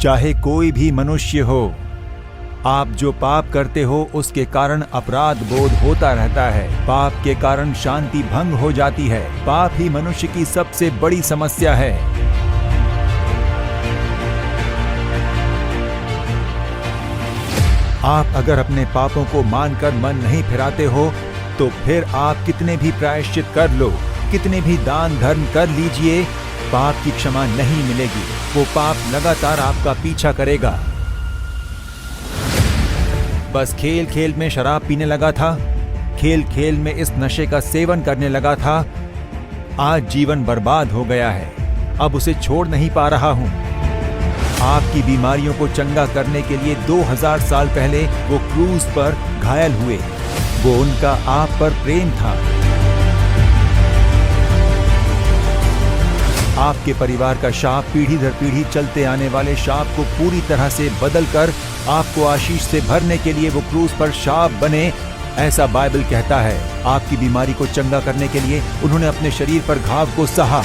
चाहे कोई भी मनुष्य हो, आप जो पाप करते हो उसके कारण अपराध बोध होता रहता है। पाप के कारण शांति भंग हो जाती है। पाप ही मनुष्य की सबसे बड़ी समस्या है। आप अगर अपने पापों को मानकर मन नहीं फिराते हो तो फिर आप कितने भी प्रायश्चित कर लो, कितने भी दान धर्म कर लीजिए, पाप की क्षमा नहीं मिलेगी। वो पाप लगातार आपका पीछा करेगा। बस खेल खेल में शराब पीने लगा था, खेल खेल में इस नशे का सेवन करने लगा था, आज जीवन बर्बाद हो गया है। अब उसे छोड़ नहीं पा रहा हूं। आपकी बीमारियों को चंगा करने के लिए 2000 साल पहले वो क्रूज पर घायल हुए। वो उनका आप पर प्रेम था। आपके परिवार का शाप, पीढ़ी दर पीढ़ी चलते आने वाले शाप को पूरी तरह से बदलकर आपको आशीष से भरने के लिए वो क्रूज पर शाप बने, ऐसा बाइबल कहता है। आपकी बीमारी को चंगा करने के लिए उन्होंने अपने शरीर पर घाव को सहा।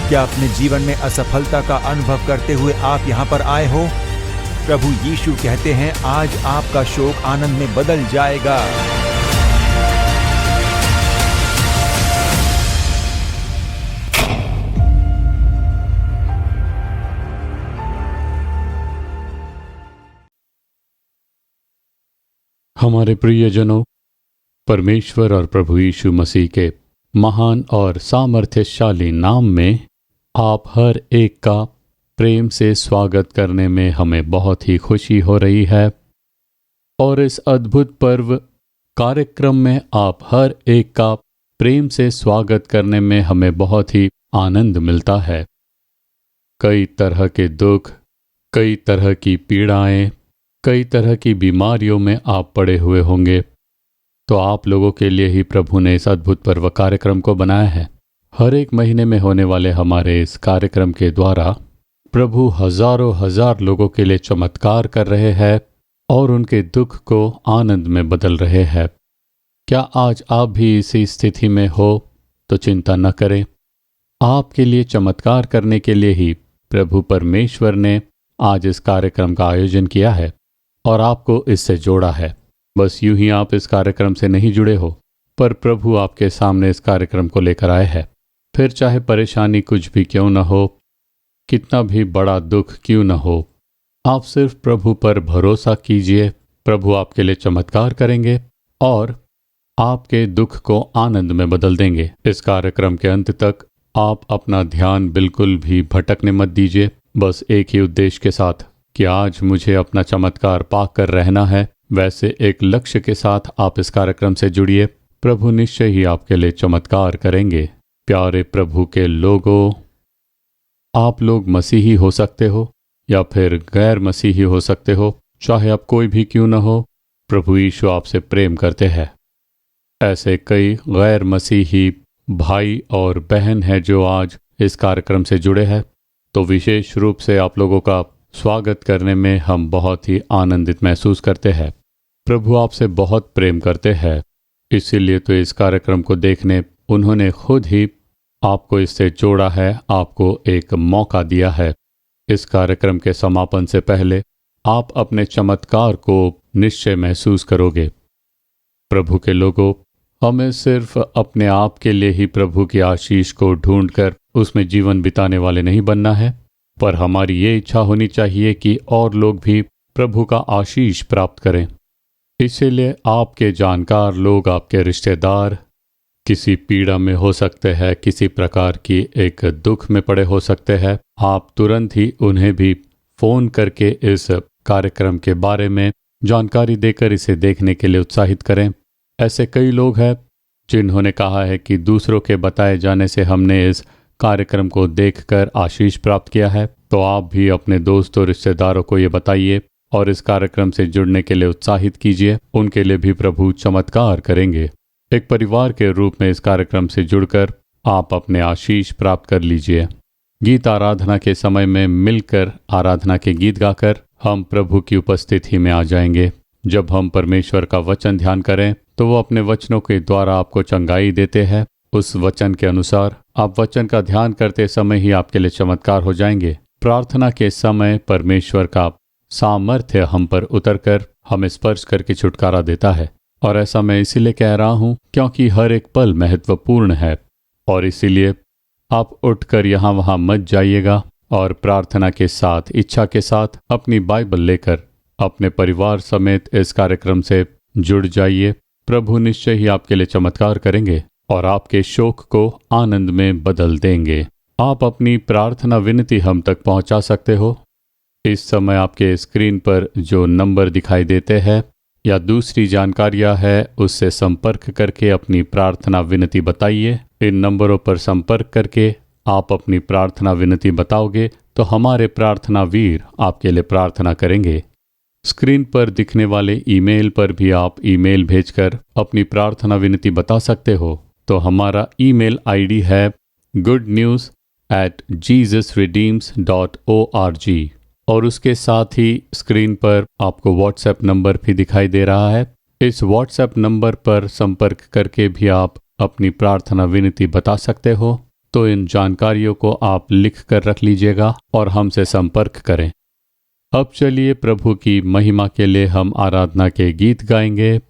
क्या अपने जीवन में असफलता का अनुभव करते हुए आप यहां पर आए हो? प्रभु यीशु कहते हैं, आज आपका शोक आनंद में बदल जाएगा। हमारे प्रियजनों, परमेश्वर और प्रभु यीशु मसीह के महान और सामर्थ्यशाली नाम में आप हर एक का प्रेम से स्वागत करने में हमें बहुत ही खुशी हो रही है। और इस अद्भुत पर्व कार्यक्रम में आप हर एक का प्रेम से स्वागत करने में हमें बहुत ही आनंद मिलता है। कई तरह के दुख, कई तरह की पीड़ाएं, कई तरह की बीमारियों में आप पड़े हुए होंगे, तो आप लोगों के लिए ही प्रभु ने इस अद्भुत पर्व कार्यक्रम को बनाया है। हर एक महीने में होने वाले हमारे इस कार्यक्रम के द्वारा प्रभु हजारों हजार लोगों के लिए चमत्कार कर रहे हैं और उनके दुख को आनंद में बदल रहे हैं। क्या आज आप भी इसी स्थिति में हो तो चिंता न करें। आपके लिए चमत्कार करने के लिए ही प्रभु परमेश्वर ने आज इस कार्यक्रम का आयोजन किया है और आपको इससे जोड़ा है। बस यूं ही आप इस कार्यक्रम से नहीं जुड़े हो, पर प्रभु आपके सामने इस कार्यक्रम को लेकर आए हैं। फिर चाहे परेशानी कुछ भी क्यों न हो, कितना भी बड़ा दुख क्यों न हो, आप सिर्फ प्रभु पर भरोसा कीजिए। प्रभु आपके लिए चमत्कार करेंगे और आपके दुख को आनंद में बदल देंगे। इस कार्यक्रम के अंत तक आप अपना ध्यान बिल्कुल भी भटकने मत दीजिए, बस एक ही उद्देश्य के साथ कि आज मुझे अपना चमत्कार पाकर रहना है। वैसे एक लक्ष्य के साथ आप इस कार्यक्रम से जुड़िए। प्रभु निश्चय ही आपके लिए चमत्कार करेंगे। प्यारे प्रभु के लोगों, आप लोग मसीही हो सकते हो या फिर गैर मसीही हो सकते हो, चाहे आप कोई भी क्यों न हो, प्रभु यीशु आपसे प्रेम करते हैं। ऐसे कई गैर मसीही भाई और बहन हैं जो आज इस कार्यक्रम से जुड़े हैं, तो विशेष रूप से आप लोगों का स्वागत करने में हम बहुत ही आनंदित महसूस करते हैं। प्रभु आपसे बहुत प्रेम करते हैं, इसीलिए तो इस कार्यक्रम को देखने उन्होंने खुद ही आपको इससे जोड़ा है, आपको एक मौका दिया है। इस कार्यक्रम के समापन से पहले आप अपने चमत्कार को निश्चय महसूस करोगे। प्रभु के लोगों, हमें सिर्फ अपने आप के लिए ही प्रभु की आशीष को ढूंढकर उसमें जीवन बिताने वाले नहीं बनना है, पर हमारी ये इच्छा होनी चाहिए कि और लोग भी प्रभु का आशीष प्राप्त करें। इसीलिए आपके जानकार लोग, आपके रिश्तेदार किसी पीड़ा में हो सकते हैं, किसी प्रकार की एक दुख में पड़े हो सकते हैं, आप तुरंत ही उन्हें भी फोन करके इस कार्यक्रम के बारे में जानकारी देकर इसे देखने के लिए उत्साहित करें। ऐसे कई लोग हैं जिन्होंने कहा है कि दूसरों के बताए जाने से हमने इस कार्यक्रम को देखकर आशीष प्राप्त किया है, तो आप भी अपने दोस्तों रिश्तेदारों को ये बताइए और इस कार्यक्रम से जुड़ने के लिए उत्साहित कीजिए। उनके लिए भी प्रभु चमत्कार करेंगे। एक परिवार के रूप में इस कार्यक्रम से जुड़कर आप अपने आशीष प्राप्त कर लीजिए। गीत आराधना के समय में मिलकर आराधना के गीत गाकर हम प्रभु की उपस्थिति में आ जाएंगे। जब हम परमेश्वर का वचन ध्यान करें तो वो अपने वचनों के द्वारा आपको चंगाई देते हैं उस वचन के अनुसार आप वचन का ध्यान करते समय ही आपके लिए चमत्कार हो जाएंगे। प्रार्थना के समय परमेश्वर का सामर्थ्य हम पर उतरकर हमें स्पर्श करके छुटकारा देता है। और ऐसा मैं इसीलिए कह रहा हूं क्योंकि हर एक पल महत्वपूर्ण है, और इसीलिए आप उठकर यहाँ वहाँ मत जाइएगा और प्रार्थना के साथ, इच्छा के साथ अपनी बाइबल लेकर अपने परिवार समेत इस कार्यक्रम से जुड़ जाइए। प्रभु निश्चय ही आपके लिए चमत्कार करेंगे और आपके शोक को आनंद में बदल देंगे। आप अपनी प्रार्थना विनती हम तक पहुंचा सकते हो। इस समय आपके स्क्रीन पर जो नंबर दिखाई देते हैं या दूसरी जानकारियां है, उससे संपर्क करके अपनी प्रार्थना विनती बताइए। इन नंबरों पर संपर्क करके आप अपनी प्रार्थना विनती बताओगे तो हमारे प्रार्थना वीर आपके लिए प्रार्थना करेंगे। स्क्रीन पर दिखने वाले ईमेल पर भी आप ईमेल भेजकर अपनी प्रार्थना विनती बता सकते हो। तो हमारा ईमेल आईडी है goodnews@jesusredeems.org और उसके साथ ही स्क्रीन पर आपको व्हाट्सएप नंबर भी दिखाई दे रहा है। इस व्हाट्सएप नंबर पर संपर्क करके भी आप अपनी प्रार्थना विनती बता सकते हो। तो इन जानकारियों को आप लिख कर रख लीजिएगा और हमसे संपर्क करें। अब चलिए प्रभु की महिमा के लिए हम आराधना के गीत गाएंगे।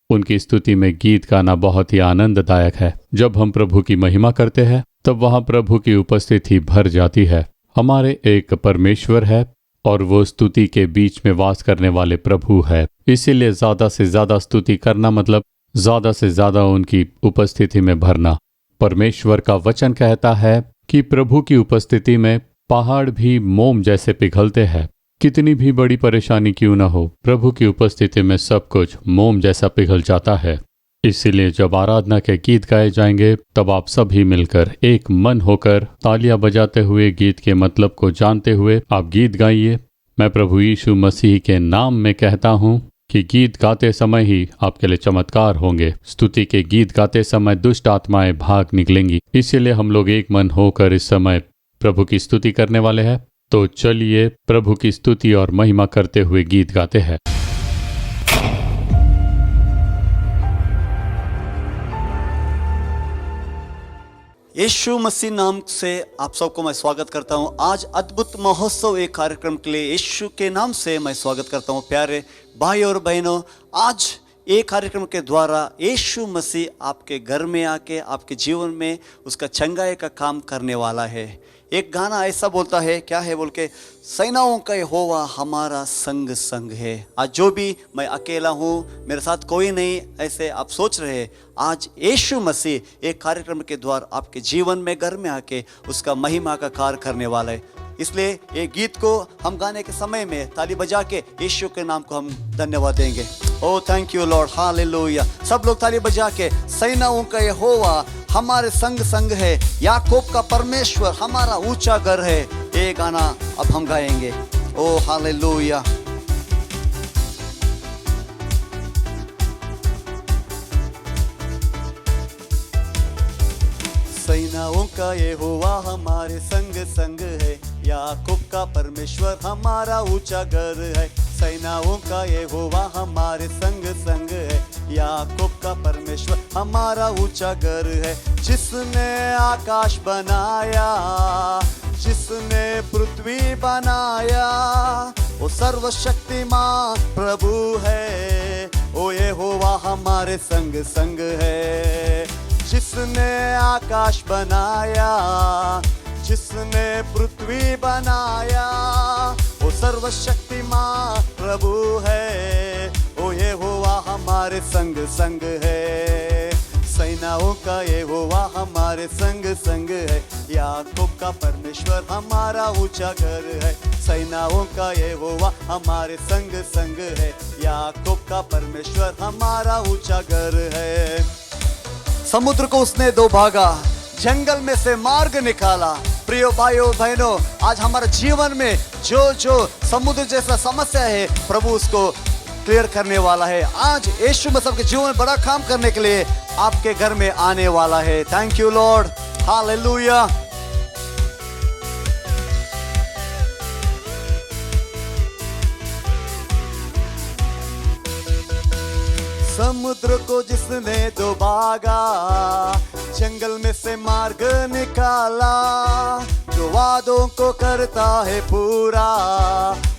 उनकी स्तुति में गीत गाना बहुत ही आनंददायक है। जब हम प्रभु की महिमा करते हैं तब वहाँ प्रभु की उपस्थिति भर जाती है। हमारे एक परमेश्वर है और वो स्तुति के बीच में वास करने वाले प्रभु है। इसीलिए ज़्यादा से ज़्यादा स्तुति करना मतलब ज़्यादा से ज़्यादा उनकी उपस्थिति में भरना। परमेश्वर का वचन कहता है कि प्रभु की उपस्थिति में पहाड़ भी मोम जैसे पिघलते हैं। कितनी भी बड़ी परेशानी क्यों न हो, प्रभु की उपस्थिति में सब कुछ मोम जैसा पिघल जाता है। इसीलिए जब आराधना के गीत गाए जाएंगे तब आप सभी मिलकर एक मन होकर तालियां बजाते हुए गीत के मतलब को जानते हुए आप गीत गाइए। मैं प्रभु यीशु मसीह के नाम में कहता हूँ कि गीत गाते समय ही आपके लिए चमत्कार होंगे। स्तुति के गीत गाते समय दुष्ट आत्माएं भाग निकलेंगी। इसीलिए हम लोग एक मन होकर इस समय प्रभु की स्तुति करने वाले हैं। तो चलिए प्रभु की स्तुति और महिमा करते हुए गीत गाते हैं। यीशु मसीह नाम से आप सबको मैं स्वागत करता हूं। आज अद्भुत महोत्सव एक कार्यक्रम के लिए यीशु के नाम से मैं स्वागत करता हूं। प्यारे भाई और बहनों, आज एक कार्यक्रम के द्वारा यीशु मसीह आपके घर में आके आपके जीवन में उसका चंगाई का काम करने वाला है। एक गाना ऐसा बोलता है, क्या है बोल के, सेनाओं का यहोवा हमारा संग संग है। आज जो भी मैं अकेला हूँ, मेरे साथ कोई नहीं, ऐसे आप सोच रहे हैं, आज यीशु मसीह एक कार्यक्रम के द्वारा आपके जीवन में घर में आके उसका महिमा का कार्य करने वाला है। इसलिए ये गीत को हम गाने के समय में ताली बजा के यीशु के नाम को हम धन्यवाद देंगे। ओ थैंक यू लॉर्ड, हालेलुया। सब लोग ताली बजा के, सेनाओं का यहोवा हमारे संग संग है, याकूब का परमेश्वर हमारा ऊंचा घर है। ये गाना अब हम गाएंगे। ओ हालेलुया। सेनाओं का यहोवा हमारे संग संग है, याकूब का परमेश्वर हमारा ऊंचा घर है। सेनाओं का यहोवा हमारे संग संग है, याकूब का परमेश्वर हमारा ऊंचा घर है। जिसने आकाश बनाया, जिसने पृथ्वी बनाया, वो सर्वशक्तिमान प्रभु है। ओ यहोवा हमारे संग संग है। जिसने आकाश बनाया, जिसने पृथ्वी बनाया, वो सर्वशक्तिमान प्रभु है। ओ यहोवा हमारे संग संग है। सेनाओं का यहोवा हमारे संग संग है, याकूब का परमेश्वर हमारा ऊंचा घर है। सेनाओं का यहोवा हमारे संग संग है, याकूब का परमेश्वर हमारा ऊंचा घर है। समुद्र को उसने दो भागा, जंगल में से मार्ग निकाला। प्रिय भाइयों बहनों, आज हमारे जीवन में जो समुद्र जैसा समस्या है, प्रभु उसको क्लियर करने वाला है। आज यीशु मसीह के जीवन में बड़ा काम करने के लिए आपके घर में आने वाला है। Thank you Lord, hallelujah. समुद्र को जिसने दो भागा, जंगल में से मार्ग निकाला, जो वादों को करता है पूरा,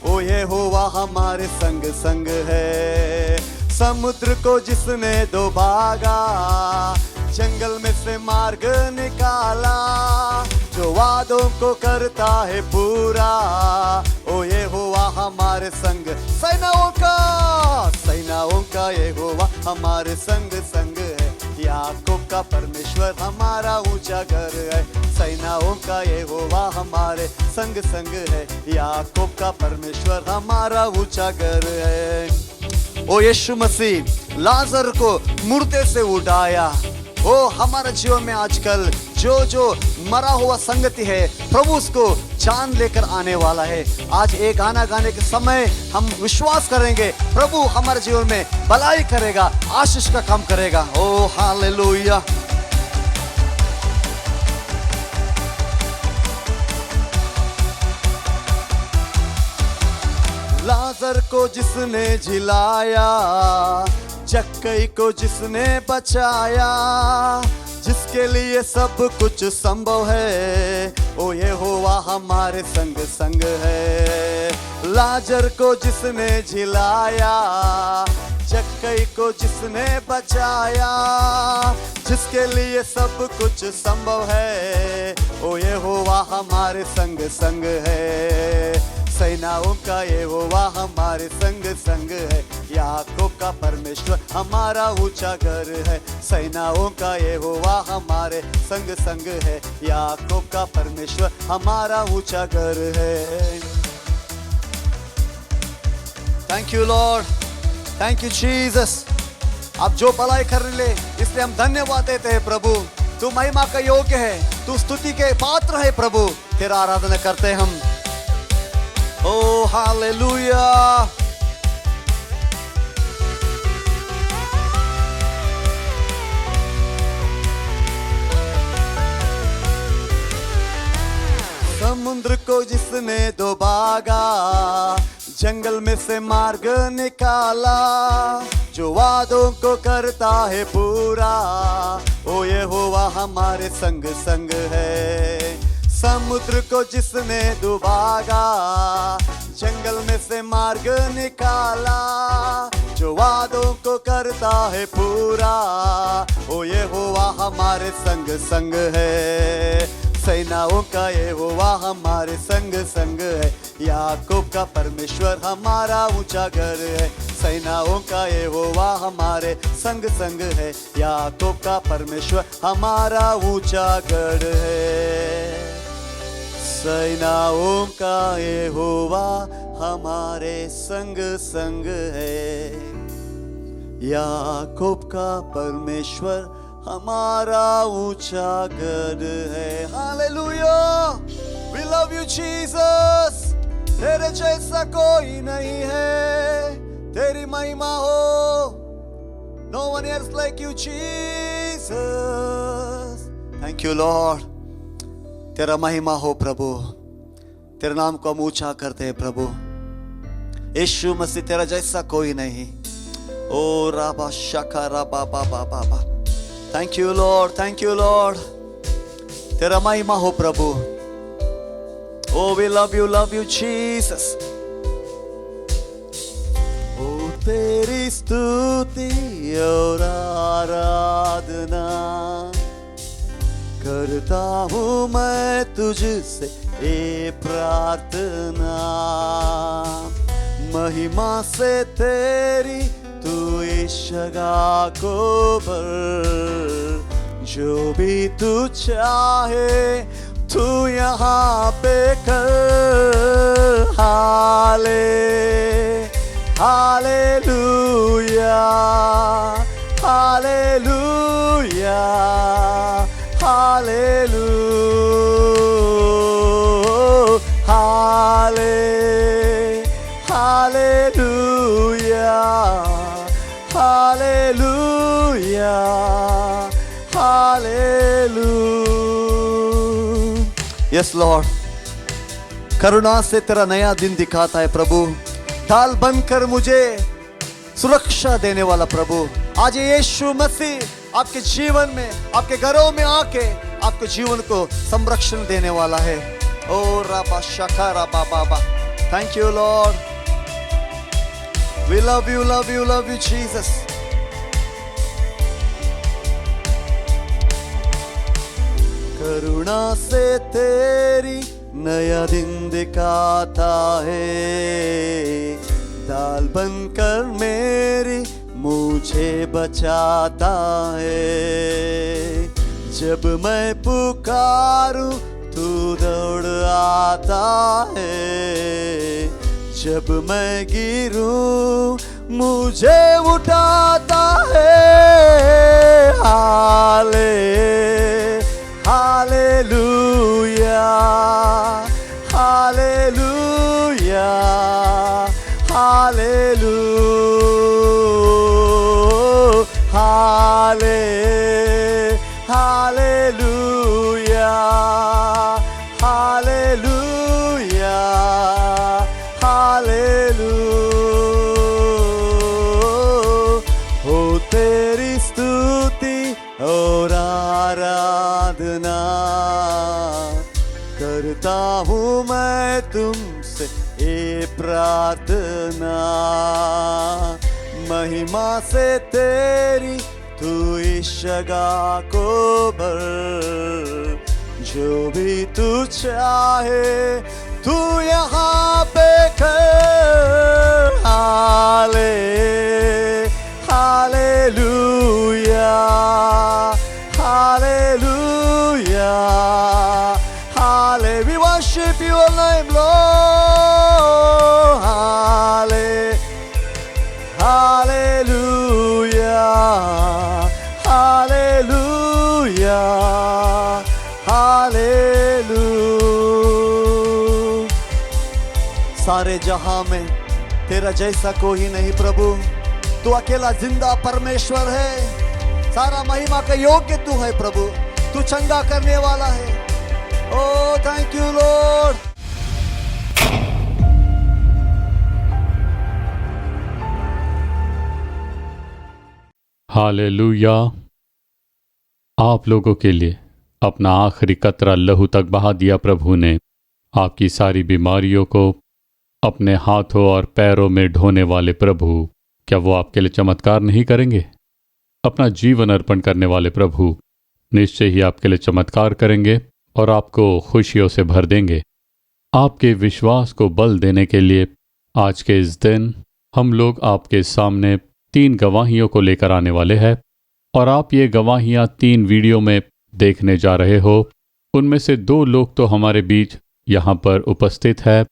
ओ यहोवा हमारे संग संग है। समुद्र को जिसने डुबागा, जंगल में से मार्ग निकाला, जो वादों को करता है पूरा, ओ यहोवा हमारे संग। सेनाओं का यहोवा हमारे संग संग है, याकूब का परमेश्वर हमारा ऊंचा घर है। सेनाओं का यहोवा हमारे संग संग है, याकूब का परमेश्वर हमारा ऊंचा घर है। ओ यीशु मसीह लाजर को मुर्दे से उठाया। ओ हमारे जीवन में आजकल जो मरा हुआ संगति है, प्रभु उसको जान लेकर आने वाला है। आज एक गाना गाने के समय हम विश्वास करेंगे प्रभु हमारे जीवन में भलाई करेगा, आशीष का काम करेगा। ओ हालेलुया। लाजर को जिसने जिलाया, जक्कई को जिसने बचाया, जिसके लिए सब कुछ संभव है, ओ यहोवा हमारे संग संग है। लाजर को जिसने जिलाया, जक्कई को जिसने बचाया, जिसके लिए सब कुछ संभव है, ओ यहोवा हमारे संग संग है। सेनाओं का यहोवा हमारे संग संग है, याकूब का परमेश्वर हमारा ऊंचा घर है। सेनाओं का यहोवा हमारे संग संग है, याकूब का परमेश्वर हमारा ऊंचा घर है। Thank you lord, thank you Jesus. आप जो भलाई कर ले इसलिए हम धन्यवाद देते हैं प्रभु। तू महिमा का योग्य है, तू स्तुति के पात्र है प्रभु। तेरा आराधना करते हैं हम। ओ हालेलुया। समुद्र को जिसने डुबागा, जंगल में से मार्ग निकाला, जो वादों को करता है पूरा, ओ यहोवा हमारे संग संग है। समुद्र को जिसने डुबागा, जंगल में से मार्ग निकाला, जो वादों को करता है पूरा, ओ यहोवा हमारे संग संग है। सेनाओं का यहोवा हमारे संग संग है, याकूब का परमेश्वर हमारा ऊंचा घर है। सेनाओं का यहोवा हमारे संग संग है, याकूब का परमेश्वर हमारा ऊंचा घर है। सेनाओं का यहोवा हमारे संग संग है, याकूब का परमेश्वर हमारा ऊंचा गढ़ है। Hallelujah. We love you Jesus. तेरे जैसा कोई नहीं है, तेरी महिमा हो। No one else like you Jesus. Thank you Lord. तेरा महिमा हो प्रभु, तेरे नाम को हम ऊंचा करते हैं प्रभु। यीशु मसीह तेरा जैसा कोई नहीं। ओ राबा शाका राबा बाबा बाबा। Thank you lord, thank you Lord. तेरा महिमा हो प्रभु। Oh we love you Jesus. ओ तेरी स्तुति और आराधना करता हूँ मैं तुझसे ये प्रार्थना। महिमा से तेरी तू इस जगह को भर, जो भी तू चाहे तू यहाँ पे कर। Hallelujah, hallelujah, hallelujah, hallelujah, hallelujah. Yes lord, करुणा से तेरा नया दिन दिखाता है प्रभु। ढाल बनकर मुझे सुरक्षा देने वाला प्रभु। आज यीशु मसीह आपके जीवन में, आपके घरों में आके आपके जीवन को संरक्षण देने वाला है। ओ राबा शका राबा बाबा, thank you lord, we love you, love you, love you Jesus. करुणा से तेरी नया दिन दिखाता है, दाल बनकर मेरी मुझे बचाता है। जब मैं पुकारूं तू दौड़ आता है, जब मैं गिरूं मुझे उठाता है। हाले हालेलुया, हालेलुया, हालेलुया, हाले हालेलुया, हालेलुया, हालेलुया। हो तेरी स्तुति और आराधना करता हूँ मैं तुमसे ये प्रार्थना। महिमा से तेरी तू इस जगह को भर, जो भी तू चाहे तू यहाँ पे कर। हाले हालेलुया, हालेलुया, हाले, we worship your name Lord। हाले हालेलुया, हालेलुया, हालेलुया। सारे जहां में तेरा जैसा कोई नहीं प्रभु, तू अकेला जिंदा परमेश्वर है। सारा महिमा का योग्य तू है प्रभु, तू चंगा करने वाला है। ओ थैंक यू लॉर्ड। हालेलुया। आप लोगों के लिए अपना आखिरी कतरा लहू तक बहा दिया प्रभु ने। आपकी सारी बीमारियों को अपने हाथों और पैरों में ढोने वाले प्रभु, क्या वो आपके लिए चमत्कार नहीं करेंगे? अपना जीवन अर्पण करने वाले प्रभु निश्चय ही आपके लिए चमत्कार करेंगे और आपको खुशियों से भर देंगे। आपके विश्वास को बल देने के लिए आज के इस दिन हम लोग आपके सामने 3 गवाहियों को लेकर आने वाले हैं और आप ये गवाहियाँ 3 वीडियो में देखने जा रहे हो। उनमें से 2 लोग तो हमारे बीच यहाँ पर उपस्थित है।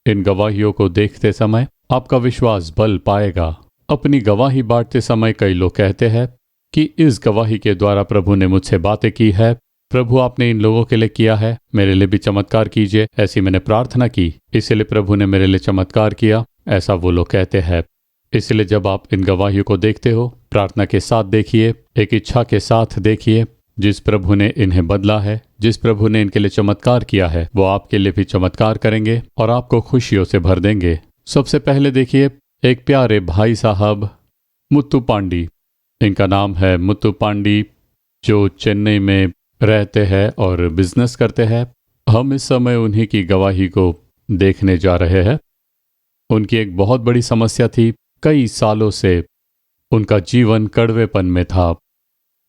इन गवाहियों को देखते समय आपका विश्वास बल पाएगा। अपनी गवाही बांटते समय कई लोग कहते हैं कि इस गवाही के द्वारा प्रभु ने मुझसे बातें की है, प्रभु आपने इन लोगों के लिए किया है, मेरे लिए भी चमत्कार कीजिए, ऐसी मैंने प्रार्थना की, इसलिए प्रभु ने मेरे लिए चमत्कार किया, ऐसा वो लोग कहते हैं। इसलिए जब आप इन गवाहियों को देखते हो, प्रार्थना के साथ देखिए, एक इच्छा के साथ देखिए। जिस प्रभु ने इन्हें बदला है, जिस प्रभु ने इनके लिए चमत्कार किया है, वो आपके लिए भी चमत्कार करेंगे और आपको खुशियों से भर देंगे। सबसे पहले देखिए एक प्यारे भाई साहब मुत्तू पांडी। इनका नाम है मुत्तू पांडी, जो चेन्नई में रहते हैं और बिजनेस करते हैं। हम इस समय उन्हीं की गवाही को देखने जा रहे हैं। उनकी एक बहुत बड़ी समस्या थी। कई सालों से उनका जीवन कड़वेपन में था,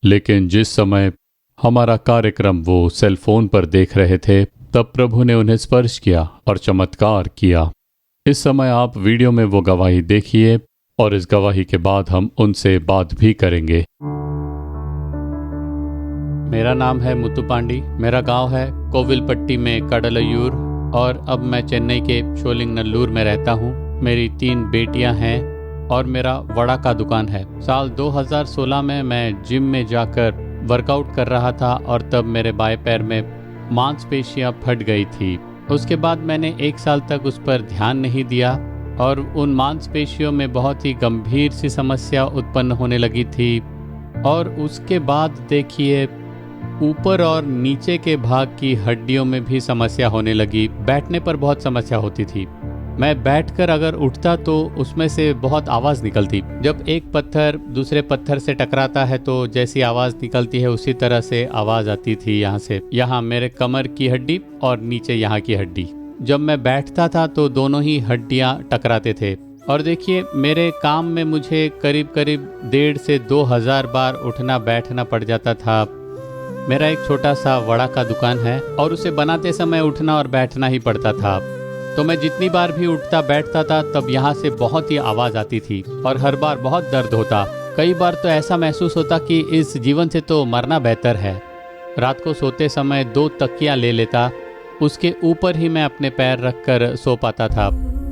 लेकिन जिस समय हमारा कार्यक्रम वो सेल फोन पर देख रहे थे, तब प्रभु ने उन्हें स्पर्श किया और चमत्कार किया। इस समय आप वीडियो में वो गवाही देखिए और इस गवाही के बाद हम उनसे बात भी करेंगे। मेरा नाम है मुत्तू पांडी, मेरा गांव है कोविलपट्टी में कडलयूर और अब मैं चेन्नई के शोलिंगनल्लूर में रहता हूँ। मेरी 3 बेटियां हैं और मेरा वड़ा का दुकान है। साल 2016 में मैं जिम में जाकर वर्कआउट कर रहा था और तब मेरे बाएं पैर में मांसपेशियां फट गई थी। उसके बाद मैंने 1 साल तक उस पर ध्यान नहीं दिया और उन मांसपेशियों में बहुत ही गंभीर सी समस्या उत्पन्न होने लगी थी। और उसके बाद देखिए ऊपर और नीचे के भाग की हड्डियों में भी समस्या होने लगी। बैठने पर बहुत समस्या होती थी। मैं बैठकर अगर उठता तो उसमें से बहुत आवाज़ निकलती। जब एक पत्थर दूसरे पत्थर से टकराता है तो जैसी आवाज़ निकलती है उसी तरह से आवाज़ आती थी यहाँ से। यहाँ मेरे कमर की हड्डी और नीचे यहाँ की हड्डी। जब मैं बैठता था तो दोनों ही हड्डियाँ टकराते थे। और देखिए, मेरे काम में मुझे करीब करीब 1,500 से 2,000 बार उठना बैठना पड़ जाता था। मेरा एक छोटा सा वड़ा का दुकान है और उसे बनाते समय उठना और बैठना ही पड़ता था। तो मैं जितनी बार भी उठता बैठता था तब यहाँ से बहुत ही आवाज़ आती थी और हर बार बहुत दर्द होता। कई बार तो ऐसा महसूस होता कि इस जीवन से तो मरना बेहतर है। रात को सोते समय 2 तकियाँ ले लेता, उसके ऊपर ही मैं अपने पैर रखकर सो पाता था।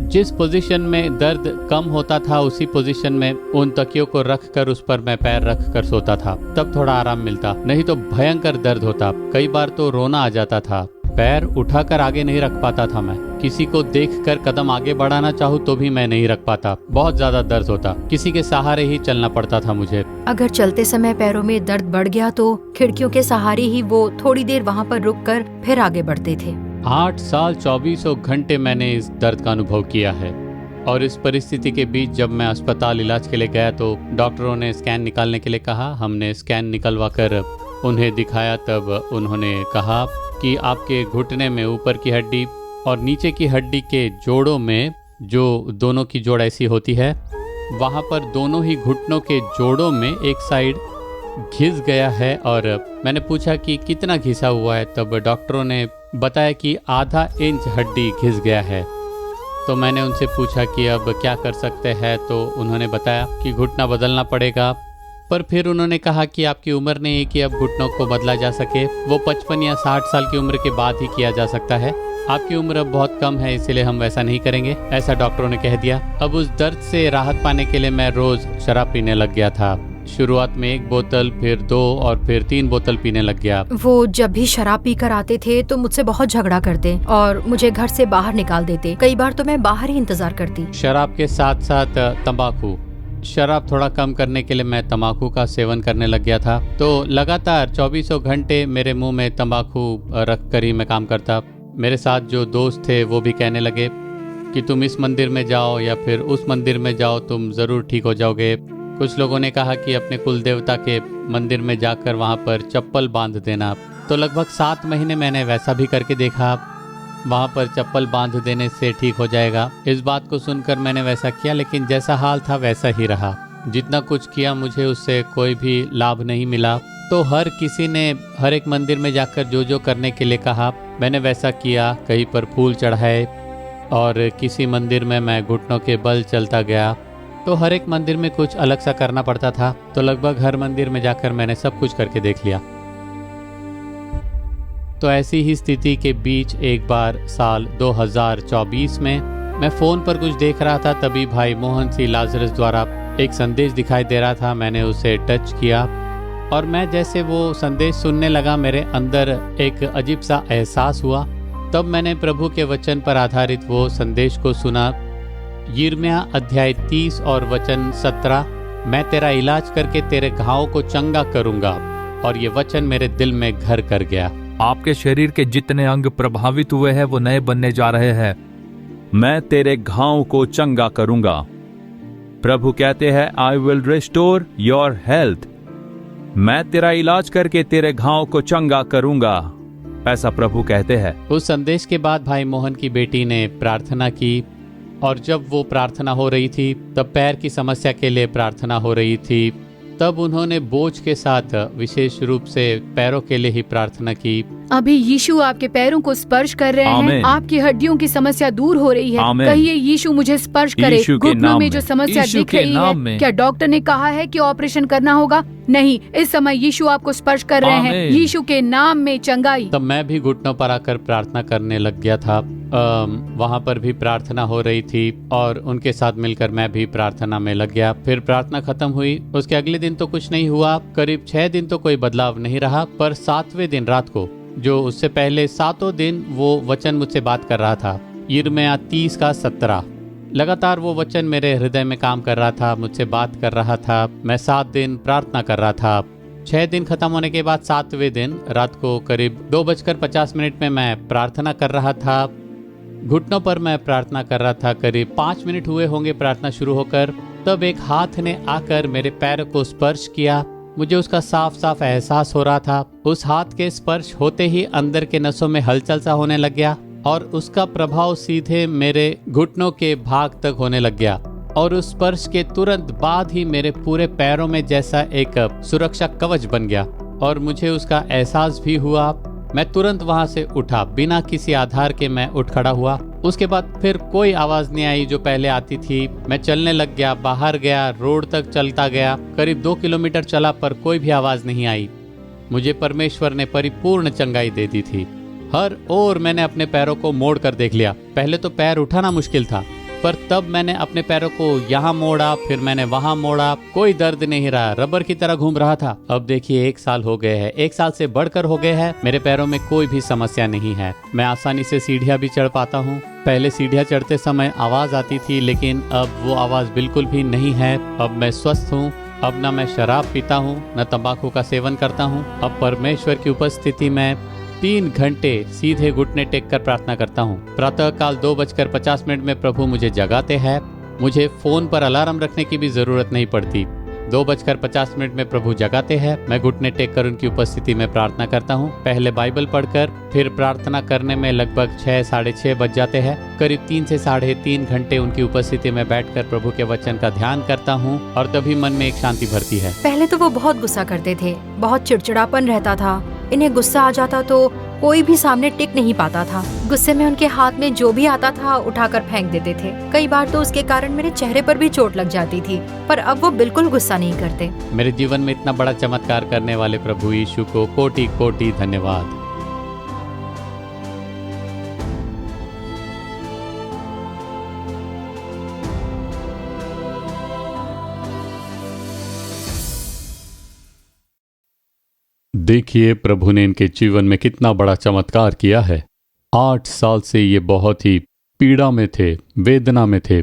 जिस पोजीशन में दर्द कम होता था उसी पोजीशन में उन तकियों को रख कर उस पर मैं पैर रख कर सोता था, तब थोड़ा आराम मिलता, नहीं तो भयंकर दर्द होता। कई बार तो रोना आ जाता था। पैर उठाकर आगे नहीं रख पाता था मैं। किसी को देखकर कदम आगे बढ़ाना चाहूँ तो भी मैं नहीं रख पाता, बहुत ज्यादा दर्द होता। किसी के सहारे ही चलना पड़ता था मुझे। अगर चलते समय पैरों में दर्द बढ़ गया तो खिड़कियों के सहारे ही वो थोड़ी देर वहाँ पर रुककर फिर आगे बढ़ते थे। 8 साल 2400 घंटे मैंने इस दर्द का अनुभव किया है। और इस परिस्थिति के बीच जब मैं अस्पताल इलाज के लिए गया तो डॉक्टरों ने स्कैन निकालने के लिए कहा। हमने स्कैन निकलवा कर उन्हें दिखाया, तब उन्होंने कहा कि आपके घुटने में ऊपर की हड्डी और नीचे की हड्डी के जोड़ों में, जो दोनों की जोड़ ऐसी होती है, वहाँ पर दोनों ही घुटनों के जोड़ों में एक साइड घिस गया है। और मैंने पूछा कि कितना घिसा हुआ है, तब डॉक्टरों ने बताया कि आधा इंच हड्डी घिस गया है। तो मैंने उनसे पूछा कि अब क्या कर सकते हैं, तो उन्होंने बताया कि घुटना बदलना पड़ेगा। पर फिर उन्होंने कहा कि आपकी उम्र नहीं है कि अब घुटनों को बदला जा सके, वो 55 या 60 साल की उम्र के बाद ही किया जा सकता है। आपकी उम्र अब बहुत कम है, इसलिए हम वैसा नहीं करेंगे, ऐसा डॉक्टरों ने कह दिया। अब उस दर्द से राहत पाने के लिए मैं रोज शराब पीने लग गया था। शुरुआत में 1 बोतल, फिर 2 और फिर 3 बोतल पीने लग गया। वो जब भी शराब पी कर आते थे तो मुझसे बहुत झगड़ा करते और मुझे घर से बाहर निकाल देते। कई बार तो मैं बाहर ही इंतजार करती। शराब के साथ साथ तंबाकू। शराब थोड़ा कम करने के लिए मैं तंबाकू का सेवन करने लग गया था। तो लगातार 2400 घंटे मेरे मुंह में तंबाकू रख कर ही मैं काम करता। मेरे साथ जो दोस्त थे वो भी कहने लगे कि तुम इस मंदिर में जाओ या फिर उस मंदिर में जाओ, तुम ज़रूर ठीक हो जाओगे। कुछ लोगों ने कहा कि अपने कुल देवता के मंदिर में जाकर वहाँ पर चप्पल बांध देना। तो लगभग 7 महीने मैंने वैसा भी करके देखा, वहाँ पर चप्पल बांध देने से ठीक हो जाएगा। इस बात को सुनकर मैंने वैसा किया, लेकिन जैसा हाल था वैसा ही रहा। जितना कुछ किया मुझे उससे कोई भी लाभ नहीं मिला। तो हर किसी ने हर एक मंदिर में जाकर जो जो करने के लिए कहा मैंने वैसा किया। कहीं पर फूल चढ़ाए और किसी मंदिर में मैं घुटनों के बल चलता गया। तो हर एक मंदिर में कुछ अलग सा करना पड़ता था। तो लगभग हर मंदिर में जाकर मैंने सब कुछ करके देख लिया। तो ऐसी ही स्थिति के बीच एक बार साल 2024 में मैं फ़ोन पर कुछ देख रहा था, तभी भाई मोहन सी लाजरस द्वारा एक संदेश दिखाई दे रहा था। मैंने उसे टच किया और मैं जैसे वो संदेश सुनने लगा, मेरे अंदर एक अजीब सा एहसास हुआ। तब मैंने प्रभु के वचन पर आधारित वो संदेश को सुना। यिर्मयाह अध्याय 30 और वचन 17, मैं तेरा इलाज करके तेरे घावों को चंगा करूंगा। और ये वचन मेरे दिल में घर कर गया। आपके शरीर के जितने अंग प्रभावित हुए हैं वो नए बनने जा रहे हैं। मैं तेरे घाव को चंगा करूंगा। प्रभु कहते हैं, I will restore your health. मैं तेरा इलाज करके तेरे घाव को चंगा करूंगा, ऐसा प्रभु कहते हैं। उस संदेश के बाद भाई मोहन की बेटी ने प्रार्थना की और जब वो प्रार्थना हो रही थी तब पैर की समस्या के लिए प्रार्थना हो रही थी। तब उन्होंने बोझ के साथ विशेष रूप से पैरों के लिए ही प्रार्थना की। अभी यीशु आपके पैरों को स्पर्श कर रहे हैं। आपकी हड्डियों की समस्या दूर हो रही है। कहिए, यीशु मुझे स्पर्श करे। घुटनों में जो समस्या दिख रही है, क्या डॉक्टर ने कहा है कि ऑपरेशन करना होगा? नहीं, इस समय यीशु आपको स्पर्श कर रहे हैं। यीशु के नाम में चंगाई। तब मैं भी घुटनों पर आकर प्रार्थना करने लग गया था। वहाँ पर भी प्रार्थना हो रही थी और उनके साथ मिलकर मैं भी प्रार्थना में लग गया। फिर प्रार्थना खत्म हुई। उसके अगले दिन तो कुछ नहीं हुआ। करीब 6 दिन तो कोई बदलाव नहीं रहा। पर 7वें दिन रात को, जो उससे पहले 7 दिन वो वचन मुझसे बात कर रहा था, यिर्मयाह 30 का 17, लगातार वो वचन मेरे हृदय में काम कर रहा था, मुझसे बात कर रहा था। मैं 7 दिन प्रार्थना कर रहा था। 6 दिन खत्म होने के बाद 7वें दिन रात को करीब 2:50 में मैं प्रार्थना कर रहा था। घुटनों पर मैं प्रार्थना कर रहा था। करीब 5 मिनट हुए होंगे प्रार्थना शुरू होकर, तब एक हाथ ने आकर मेरे पैर को स्पर्श किया। मुझे उसका साफ साफ एहसास हो रहा था। उस हाथ के स्पर्श होते ही अंदर के नसों में हलचल सा होने लग गया और उसका प्रभाव सीधे मेरे घुटनों के भाग तक होने लग गया। और उस स्पर्श के तुरंत बाद ही मेरे पूरे पैरों में जैसा एक सुरक्षा कवच बन गया और मुझे उसका एहसास भी हुआ। मैं तुरंत वहां से उठा, बिना किसी आधार के मैं उठ खड़ा हुआ। उसके बाद फिर कोई आवाज नहीं आई जो पहले आती थी। मैं चलने लग गया, बाहर गया, रोड तक चलता गया। करीब 2 किलोमीटर चला पर कोई भी आवाज नहीं आई। मुझे परमेश्वर ने परिपूर्ण चंगाई दे दी थी। हर ओर मैंने अपने पैरों को मोड़ कर देख लिया। पहले तो पैर उठाना मुश्किल था, पर तब मैंने अपने पैरों को यहाँ मोड़ा, फिर मैंने वहां मोड़ा। कोई दर्द नहीं रहा, रबर की तरह घूम रहा था। अब देखिए 1 साल हो गए हैं, 1 साल से बढ़कर हो गए हैं। मेरे पैरों में कोई भी समस्या नहीं है। मैं आसानी से सीढ़ियाँ भी चढ़ पाता हूँ। पहले सीढ़ियाँ चढ़ते समय आवाज आती थी, लेकिन अब वो आवाज बिल्कुल भी नहीं है। अब मैं स्वस्थ हूँ। अब न मैं शराब पीता हूँ, न तंबाकू का सेवन करता हूँ। अब परमेश्वर की उपस्थिति में 3 घंटे सीधे घुटने टेक कर प्रार्थना करता हूँ। प्रातः काल 2:50 में प्रभु मुझे जगाते हैं। मुझे फोन पर अलार्म रखने की भी जरूरत नहीं पड़ती। 2:50 में प्रभु जगाते हैं। मैं घुटने टेक कर उनकी उपस्थिति में प्रार्थना करता हूँ। पहले बाइबल पढ़कर फिर प्रार्थना करने में लगभग 6 साढ़े 6 बज जाते हैं। करीब 3 से साढ़े 3 घंटे उनकी उपस्थिति में बैठकर प्रभु के वचन का ध्यान करता हूँ और तभी मन में एक शांति भरती है। पहले तो वो बहुत गुस्सा करते थे, बहुत चिड़चिड़ापन रहता था। इन्हें गुस्सा आ जाता तो कोई भी सामने टिक नहीं पाता था। गुस्से में उनके हाथ में जो भी आता था उठाकर फेंक देते थे। कई बार तो उसके कारण मेरे चेहरे पर भी चोट लग जाती थी, पर अब वो बिल्कुल गुस्सा नहीं करते। मेरे जीवन में इतना बड़ा चमत्कार करने वाले प्रभु यीशु को कोटि कोटि धन्यवाद। देखिए प्रभु ने इनके जीवन में कितना बड़ा चमत्कार किया है। 8 साल से ये बहुत ही पीड़ा में थे, वेदना में थे।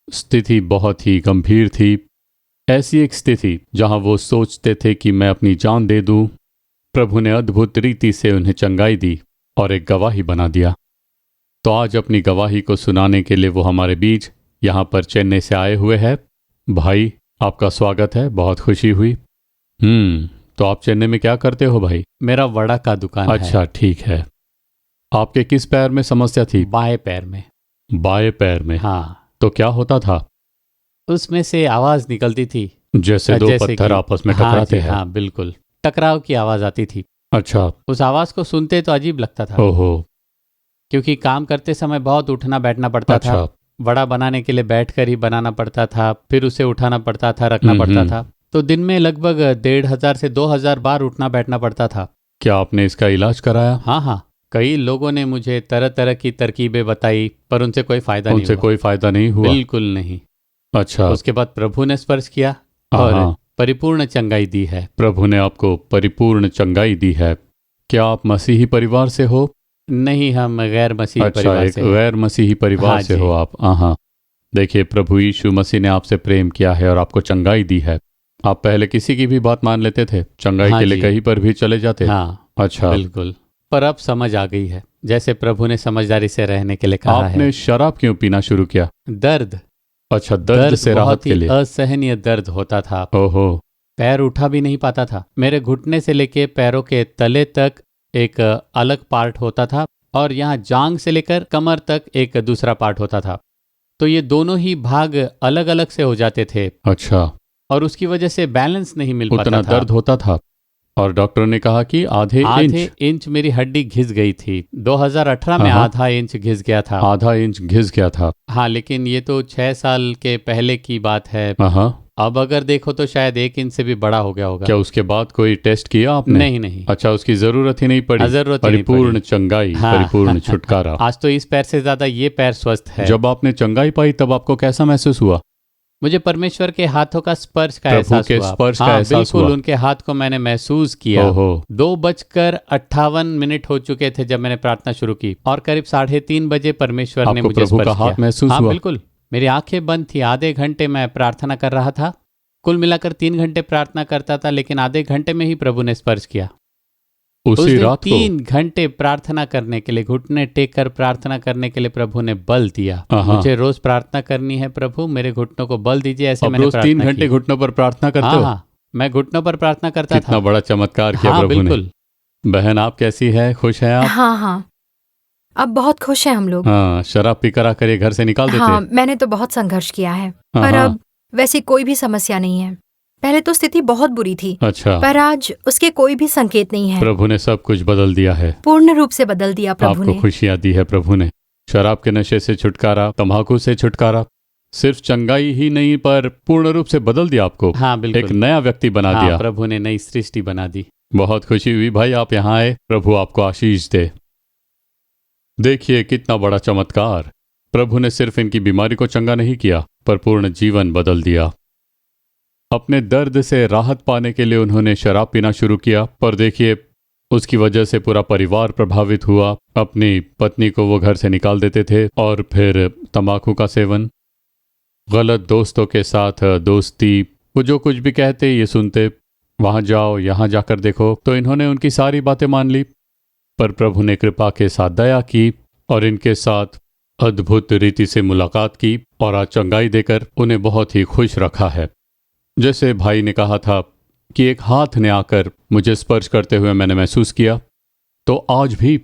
स्थिति बहुत ही गंभीर थी। ऐसी एक स्थिति जहां वो सोचते थे कि मैं अपनी जान दे दूं। प्रभु ने अद्भुत रीति से उन्हें चंगाई दी और एक गवाही बना दिया। तो आज अपनी गवाही को सुनाने के लिए वो हमारे बीच यहाँ पर चेन्नई से आए हुए हैं। भाई आपका स्वागत है, बहुत खुशी हुई। तो आप चेन्नई में क्या करते हो भाई? मेरा वड़ा का दुकान है। अच्छा ठीक है। आपके किस पैर में समस्या थी? बाएं पैर में। बाएं पैर में? हाँ। तो क्या होता था? उसमें से आवाज निकलती थी जैसे दो पत्थर आपस में टकराते हैं। हाँ बिल्कुल, टकराव की आवाज आती थी। अच्छा। उस आवाज को सुनते तो अजीब लगता था। ओहो। क्योंकि काम करते समय बहुत उठना बैठना पड़ता था। वड़ा बनाने के लिए बैठकर ही बनाना पड़ता था, फिर उसे उठाना पड़ता था, रखना पड़ता था। तो दिन में लगभग 1,500 से 2,000 बार उठना बैठना पड़ता था। क्या आपने इसका इलाज कराया? हाँ। कई लोगों ने मुझे तरह तरह की तरकीबें बताई, पर उनसे कोई फायदा नहीं हुआ। उनसे कोई फायदा नहीं हुआ? बिल्कुल नहीं। अच्छा। उसके बाद प्रभु ने स्पर्श किया और परिपूर्ण चंगाई दी है। प्रभु ने आपको परिपूर्ण चंगाई दी है। क्या आप मसीही परिवार से हो? नहीं, हम गैर मसीही परिवार से। गैर मसीही परिवार से हो आप? हाँ। देखिए प्रभु यीशु मसीह ने आपसे प्रेम किया है और आपको चंगाई दी है। आप पहले किसी की भी बात मान लेते थे, चंगाई के लिए कहीं पर भी चले जाते? हाँ। अच्छा बिल्कुल, पर अब समझ आ गई है, जैसे प्रभु ने समझदारी से रहने के लिए कहा है। आपने शराब क्यों पीना शुरू किया? दर्द। अच्छा, दर्द से राहत के लिए? असहनीय दर्द होता था। ओहो। पैर उठा भी नहीं पाता था। मेरे घुटने से लेके पैरों के तले तक एक अलग पार्ट होता था और यहाँ जांग से लेकर कमर तक एक दूसरा पार्ट होता था। तो ये दोनों ही भाग अलग अलग से हो जाते थे। अच्छा। और उसकी वजह से बैलेंस नहीं मिल पाता था। उतना दर्द होता था और डॉक्टर ने कहा कि आधे इंच मेरी हड्डी घिस गई थी। 2018 में आधा इंच घिस गया था। आधा इंच घिस गया था? हाँ, लेकिन ये तो 6 साल के पहले की बात है। अब अगर देखो तो शायद 1 इंच से भी बड़ा हो गया होगा। क्या उसके बाद कोई टेस्ट किया आपने? नहीं। अच्छा, उसकी जरूरत ही नहीं पड़ी? परिपूर्ण चंगाई, परिपूर्ण छुटकारा। आज तो इस पैर से ज्यादा ये पैर स्वस्थ है। जब आपने चंगाई पाई तब आपको कैसा महसूस हुआ? मुझे परमेश्वर के हाथों का स्पर्श का एहसास हुआ। स्पर्श का एहसास बिल्कुल हुआ। उनके हाथ को मैंने महसूस किया। 2:58 हो चुके थे जब मैंने प्रार्थना शुरू की और करीब 3:30 बजे परमेश्वर ने मुझे स्पर्श किया। महसूस हुआ? बिल्कुल। मेरी आंखें बंद थी। आधे घंटे मैं प्रार्थना कर रहा था। कुल मिलाकर 3 घंटे प्रार्थना करता था, लेकिन आधे घंटे में ही प्रभु ने स्पर्श किया। उसी दिन रात को 3 घंटे प्रार्थना करने के लिए, घुटने टेक कर प्रार्थना करने के लिए प्रभु ने बल दिया। मुझे रोज प्रार्थना करनी है, प्रभु मेरे घुटनों को बल दीजिए, ऐसे मैंने रोज 3 घंटे घुटनों पर प्रार्थना करते हो? हाँ, मैं घुटनों पर प्रार्थना करता था। कितना बड़ा चमत्कार किया प्रभु ने। बहन आप कैसी है, खुश हैं आप? हाँ, अब बहुत खुश हैं हम लोग। हाँ, शराब पीकर आकर ये घर से निकाल देते? हाँ, मैंने तो बहुत संघर्ष किया है, पर अब वैसी कोई भी समस्या नहीं है। पहले तो स्थिति बहुत बुरी थी, अच्छा, पर आज उसके कोई भी संकेत नहीं है। प्रभु ने सब कुछ बदल दिया है, पूर्ण रूप से बदल दिया प्रभु ने। आपको खुशियाँ दी है प्रभु ने। शराब के नशे से छुटकारा, तंबाकू से छुटकारा, सिर्फ चंगाई ही नहीं पर पूर्ण रूप से बदल दिया आपको। हाँ बिल्कुल, एक नया व्यक्ति बना दिया। प्रभु ने नई सृष्टि बना दी। बहुत खुशी हुई भाई आप यहाँ आए, प्रभु आपको आशीष दे। देखिए कितना बड़ा चमत्कार। प्रभु ने सिर्फ इनकी बीमारी को चंगा नहीं किया पर पूर्ण जीवन बदल दिया। अपने दर्द से राहत पाने के लिए उन्होंने शराब पीना शुरू किया, पर देखिए उसकी वजह से पूरा परिवार प्रभावित हुआ। अपनी पत्नी को वो घर से निकाल देते थे और फिर तंबाकू का सेवन, गलत दोस्तों के साथ दोस्ती, वो जो कुछ भी कहते ये सुनते, वहाँ जाओ यहाँ जाकर देखो। तो इन्होंने उनकी सारी बातें मान ली, पर प्रभु ने कृपा के साथ दया की और इनके साथ अद्भुत रीति से मुलाकात की और आज चंगाई देकर उन्हें बहुत ही खुश रखा है। जैसे भाई ने कहा था कि एक हाथ ने आकर मुझे स्पर्श करते हुए मैंने महसूस किया, तो आज भी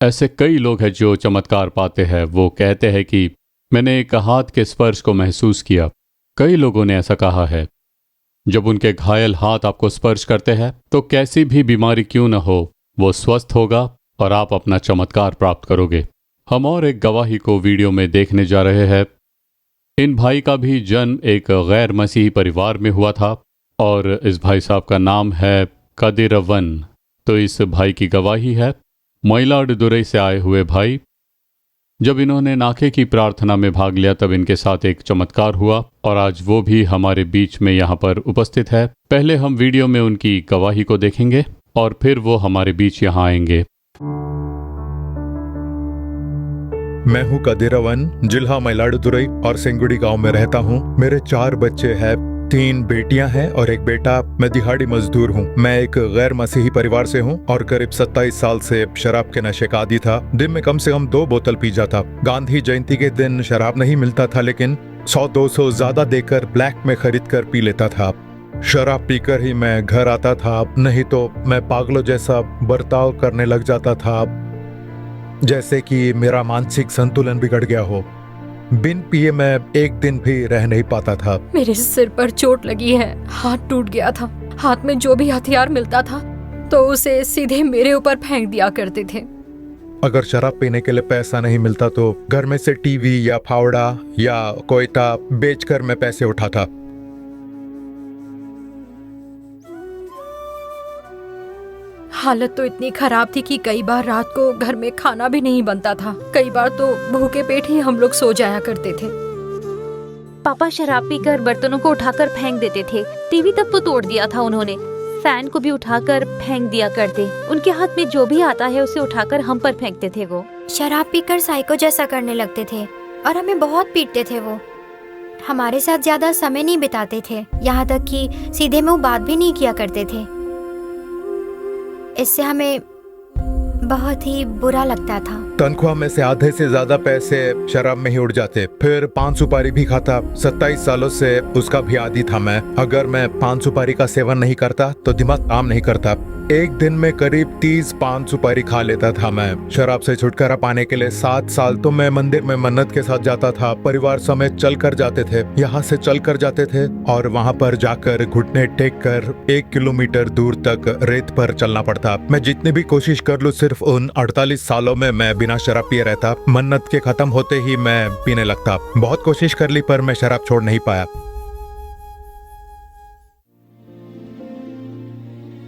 ऐसे कई लोग हैं जो चमत्कार पाते हैं। वो कहते हैं कि मैंने एक हाथ के स्पर्श को महसूस किया। कई लोगों ने ऐसा कहा है। जब उनके घायल हाथ आपको स्पर्श करते हैं तो कैसी भी बीमारी क्यों न हो वो स्वस्थ होगा और आप अपना चमत्कार प्राप्त करोगे। हम और एक गवाही को वीडियो में देखने जा रहे हैं। इन भाई का भी जन्म एक गैर मसीही परिवार में हुआ था और इस भाई साहब का नाम है कदिरवन। तो इस भाई की गवाही है, मयिलाडुतुरई से आए हुए भाई। जब इन्होंने नाके की प्रार्थना में भाग लिया तब इनके साथ एक चमत्कार हुआ और आज वो भी हमारे बीच में यहाँ पर उपस्थित है। पहले हम वीडियो में उनकी गवाही को देखेंगे और फिर वो हमारे बीच यहाँ आएंगे। मैं हूँ कदिरवन, जिला मयिलाडुतुरई और सिंगुड़ी गांव में रहता हूँ। मेरे 4 बच्चे हैं, 3 बेटियां हैं और एक बेटा। मैं दिहाड़ी मजदूर हूँ। मैं एक गैर मसीही परिवार से हूँ और करीब 27 साल से शराब के नशे का आदी था। दिन में कम से कम 2 बोतल पी जाता। गांधी जयंती के दिन शराब नहीं मिलता था, लेकिन 100-200 ज्यादा देकर ब्लैक में खरीद कर पी लेता था। शराब पीकर ही मैं घर आता था, नहीं तो मैं पागलों जैसा बर्ताव करने लग जाता था, जैसे कि मेरा मानसिक संतुलन बिगड़ गया हो। बिन पिए मैं एक दिन भी रह नहीं पाता था। मेरे सिर पर चोट लगी है, हाथ टूट गया था। हाथ में जो भी हथियार मिलता था तो उसे सीधे मेरे ऊपर फेंक दिया करते थे। अगर शराब पीने के लिए पैसा नहीं मिलता तो घर में से टीवी या फावड़ा या कोयता बेचकर मैं पैसे उठाता। हालत तो इतनी खराब थी कि कई बार रात को घर में खाना भी नहीं बनता था। कई बार तो भूखे पेट ही हम लोग सो जाया करते थे। पापा शराब पीकर बर्तनों को उठाकर फेंक देते थे। टीवी तक तो तोड़ दिया था उन्होंने। फैन को भी उठाकर फेंक दिया करते। उनके हाथ में जो भी आता है उसे उठाकर हम पर फेंकते थे। वो शराब पीकर साइको जैसा करने लगते थे और हमें बहुत पीटते थे। वो हमारे साथ ज्यादा समय नहीं बिताते थे, यहाँ तक कि सीधे मुंह बात भी नहीं किया करते थे। इससे हमें बहुत ही बुरा लगता था। तनख्वाह में से आधे से ज्यादा पैसे शराब में ही उड़ जाते। फिर 5 सुपारी भी खाता। 27 सालों से उसका भी आदी था मैं। अगर मैं 5 सुपारी का सेवन नहीं करता तो दिमाग काम नहीं करता। एक दिन में करीब 30 पान सुपारी खा लेता था मैं। शराब से छुटकारा पाने के लिए 7 साल तो मैं मंदिर में मन्नत के साथ जाता था। परिवार समेत चल कर जाते थे, यहाँ से चल कर जाते थे और वहाँ पर जाकर घुटने टेक कर 1 किलोमीटर दूर तक रेत पर चलना पड़ता। मैं जितनी भी कोशिश कर लूं, सिर्फ उन 48 सालों में मैं बिना शराब पिए रहता। मन्नत के खत्म होते ही मैं पीने लगता। बहुत कोशिश कर ली पर मैं शराब छोड़ नहीं पाया।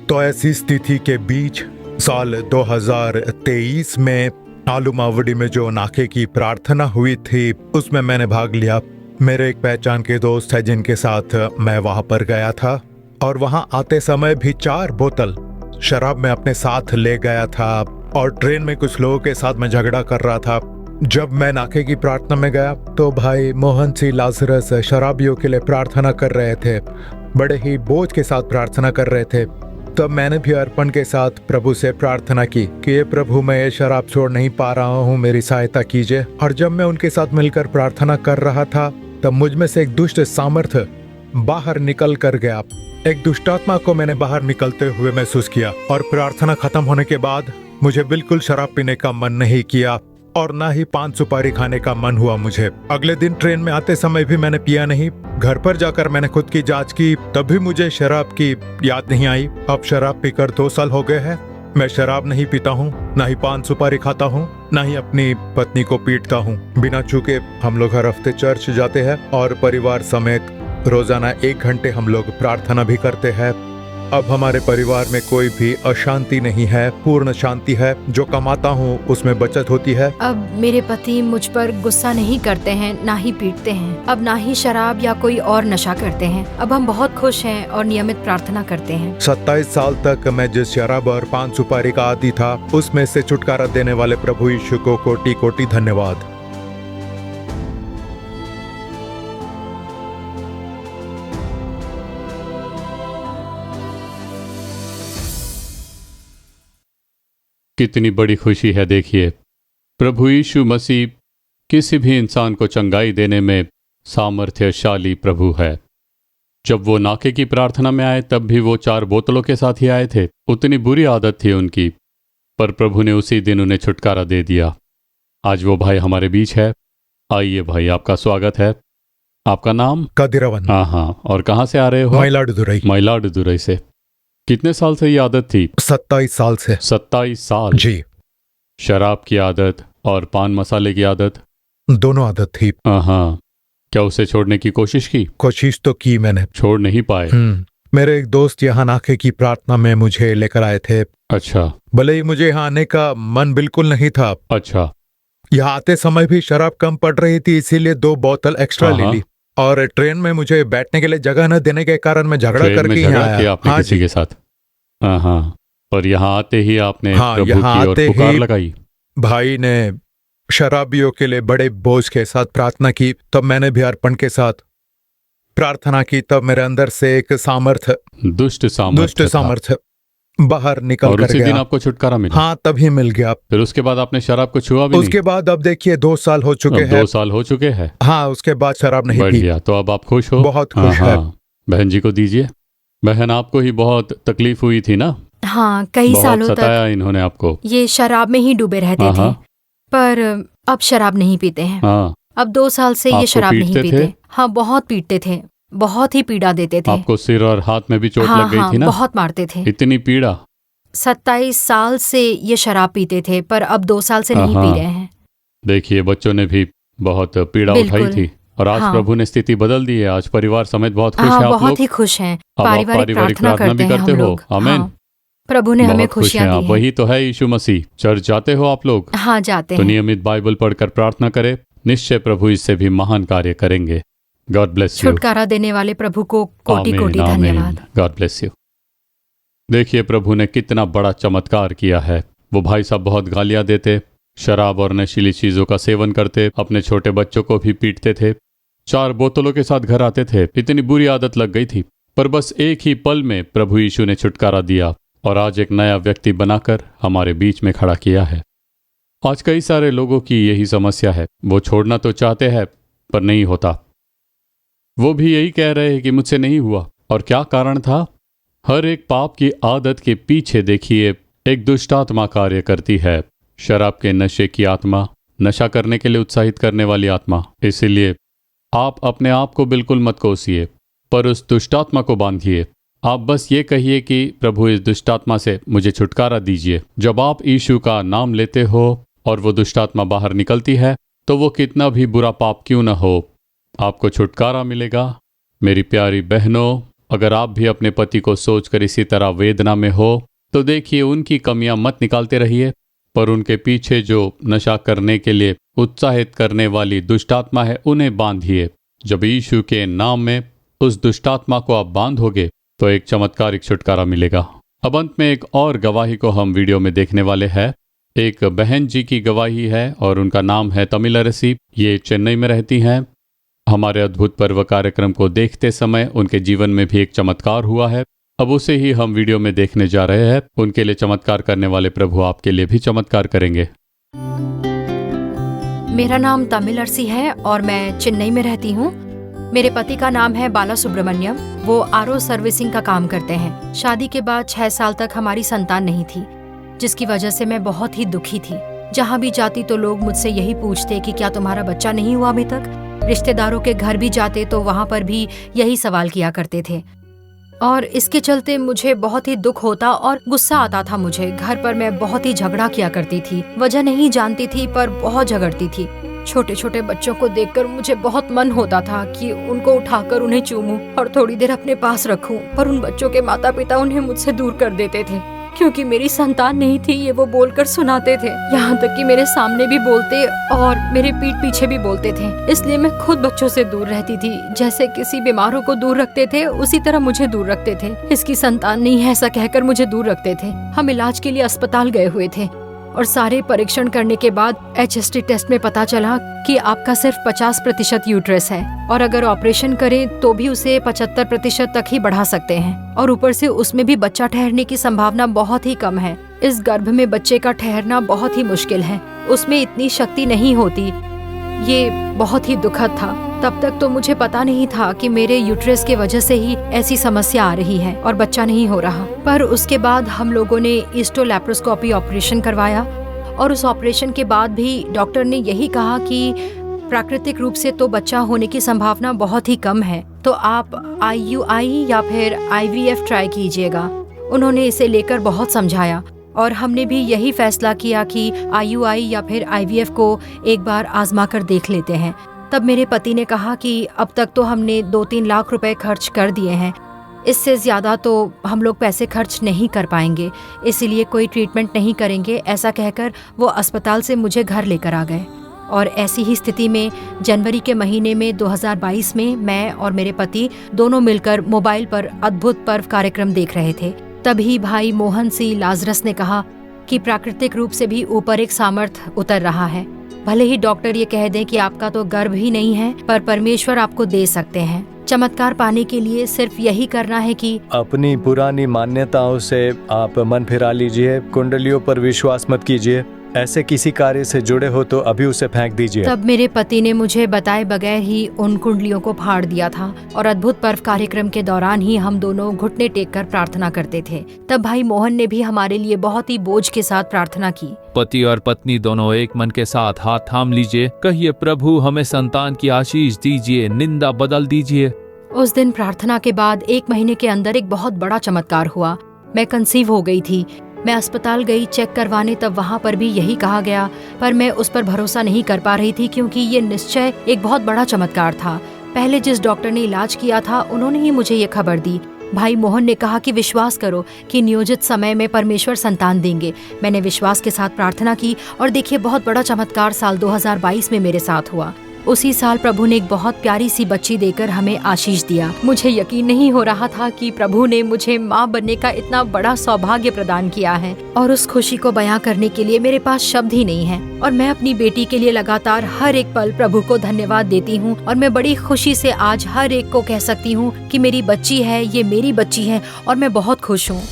तो ऐसी स्थिति के बीच साल 2023 में आलूमावड़ी में जो नाके की प्रार्थना हुई थी उसमें मैंने भाग लिया। मेरे एक पहचान के दोस्त है जिनके साथ मैं वहां पर गया था और वहां आते समय भी 4 बोतल शराब में अपने साथ ले गया था और ट्रेन में कुछ लोगों के साथ मैं झगड़ा कर रहा था। जब मैं नाके की प्रार्थना में गया तो भाई मोहन सी लाजरस शराबियों के लिए प्रार्थना कर रहे थे। बड़े ही बोझ के साथ प्रार्थना कर रहे थे। तब मैंने भी अर्पण के साथ प्रभु से प्रार्थना की कि ये प्रभु, मैं ये शराब छोड़ नहीं पा रहा हूँ, मेरी सहायता कीजिए। और जब मैं उनके साथ मिलकर प्रार्थना कर रहा था तब मुझ में से एक दुष्ट सामर्थ्य बाहर निकल कर गया। एक दुष्टात्मा को मैंने बाहर निकलते हुए महसूस किया और प्रार्थना खत्म होने के बाद मुझे बिल्कुल शराब पीने का मन नहीं किया और ना ही पान सुपारी खाने का मन हुआ मुझे। अगले दिन ट्रेन में आते समय भी मैंने पिया नहीं। घर पर जाकर मैंने खुद की जांच की, तब भी मुझे शराब की याद नहीं आई। अब शराब पीकर 2 साल हो गए हैं। मैं शराब नहीं पीता हूँ, ना ही पान सुपारी खाता हूँ, ना ही अपनी पत्नी को पीटता हूँ। बिना चूके हम लोग हर हफ्ते चर्च जाते हैं और परिवार समेत रोजाना 1 घंटे हम लोग प्रार्थना भी करते हैं। अब हमारे परिवार में कोई भी अशांति नहीं है, पूर्ण शांति है। जो कमाता हूँ उसमें बचत होती है। अब मेरे पति मुझ पर गुस्सा नहीं करते हैं, ना ही पीटते हैं। अब ना ही शराब या कोई और नशा करते हैं। अब हम बहुत खुश हैं और नियमित प्रार्थना करते हैं। 27 साल तक मैं जिस शराब और पान सुपारी का आदी था, उसमें से छुटकारा देने वाले प्रभु यीशु को कोटि कोटि धन्यवाद। कितनी बड़ी खुशी है। देखिए, प्रभु यीशु मसीह किसी भी इंसान को चंगाई देने में सामर्थ्यशाली प्रभु है। जब वो नाके की प्रार्थना में आए तब भी वो 4 बोतलों के साथ ही आए थे। उतनी बुरी आदत थी उनकी, पर प्रभु ने उसी दिन उन्हें छुटकारा दे दिया। आज वो भाई हमारे बीच है। आइए भाई, आपका स्वागत है। आपका नाम? कदिरावन। हाँ। और कहाँ से आ रहे हो? मयिलाडुतुरई। मयिलाडुतुरई से। कितने साल से ये आदत थी? 27 साल से। 27 साल? जी। शराब की आदत और पान मसाले की आदत? दोनों आदत थी। हाँ। क्या उसे छोड़ने की कोशिश की? कोशिश तो की मैंने, छोड़ नहीं पाए। मेरे एक दोस्त यहाँ नाके की प्रार्थना में मुझे लेकर आए थे। अच्छा। भले ही मुझे यहाँ आने का मन बिल्कुल नहीं था। अच्छा। यहाँ आते समय भी शराब कम पड़ रही थी, इसीलिए 2 बोतल एक्स्ट्रा ले ली। और ट्रेन में मुझे बैठने के लिए जगह न देने के कारण मैं झगड़ा करके यहाँ आया। आपने किसी के साथ? हाँ। पर यहाँ आते ही आपने प्रभु की ओर पुकार लगाई। भाई ने शराबियों के लिए बड़े बोझ के साथ प्रार्थना की, तब मैंने भी अर्पण के साथ प्रार्थना की। तब मेरे अंदर से एक सामर्थ्य, दुष्ट सामर्थ्य बाहर निकल कर गया। दिन आपको छुटकारा मिला? हाँ, तभी मिल गया। फिर उसके बाद आपने शराब को छुआ भी नहीं? उसके बाद अब देखिए 2 साल हो चुके हैं। 2 साल हो चुके हैं। हाँ, उसके बाद शराब नहीं पी। बढ़िया। तो अब आप खुश हो? बहुत खुश है। बहन जी को दीजिए। बहन, आपको ही बहुत तकलीफ हुई थी ना? हाँ, कई सालों तक इन्होंने आपको। ये शराब में ही डूबे रहते थे, पर अब शराब नहीं पीते हैं। अब 2 साल से ये शराब नहीं पीते। हाँ, बहुत पीटते थे, बहुत ही पीड़ा देते थे। आपको सिर और हाथ में भी चोट लग गई थी ना? बहुत मारते थे। इतनी पीड़ा? 27 साल से ये शराब पीते थे, पर अब 2 साल से नहीं पी रहे हैं। देखिए, बच्चों ने भी बहुत पीड़ा उठाई थी और आज प्रभु ने स्थिति बदल दी है। आज परिवार समेत बहुत खुश हैं। बहुत ही खुश हैं। पारिवारिक प्रार्थना भी करते हो? आमीन। प्रभु ने हमें खुशियां दी हैं। वही तो है यीशु मसीह। चर्च जाते हो आप लोग? हाँ, जाते हैं। तो नियमित बाइबल पढ़कर प्रार्थना करें। निश्चय प्रभु इससे भी महान कार्य करेंगे। God bless you. छुटकारा देने वाले प्रभु को कोटि कोटि धन्यवाद। God bless you. देखिए, प्रभु ने कितना बड़ा चमत्कार किया है। वो भाई साहब बहुत गालियां देते, शराब और नशीली चीजों का सेवन करते, अपने छोटे बच्चों को भी पीटते थे, 4 बोतलों के साथ घर आते थे। इतनी बुरी आदत लग गई थी, पर बस एक ही पल में प्रभु यीशु ने छुटकारा दिया और आज एक नया व्यक्ति बनाकर हमारे बीच में खड़ा किया है। आज कई सारे लोगों की यही समस्या है। वो छोड़ना तो चाहते हैं पर नहीं होता। वो भी यही कह रहे हैं कि मुझसे नहीं हुआ। और क्या कारण था? हर एक पाप की आदत के पीछे देखिए एक दुष्ट आत्मा कार्य करती है। शराब के नशे की आत्मा, नशा करने के लिए उत्साहित करने वाली आत्मा। इसीलिए आप अपने आप को बिल्कुल मत कोसिए, पर उस दुष्टात्मा को बांधिए। आप बस ये कहिए कि प्रभु, इस दुष्टात्मा से मुझे छुटकारा दीजिए। जब आप यीशु का नाम लेते हो और वो दुष्टात्मा बाहर निकलती है, तो वो कितना भी बुरा पाप क्यों न हो, आपको छुटकारा मिलेगा। मेरी प्यारी बहनों, अगर आप भी अपने पति को सोचकर इसी तरह वेदना में हो, तो देखिए उनकी कमियां मत निकालते रहिए, पर उनके पीछे जो नशा करने के लिए उत्साहित करने वाली दुष्टात्मा है, उन्हें बांधिए। जब यीशु के नाम में उस दुष्टात्मा को आप बांधोगे तो एक चमत्कारिक छुटकारा मिलेगा। अब अंत में एक और गवाही को हम वीडियो में देखने वाले हैं। एक बहन जी की गवाही है और उनका नाम है तमिलरसी। ये चेन्नई में रहती हैं। हमारे अद्भुत पर्व कार्यक्रम को देखते समय उनके जीवन में भी एक चमत्कार हुआ है। अब उसे ही हम वीडियो में देखने जा रहे हैं। उनके लिए चमत्कार करने वाले प्रभु आपके लिए भी चमत्कार करेंगे। मेरा नाम तमिल अरसी है और मैं चेन्नई में रहती हूँ। मेरे पति का नाम है बाला सुब्रमण्यम। वो आरओ सर्विसिंग का काम करते हैं। शादी के बाद 6 साल तक हमारी संतान नहीं थी, जिसकी वजह से मैं बहुत ही दुखी थी। जहाँ भी जाती तो लोग मुझसे यही पूछते कि क्या तुम्हारा बच्चा नहीं हुआ अभी तक। रिश्तेदारों के घर भी जाते तो वहाँ पर भी यही सवाल किया करते थे और इसके चलते मुझे बहुत ही दुख होता और गुस्सा आता था मुझे। घर पर मैं बहुत ही झगड़ा किया करती थी, वजह नहीं जानती थी पर बहुत झगड़ती थी। छोटे छोटे बच्चों को देखकर मुझे बहुत मन होता था कि उनको उठाकर उन्हें चूमूं और थोड़ी देर अपने पास रखूं, पर उन बच्चों के माता पिता उन्हें मुझसे दूर कर देते थे क्योंकि मेरी संतान नहीं थी, ये वो बोलकर सुनाते थे। यहाँ तक कि मेरे सामने भी बोलते और मेरे पीठ पीछे भी बोलते थे। इसलिए मैं खुद बच्चों से दूर रहती थी। जैसे किसी बीमारों को दूर रखते थे उसी तरह मुझे दूर रखते थे। इसकी संतान नहीं है ऐसा कहकर मुझे दूर रखते थे। हम इलाज के लिए अस्पताल गए हुए थे और सारे परीक्षण करने के बाद HST टेस्ट में पता चला कि आपका सिर्फ 50% यूट्रस है और अगर ऑपरेशन करें तो भी उसे 75% तक ही बढ़ा सकते हैं और ऊपर से उसमें भी बच्चा ठहरने की संभावना बहुत ही कम है। इस गर्भ में बच्चे का ठहरना बहुत ही मुश्किल है, उसमें इतनी शक्ति नहीं होती। ये बहुत ही दुखद था। तब तक तो मुझे पता नहीं था कि मेरे यूट्रस के वजह से ही ऐसी समस्या आ रही है और बच्चा नहीं हो रहा। पर उसके बाद हम लोगों ने ईस्टोलैप्रोस्कोपी ऑपरेशन करवाया और उस ऑपरेशन के बाद भी डॉक्टर ने यही कहा कि प्राकृतिक रूप से तो बच्चा होने की संभावना बहुत ही कम है, तो आप IUI या फिर IVF ट्राई कीजिएगा। उन्होंने इसे लेकर बहुत समझाया और हमने भी यही फैसला किया कि IUI या फिर IVF को एक बार आजमा कर देख लेते हैं। तब मेरे पति ने कहा कि अब तक तो हमने 2-3 लाख रुपए खर्च कर दिए हैं, इससे ज़्यादा तो हम लोग पैसे खर्च नहीं कर पाएंगे, इसीलिए कोई ट्रीटमेंट नहीं करेंगे। ऐसा कहकर वो अस्पताल से मुझे घर लेकर आ गए। और ऐसी ही स्थिति में जनवरी के महीने में 2022 में मैं और मेरे पति दोनों मिलकर मोबाइल पर अद्भुत पर्व कार्यक्रम देख रहे थे। तभी भाई मोहन सी लाजरस ने कहा कि प्राकृतिक रूप से भी ऊपर एक सामर्थ्य उतर रहा है। भले ही डॉक्टर ये कह दें कि आपका तो गर्भ ही नहीं है, पर परमेश्वर आपको दे सकते हैं। चमत्कार पाने के लिए सिर्फ यही करना है कि अपनी पुरानी मान्यताओं से आप मन फिरा लीजिए, कुंडलियों पर विश्वास मत कीजिए। ऐसे किसी कार्य से जुड़े हो तो अभी उसे फेंक दीजिए। तब मेरे पति ने मुझे बताए बगैर ही उन कुंडलियों को फाड़ दिया था और अद्भुत पर्व कार्यक्रम के दौरान ही हम दोनों घुटने टेक कर प्रार्थना करते थे। तब भाई मोहन ने भी हमारे लिए बहुत ही बोझ के साथ प्रार्थना की। पति और पत्नी दोनों एक मन के साथ हाथ थाम लीजिए, कहिए प्रभु हमें संतान की आशीष दीजिए, निंदा बदल दीजिए। उस दिन प्रार्थना के बाद 1 महीने के अंदर एक बहुत बड़ा चमत्कार हुआ। मैं कंसीव हो गई थी। मैं अस्पताल गई चेक करवाने, तब वहाँ पर भी यही कहा गया, पर मैं उस पर भरोसा नहीं कर पा रही थी क्योंकि ये निश्चय एक बहुत बड़ा चमत्कार था। पहले जिस डॉक्टर ने इलाज किया था उन्होंने ही मुझे ये खबर दी। भाई मोहन ने कहा कि विश्वास करो कि नियोजित समय में परमेश्वर संतान देंगे। मैंने विश्वास के साथ प्रार्थना की और देखिए बहुत बड़ा चमत्कार साल 2022 में मेरे साथ हुआ। उसी साल प्रभु ने एक बहुत प्यारी सी बच्ची देकर हमें आशीष दिया। मुझे यकीन नहीं हो रहा था कि प्रभु ने मुझे माँ बनने का इतना बड़ा सौभाग्य प्रदान किया है और उस खुशी को बयां करने के लिए मेरे पास शब्द ही नहीं है। और मैं अपनी बेटी के लिए लगातार हर एक पल प्रभु को धन्यवाद देती हूँ और मैं बड़ी खुशी से आज हर एक को कह सकती हूँ कि मेरी बच्ची है, ये मेरी बच्ची है और मैं बहुत खुश हूँ।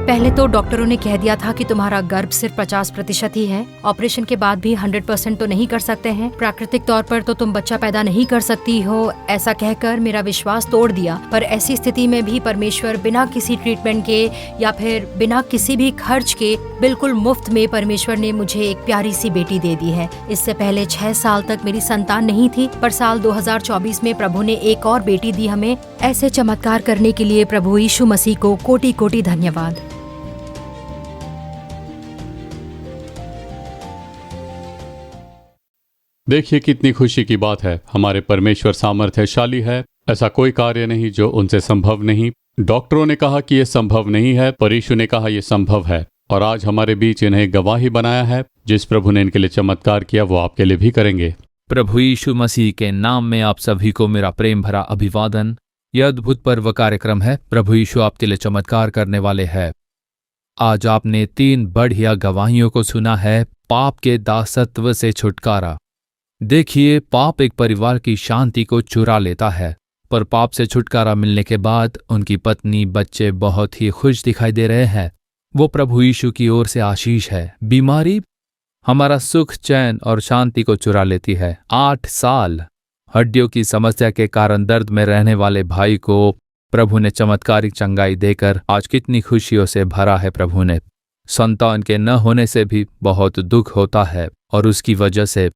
पहले तो डॉक्टरों ने कह दिया था कि तुम्हारा गर्भ सिर्फ 50% ही है। ऑपरेशन के बाद भी 100% तो नहीं कर सकते हैं। प्राकृतिक तौर पर तो तुम बच्चा पैदा नहीं कर सकती हो, ऐसा कहकर मेरा विश्वास तोड़ दिया। पर ऐसी स्थिति में भी परमेश्वर बिना किसी ट्रीटमेंट के या फिर बिना किसी भी खर्च के बिल्कुल मुफ्त में परमेश्वर ने मुझे एक प्यारी सी बेटी दे दी है। इससे पहले 6 साल तक मेरी संतान नहीं थी, पर साल 2024 में प्रभु ने एक और बेटी दी हमें। ऐसे चमत्कार करने के लिए प्रभु यीशु मसीह को कोटि कोटि धन्यवाद। देखिए कितनी खुशी की बात है। हमारे परमेश्वर सामर्थ्यशाली है, ऐसा कोई कार्य नहीं जो उनसे संभव नहीं। डॉक्टरों ने कहा कि यह संभव नहीं है, पर यीशु ने कहा यह संभव है। और आज हमारे बीच इन्हें गवाही बनाया है। जिस प्रभु ने इनके लिए चमत्कार किया वो आपके लिए भी करेंगे। प्रभु यीशु मसीह के नाम में आप सभी को मेरा प्रेम भरा अभिवादन। यह अद्भुत पर्व कार्यक्रम है। प्रभु यीशु आपके लिए चमत्कार करने वाले हैं। आज आपने 3 बढ़िया गवाहियों को सुना है। पाप के दासत्व से छुटकारा। देखिए, पाप एक परिवार की शांति को चुरा लेता है, पर पाप से छुटकारा मिलने के बाद उनकी पत्नी, बच्चे बहुत ही खुश दिखाई दे रहे हैं। वो प्रभु यीशु की ओर से आशीष है। बीमारी हमारा सुख, चैन और शांति को चुरा लेती है। 8 साल हड्डियों की समस्या के कारण दर्द में रहने वाले भाई को प्रभु ने चमत्कारिक चंगाई देकर आज कितनी खुशियों से भरा है। प्रभु ने संतान के न होने से भी बहुत दुख होता है और उसकी वजह से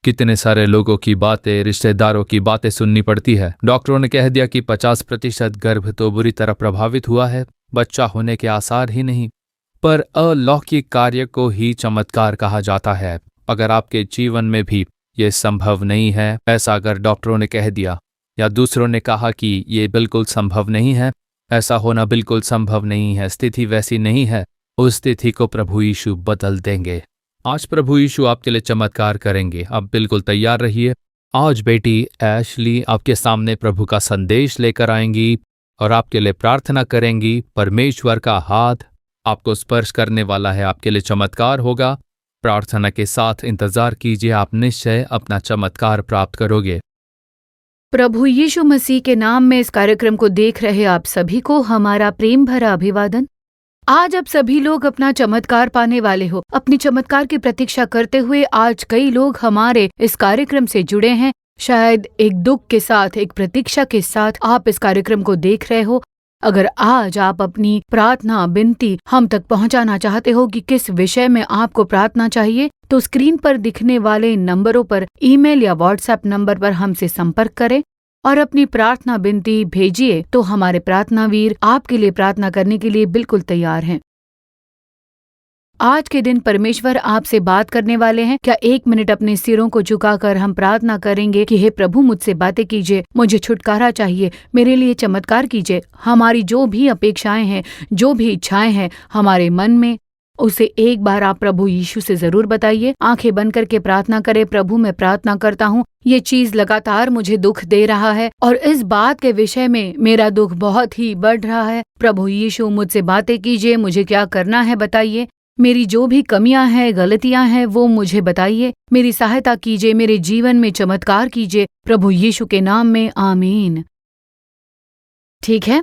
कितने सारे लोगों की बातें, रिश्तेदारों की बातें सुननी पड़ती है। डॉक्टरों ने कह दिया कि 50% गर्भ तो बुरी तरह प्रभावित हुआ है, बच्चा होने के आसार ही नहीं। पर अलौकिक कार्य को ही चमत्कार कहा जाता है। अगर आपके जीवन में भी ये संभव नहीं है, ऐसा अगर डॉक्टरों ने कह दिया या दूसरों ने कहा कि ये बिल्कुल संभव नहीं है, ऐसा होना बिल्कुल संभव नहीं है, स्थिति वैसी नहीं है, उस स्थिति को प्रभु यीशु बदल देंगे। आज प्रभु यीशु आपके लिए चमत्कार करेंगे। आप बिल्कुल तैयार रहिए। आज बेटी एशली आपके सामने प्रभु का संदेश लेकर आएंगी और आपके लिए प्रार्थना करेंगी। परमेश्वर का हाथ आपको स्पर्श करने वाला है, आपके लिए चमत्कार होगा। प्रार्थना के साथ इंतजार कीजिए, आप निश्चय अपना चमत्कार प्राप्त करोगे। प्रभु यीशु मसीह के नाम में इस कार्यक्रम को देख रहे आप सभी को हमारा प्रेम भरा अभिवादन। आज आप सभी लोग अपना चमत्कार पाने वाले हो। अपनी चमत्कार की प्रतीक्षा करते हुए आज कई लोग हमारे इस कार्यक्रम से जुड़े हैं। शायद एक दुख के साथ, एक प्रतीक्षा के साथ आप इस कार्यक्रम को देख रहे हो। अगर आज आप अपनी प्रार्थना, विनती हम तक पहुंचाना चाहते हो कि किस विषय में आपको प्रार्थना चाहिए, तो स्क्रीन पर दिखने वाले नंबरों पर ईमेल या व्हाट्सएप नंबर पर हमसे संपर्क करें और अपनी प्रार्थना विनती भेजिए, तो हमारे प्रार्थना वीर आपके लिए प्रार्थना करने के लिए बिल्कुल तैयार हैं। आज के दिन परमेश्वर आपसे बात करने वाले हैं। क्या 1 मिनट अपने सिरों को झुकाकर हम प्रार्थना करेंगे कि हे प्रभु, मुझसे बातें कीजिए, मुझे छुटकारा चाहिए, मेरे लिए चमत्कार कीजिए। हमारी जो भी अपेक्षाएं हैं, जो भी इच्छाएं हैं हमारे मन में, उसे एक बार आप प्रभु यीशु से जरूर बताइए। आंखें बंद करके प्रार्थना करें। प्रभु, मैं प्रार्थना करता हूँ, ये चीज लगातार मुझे दुख दे रहा है और इस बात के विषय में मेरा दुख बहुत ही बढ़ रहा है। प्रभु यीशु, मुझसे बातें कीजिए, मुझे क्या करना है बताइए। मेरी जो भी कमियां हैं, गलतियां हैं, वो मुझे बताइए। मेरी सहायता कीजिए, मेरे जीवन में चमत्कार कीजिए, प्रभु यीशु के नाम में, आमीन। ठीक है,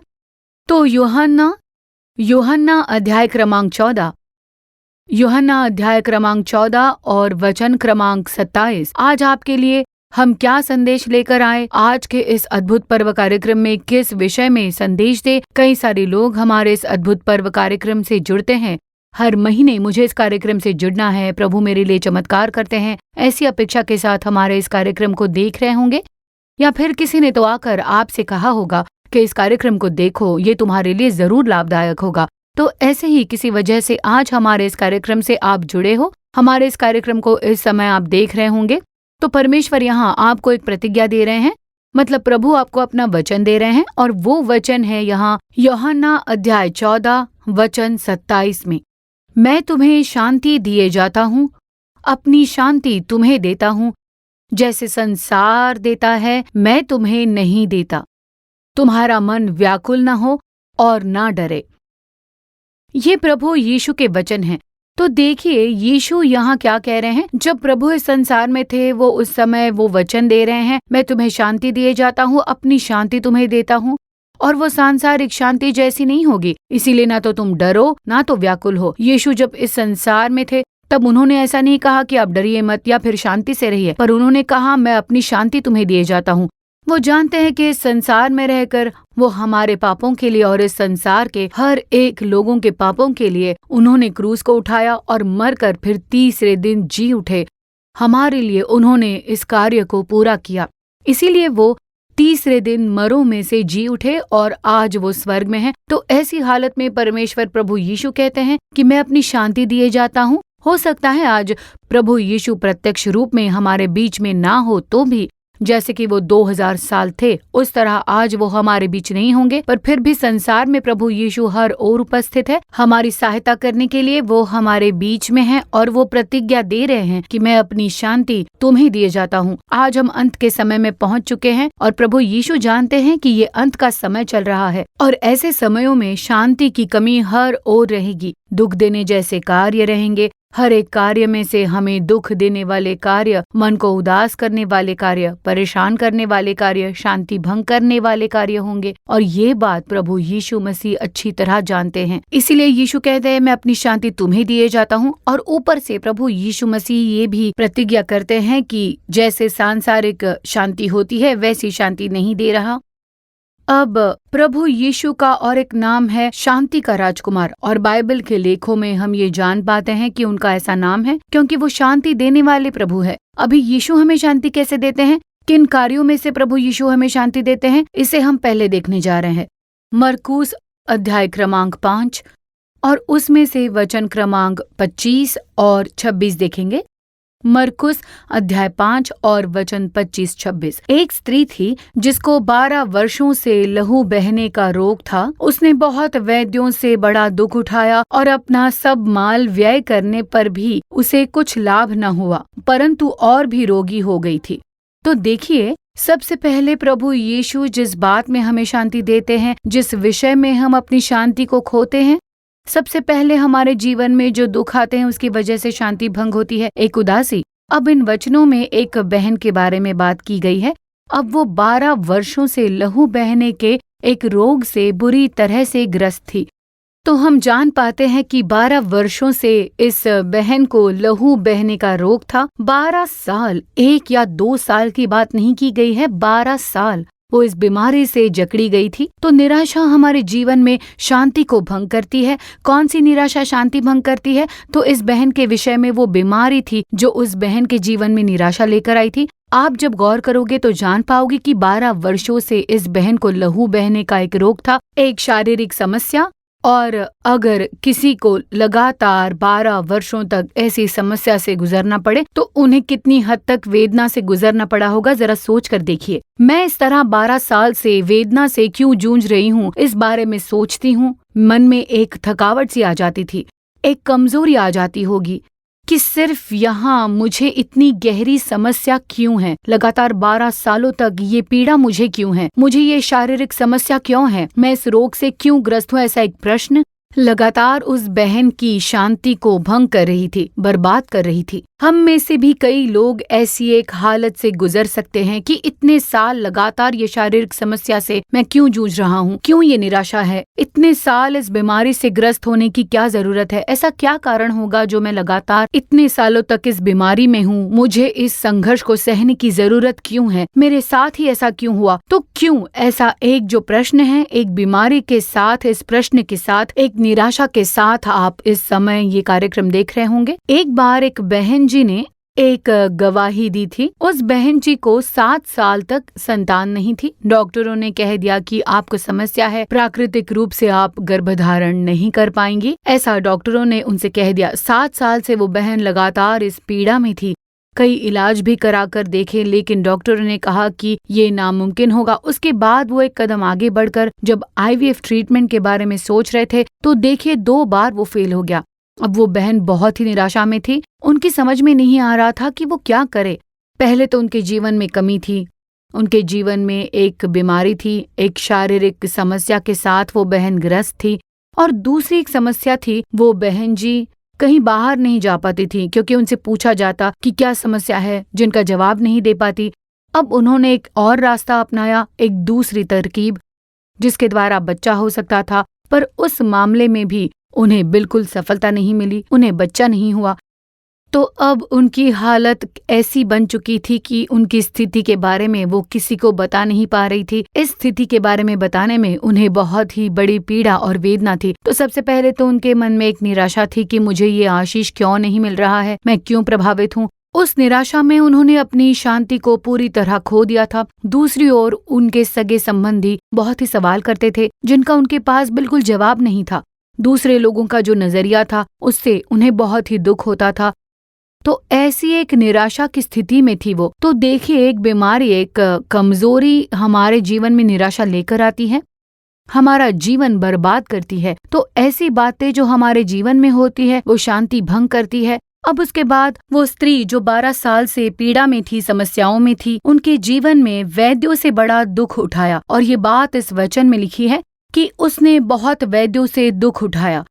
तो यूहन्ना अध्याय क्रमांक 14, यूहन्ना अध्याय क्रमांक 14 और वचन क्रमांक 27। आज आपके लिए हम क्या संदेश लेकर आए, आज के इस अद्भुत पर्व कार्यक्रम में किस विषय में संदेश दे। कई सारे लोग हमारे इस अद्भुत पर्व कार्यक्रम से जुड़ते हैं। हर महीने मुझे इस कार्यक्रम से जुड़ना है, प्रभु मेरे लिए चमत्कार करते हैं, ऐसी अपेक्षा के साथ हमारे इस कार्यक्रम को देख रहे होंगे। या फिर किसी ने तो आकर आपसे कहा होगा कि इस कार्यक्रम को देखो, ये तुम्हारे लिए जरूर लाभदायक होगा। तो ऐसे ही किसी वजह से आज हमारे इस कार्यक्रम से आप जुड़े हो, हमारे इस कार्यक्रम को इस समय आप देख रहे होंगे। तो परमेश्वर यहाँ आपको एक प्रतिज्ञा दे रहे हैं, मतलब प्रभु आपको अपना वचन दे रहे हैं, और वो वचन है यहाँ यूहन्ना अध्याय 14 वचन 27 में। मैं तुम्हें शांति दिए जाता हूँ, अपनी शांति तुम्हें देता हूँ, जैसे संसार देता है मैं तुम्हें नहीं देता। तुम्हारा मन व्याकुल न हो और ना डरे। ये प्रभु यीशु के वचन हैं। तो देखिए यीशु यहाँ क्या कह रहे हैं। जब प्रभु इस संसार में थे, वो उस समय वो वचन दे रहे हैं, मैं तुम्हें शांति दिए जाता हूँ, अपनी शांति तुम्हें देता हूँ, और वो सांसारिक शांति जैसी नहीं होगी। इसीलिए ना तो तुम डरो, ना तो व्याकुल हो। यीशु जब इस संसार में थे तब उन्होंने ऐसा नहीं कहा कि आप डरिए मत या फिर शांति से रहिए, पर उन्होंने कहा मैं अपनी शांति तुम्हें दिए जाता हूँ। वो जानते हैं कि इस संसार में रहकर वो हमारे पापों के लिए और इस संसार के हर एक लोगों के पापों के लिए उन्होंने क्रूस को उठाया और मरकर फिर तीसरे दिन जी उठे। हमारे लिए उन्होंने इस कार्य को पूरा किया, इसीलिए वो तीसरे दिन मरों में से जी उठे और आज वो स्वर्ग में हैं। तो ऐसी हालत में परमेश्वर प्रभु यीशु कहते हैं कि मैं अपनी शांति दिए जाता हूँ। हो सकता है आज प्रभु यीशु प्रत्यक्ष रूप में हमारे बीच में ना हो तो भी, जैसे कि वो 2000 साल थे, उस तरह आज वो हमारे बीच नहीं होंगे, पर फिर भी संसार में प्रभु यीशु हर ओर उपस्थित है। हमारी सहायता करने के लिए वो हमारे बीच में है और वो प्रतिज्ञा दे रहे हैं कि मैं अपनी शांति तुम्हें दिए जाता हूँ। आज हम अंत के समय में पहुँच चुके हैं और प्रभु यीशु जानते हैं कि ये अंत का समय चल रहा है और ऐसे समयों में शांति की कमी हर ओर रहेगी। दुख देने जैसे कार्य रहेंगे, हर एक कार्य में से हमें दुख देने वाले कार्य, मन को उदास करने वाले कार्य, परेशान करने वाले कार्य, शांति भंग करने वाले कार्य होंगे और ये बात प्रभु यीशु मसीह अच्छी तरह जानते हैं। इसीलिए यीशु कहते हैं मैं अपनी शांति तुम्हें दिए जाता हूँ और ऊपर से प्रभु यीशु मसीह ये भी प्रतिज्ञा करते हैं कि जैसे सांसारिक शांति होती है वैसी शांति नहीं दे रहा। अब प्रभु यीशु का और एक नाम है शांति का राजकुमार और बाइबल के लेखों में हम ये जान पाते हैं कि उनका ऐसा नाम है क्योंकि वो शांति देने वाले प्रभु है। अभी यीशु हमें शांति कैसे देते हैं, किन कार्यों में से प्रभु यीशु हमें शांति देते हैं, इसे हम पहले देखने जा रहे हैं। मरकुस अध्याय क्रमांक 5 और उसमें से वचन क्रमांक 25 और 26 देखेंगे। मरकुस अध्याय 5 और वचन 25-26। एक स्त्री थी जिसको 12 वर्षों से लहू बहने का रोग था। उसने बहुत वैद्यों से बड़ा दुख उठाया और अपना सब माल व्यय करने पर भी उसे कुछ लाभ न हुआ, परंतु और भी रोगी हो गई थी। तो देखिए, सबसे पहले प्रभु यीशु जिस बात में हमें शांति देते हैं, जिस विषय में हम अपनी शांति को खोते हैं, सबसे पहले हमारे जीवन में जो दुख आते हैं उसकी वजह से शांति भंग होती है, एक उदासी। अब इन वचनों में एक बहन के बारे में बात की गई है। अब वो 12 वर्षों से लहू बहने के एक रोग से बुरी तरह से ग्रस्त थी। तो हम जान पाते हैं कि 12 वर्षों से इस बहन को लहू बहने का रोग था। 12 साल, 1 या 2 साल की बात नहीं की गई है, 12 साल वो इस बीमारी से जकड़ी गई थी। तो निराशा हमारे जीवन में शांति को भंग करती है। कौन सी निराशा शांति भंग करती है? तो इस बहन के विषय में वो बीमारी थी जो उस बहन के जीवन में निराशा लेकर आई थी। आप जब गौर करोगे तो जान पाओगे कि 12 वर्षों से इस बहन को लहू बहने का एक रोग था, एक शारीरिक समस्या। और अगर किसी को लगातार 12 वर्षों तक ऐसी समस्या से गुजरना पड़े तो उन्हें कितनी हद तक वेदना से गुजरना पड़ा होगा, जरा सोच कर देखिए। मैं इस तरह 12 साल से वेदना से क्यों जूझ रही हूँ, इस बारे में सोचती हूँ। मन में एक थकावट सी आ जाती थी, एक कमजोरी आ जाती होगी कि सिर्फ यहाँ मुझे इतनी गहरी समस्या क्यों है, लगातार 12 सालों तक ये पीड़ा मुझे क्यों है, मुझे ये शारीरिक समस्या क्यों है, मैं इस रोग से क्यों ग्रस्त हूँ, ऐसा एक प्रश्न लगातार उस बहन की शांति को भंग कर रही थी, बर्बाद कर रही थी। हम में से भी कई लोग ऐसी एक हालत से गुजर सकते हैं कि इतने साल लगातार ये शारीरिक समस्या से मैं क्यों जूझ रहा हूँ, क्यों ये निराशा है, इतने साल इस बीमारी से ग्रस्त होने की क्या जरूरत है, ऐसा क्या कारण होगा जो मैं लगातार इतने सालों तक इस बीमारी में हूँ, मुझे इस संघर्ष को सहने की जरूरत क्यों है, मेरे साथ ही ऐसा क्यों हुआ। तो क्यों ऐसा एक जो प्रश्न है, एक बीमारी के साथ, इस प्रश्न के साथ, एक निराशा के साथ आप इस समय ये कार्यक्रम देख रहे होंगे। एक बार एक बहन जी ने एक गवाही दी थी। उस बहन जी को 7 साल तक संतान नहीं थी। डॉक्टरों ने कह दिया कि आपको समस्या है, प्राकृतिक रूप से आप गर्भधारण नहीं कर पाएंगी, ऐसा डॉक्टरों ने उनसे कह दिया। 7 साल से वो बहन लगातार इस पीड़ा में थी। कई इलाज भी कराकर देखे, लेकिन डॉक्टरों ने कहा कि ये नामुमकिन होगा। उसके बाद वो एक कदम आगे बढ़कर जब IVF ट्रीटमेंट के बारे में सोच रहे थे तो देखिए 2 बार वो फेल हो गया। अब वो बहन बहुत ही निराशा में थी। उनकी समझ में नहीं आ रहा था कि वो क्या करे। पहले तो उनके जीवन में कमी थी, उनके जीवन में एक बीमारी थी, एक शारीरिक समस्या के साथ वो बहन ग्रस्त थी, और दूसरी एक समस्या थी, वो बहन जी कहीं बाहर नहीं जा पाती थी क्योंकि उनसे पूछा जाता कि क्या समस्या है, जिनका जवाब नहीं दे पाती। अब उन्होंने एक और रास्ता अपनाया, एक दूसरी तरकीब जिसके द्वारा बच्चा हो सकता था, पर उस मामले में भी उन्हें बिल्कुल सफलता नहीं मिली, उन्हें बच्चा नहीं हुआ। तो अब उनकी हालत ऐसी बन चुकी थी कि उनकी स्थिति के बारे में वो किसी को बता नहीं पा रही थी। इस स्थिति के बारे में बताने में उन्हें बहुत ही बड़ी पीड़ा और वेदना थी। तो सबसे पहले तो उनके मन में एक निराशा थी कि मुझे ये आशीष क्यों नहीं मिल रहा है, मैं क्यों प्रभावित हूँ। उस निराशा में उन्होंने अपनी शांति को पूरी तरह खो दिया था। दूसरी ओर उनके सगे संबंधी बहुत ही सवाल करते थे जिनका उनके पास बिल्कुल जवाब नहीं था। दूसरे लोगों का जो नजरिया था उससे उन्हें बहुत ही दुख होता था। तो ऐसी एक निराशा की स्थिति में थी वो। तो देखिए, एक बीमारी, एक कमजोरी हमारे जीवन में निराशा लेकर आती है, हमारा जीवन बर्बाद करती है। तो ऐसी बातें जो हमारे जीवन में होती है वो शांति भंग करती है। अब उसके बाद वो स्त्री जो 12 साल से पीड़ा में थी, समस्याओं में थी, उनके जीवन में वैद्यों से बड़ा दुख उठाया। और ये बात इस वचन में लिखी है कि उसने बहुत वैद्यों से दुख उठाया।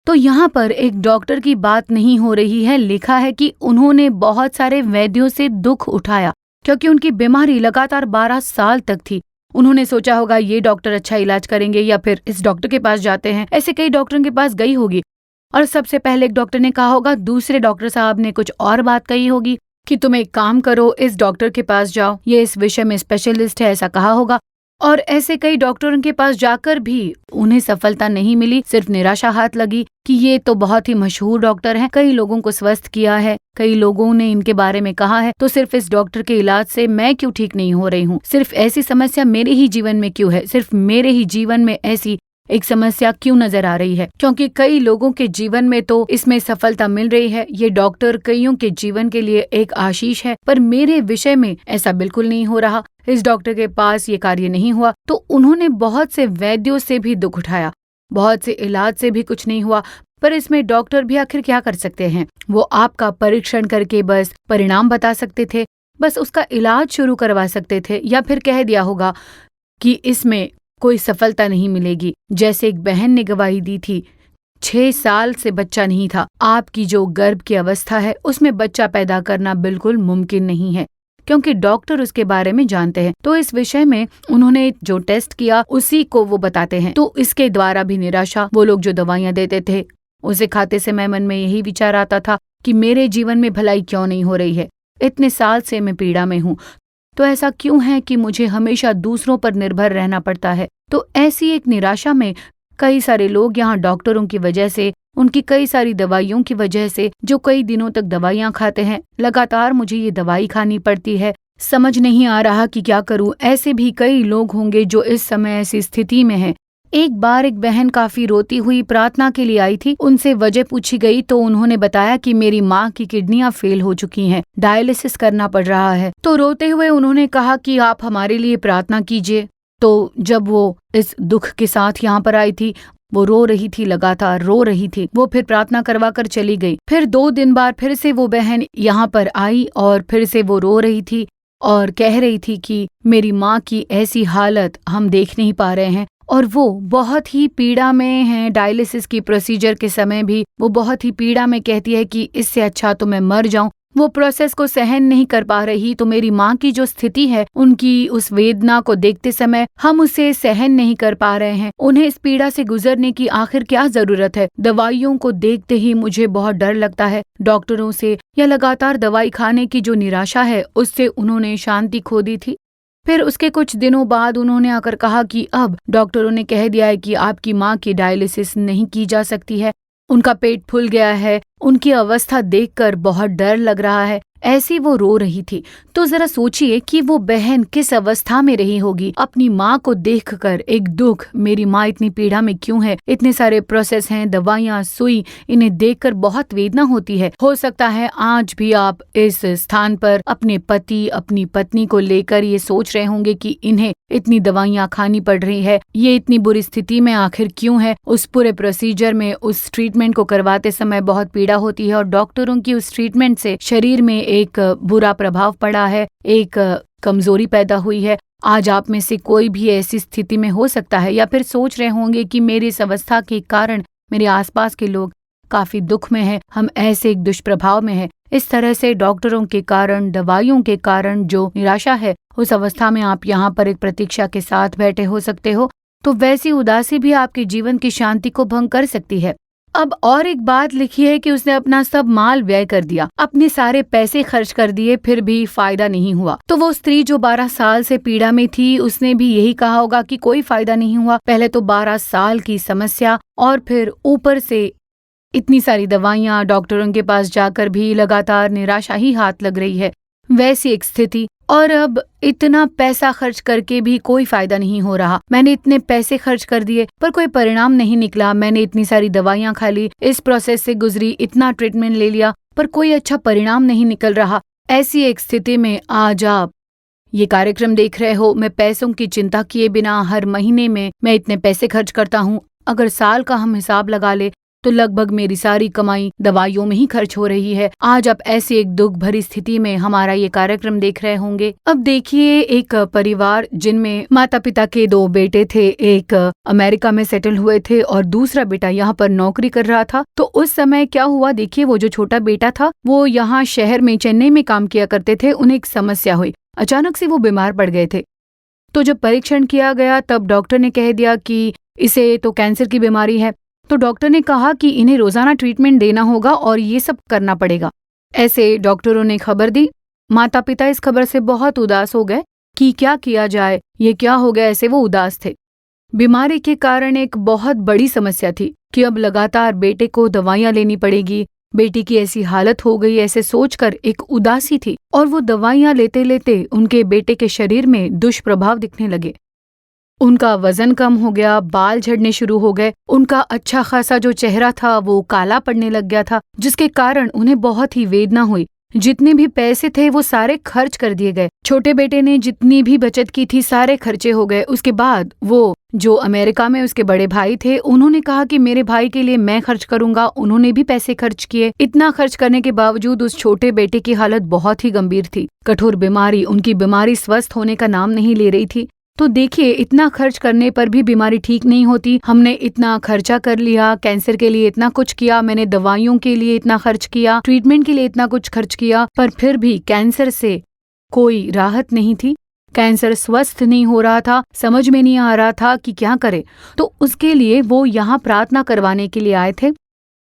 तो यहाँ पर एक डॉक्टर की बात नहीं हो रही है, लिखा है कि उन्होंने बहुत सारे वैद्यों से दुख उठाया, क्योंकि उनकी बीमारी लगातार 12 साल तक थी। उन्होंने सोचा होगा ये डॉक्टर अच्छा इलाज करेंगे या फिर इस डॉक्टर के पास जाते हैं। ऐसे कई डॉक्टरों के पास गई होगी और सबसे पहले एक डॉक्टर ने कहा होगा, दूसरे डॉक्टर साहब ने कुछ और बात कही होगी कि तुम एक काम करो, इस डॉक्टर के पास जाओ, ये इस विषय में स्पेशलिस्ट है, ऐसा कहा होगा। और ऐसे कई डॉक्टरों के पास जाकर भी उन्हें सफलता नहीं मिली, सिर्फ निराशा हाथ लगी कि ये तो बहुत ही मशहूर डॉक्टर हैं, कई लोगों को स्वस्थ किया है, कई लोगों ने इनके बारे में कहा है, तो सिर्फ इस डॉक्टर के इलाज से मैं क्यों ठीक नहीं हो रही हूँ? सिर्फ ऐसी समस्या मेरे ही जीवन में क्यों है? सिर्फ मेरे ही जीवन में ऐसी एक समस्या क्यों नजर आ रही है? क्योंकि कई लोगों के जीवन में तो इसमें सफलता मिल रही है, ये डॉक्टर कईयों के जीवन के लिए एक आशीष है, पर मेरे विषय में ऐसा बिल्कुल नहीं हो रहा। इस डॉक्टर के पास ये कार्य नहीं हुआ। तो उन्होंने बहुत से वैद्यों से भी दुख उठाया, बहुत से इलाज से भी कुछ नहीं हुआ। पर इसमें डॉक्टर भी आखिर क्या कर सकते हैं? वो आपका परीक्षण करके बस परिणाम बता सकते थे, बस उसका इलाज शुरू करवा सकते थे, या फिर कह दिया होगा कि इसमें कोई सफलता नहीं मिलेगी। जैसे एक बहन ने गवाही दी थी, 6 साल से बच्चा नहीं था। आपकी जो गर्भ की अवस्था है उसमें बच्चा पैदा करना बिल्कुल मुमकिन नहीं है, क्योंकि डॉक्टर उसके बारे में जानते हैं। तो इस विषय में उन्होंने जो टेस्ट किया उसी को वो बताते हैं। तो इसके द्वारा भी निराशा, वो लोग जो दवाइयां देते थे उसे खाते से मैं मन में यही विचार आता था कि मेरे जीवन में भलाई क्यों नहीं हो रही है? इतने साल से मैं पीड़ा में हूँ, तो ऐसा क्यों है कि मुझे हमेशा दूसरों पर निर्भर रहना पड़ता है? तो ऐसी एक निराशा में कई सारे लोग यहाँ डॉक्टरों की वजह से, उनकी कई सारी दवाइयों की वजह से, जो कई दिनों तक दवाइयाँ खाते हैं, लगातार मुझे ये दवाई खानी पड़ती है, समझ नहीं आ रहा कि क्या करूँ। ऐसे भी कई लोग होंगे जो इस समय ऐसी स्थिति में हैं। एक बार एक बहन काफी रोती हुई प्रार्थना के लिए आई थी। उनसे वजह पूछी गई तो उन्होंने बताया कि मेरी माँ की किडनियां फेल हो चुकी हैं, डायलिसिस करना पड़ रहा है। तो रोते हुए उन्होंने कहा कि आप हमारे लिए प्रार्थना कीजिए। तो जब वो इस दुख के साथ यहाँ पर आई थी, वो रो रही थी, लगातार रो रही थी। वो फिर प्रार्थना करवा कर चली गई। फिर 2 दिन बाद फिर से वो बहन यहाँ पर आई और फिर से वो रो रही थी और कह रही थी कि मेरी माँ की ऐसी हालत हम देख नहीं पा रहे हैं, और वो बहुत ही पीड़ा में है। डायलिसिस की प्रोसीजर के समय भी वो बहुत ही पीड़ा में कहती है कि इससे अच्छा तो मैं मर जाऊं। वो प्रोसेस को सहन नहीं कर पा रही। तो मेरी माँ की जो स्थिति है, उनकी उस वेदना को देखते समय हम उसे सहन नहीं कर पा रहे हैं। उन्हें इस पीड़ा से गुजरने की आखिर क्या जरूरत है? दवाइयों को देखते ही मुझे बहुत डर लगता है। डॉक्टरों से या लगातार दवाई खाने की जो निराशा है, उससे उन्होंने शांति खो दी थी। फिर उसके कुछ दिनों बाद उन्होंने आकर कहा कि अब डॉक्टरों ने कह दिया है कि आपकी माँ की डायलिसिस नहीं की जा सकती है, उनका पेट फूल गया है। उनकी अवस्था देखकर बहुत डर लग रहा है। ऐसी वो रो रही थी। तो जरा सोचिए कि वो बहन किस अवस्था में रही होगी। अपनी माँ को देखकर एक दुख, मेरी माँ इतनी पीड़ा में क्यों है, इतने सारे प्रोसेस हैं, दवाइयाँ, सुई, इन्हें देखकर बहुत वेदना होती है। हो सकता है आज भी आप इस स्थान पर अपने पति, अपनी पत्नी को लेकर ये सोच रहे होंगे कि इन्हें इतनी दवाइयाँ खानी पड़ रही है, ये इतनी बुरी स्थिति में आखिर क्यों है। उस पूरे प्रोसीजर में, उस ट्रीटमेंट को करवाते समय बहुत पीड़ा होती है और डॉक्टरों की उस ट्रीटमेंट से शरीर में एक बुरा प्रभाव पड़ा है, एक कमजोरी पैदा हुई है। आज आप में से कोई भी ऐसी स्थिति में हो सकता है, या फिर सोच रहे होंगे कि मेरी इस अवस्था के कारण मेरे आसपास के लोग काफी दुख में हैं, हम ऐसे एक दुष्प्रभाव में हैं। इस तरह से डॉक्टरों के कारण, दवाइयों के कारण जो निराशा है, उस अवस्था में आप यहाँ पर एक प्रतीक्षा के साथ बैठे हो सकते हो। तो वैसी उदासी भी आपके जीवन की शांति को भंग कर सकती है। अब और एक बात लिखी है कि उसने अपना सब माल व्यय कर दिया, अपने सारे पैसे खर्च कर दिए, फिर भी फायदा नहीं हुआ। तो वो स्त्री जो 12 साल से पीड़ा में थी, उसने भी यही कहा होगा कि कोई फायदा नहीं हुआ। पहले तो 12 साल की समस्या और फिर ऊपर से इतनी सारी दवाइयाँ, डॉक्टरों के पास जाकर भी लगातार निराशा ही हाथ लग रही है। वैसी एक स्थिति और अब इतना पैसा खर्च करके भी कोई फायदा नहीं हो रहा। मैंने इतने पैसे खर्च कर दिए पर कोई परिणाम नहीं निकला। मैंने इतनी सारी दवाइयाँ खा ली, इस प्रोसेस से गुजरी, इतना ट्रीटमेंट ले लिया पर कोई अच्छा परिणाम नहीं निकल रहा। ऐसी एक स्थिति में आज आप ये कार्यक्रम देख रहे हो। मैं पैसों की चिंता किए बिना हर महीने में मैं इतने पैसे खर्च करता हूँ। अगर साल का हम हिसाब लगा ले तो लगभग मेरी सारी कमाई दवाइयों में ही खर्च हो रही है। आज आप ऐसी एक दुख भरी स्थिति में हमारा ये कार्यक्रम देख रहे होंगे। अब देखिए, एक परिवार जिनमें माता पिता के 2 बेटे थे, एक अमेरिका में सेटल हुए थे और दूसरा बेटा यहाँ पर नौकरी कर रहा था। तो उस समय क्या हुआ, देखिए वो जो छोटा बेटा था वो यहाँ शहर में चेन्नई में काम किया करते थे। उन्हें एक समस्या हुई, अचानक से वो बीमार पड़ गए थे। तो जब परीक्षण किया गया तब डॉक्टर ने कह दिया कि इसे तो कैंसर की बीमारी है। तो डॉक्टर ने कहा कि इन्हें रोजाना ट्रीटमेंट देना होगा और ये सब करना पड़ेगा। ऐसे डॉक्टरों ने खबर दी। माता पिता इस खबर से बहुत उदास हो गए कि क्या किया जाए, ये क्या हो गया, ऐसे वो उदास थे। बीमारी के कारण एक बहुत बड़ी समस्या थी कि अब लगातार बेटे को दवाइयाँ लेनी पड़ेगी। बेटी की ऐसी हालत हो गई, ऐसे सोचकर एक उदासी थी और वो दवाइयाँ लेते लेते उनके बेटे के शरीर में दुष्प्रभाव दिखने लगे। उनका वजन कम हो गया, बाल झड़ने शुरू हो गए, उनका अच्छा खासा जो चेहरा था वो काला पड़ने लग गया था, जिसके कारण उन्हें बहुत ही वेदना हुई। जितने भी पैसे थे वो सारे खर्च कर दिए गए। छोटे बेटे ने जितनी भी बचत की थी सारे खर्चे हो गए। उसके बाद वो जो अमेरिका में उसके बड़े भाई थे, उन्होंने कहा कि मेरे भाई के लिए मैं खर्च करूंगा। उन्होंने भी पैसे खर्च किए। इतना खर्च करने के बावजूद उस छोटे बेटे की हालत बहुत ही गंभीर थी। कठोर बीमारी, उनकी बीमारी स्वस्थ होने का नाम नहीं ले रही थी। तो देखिए, इतना खर्च करने पर भी बीमारी ठीक नहीं होती। हमने इतना खर्चा कर लिया, कैंसर के लिए इतना कुछ किया, मैंने दवाइयों के लिए इतना खर्च किया, ट्रीटमेंट के लिए इतना कुछ खर्च किया, पर फिर भी कैंसर से कोई राहत नहीं थी। कैंसर स्वस्थ नहीं हो रहा था। समझ में नहीं आ रहा था कि क्या करे। तो उसके लिए वो यहाँ प्रार्थना करवाने के लिए आए थे।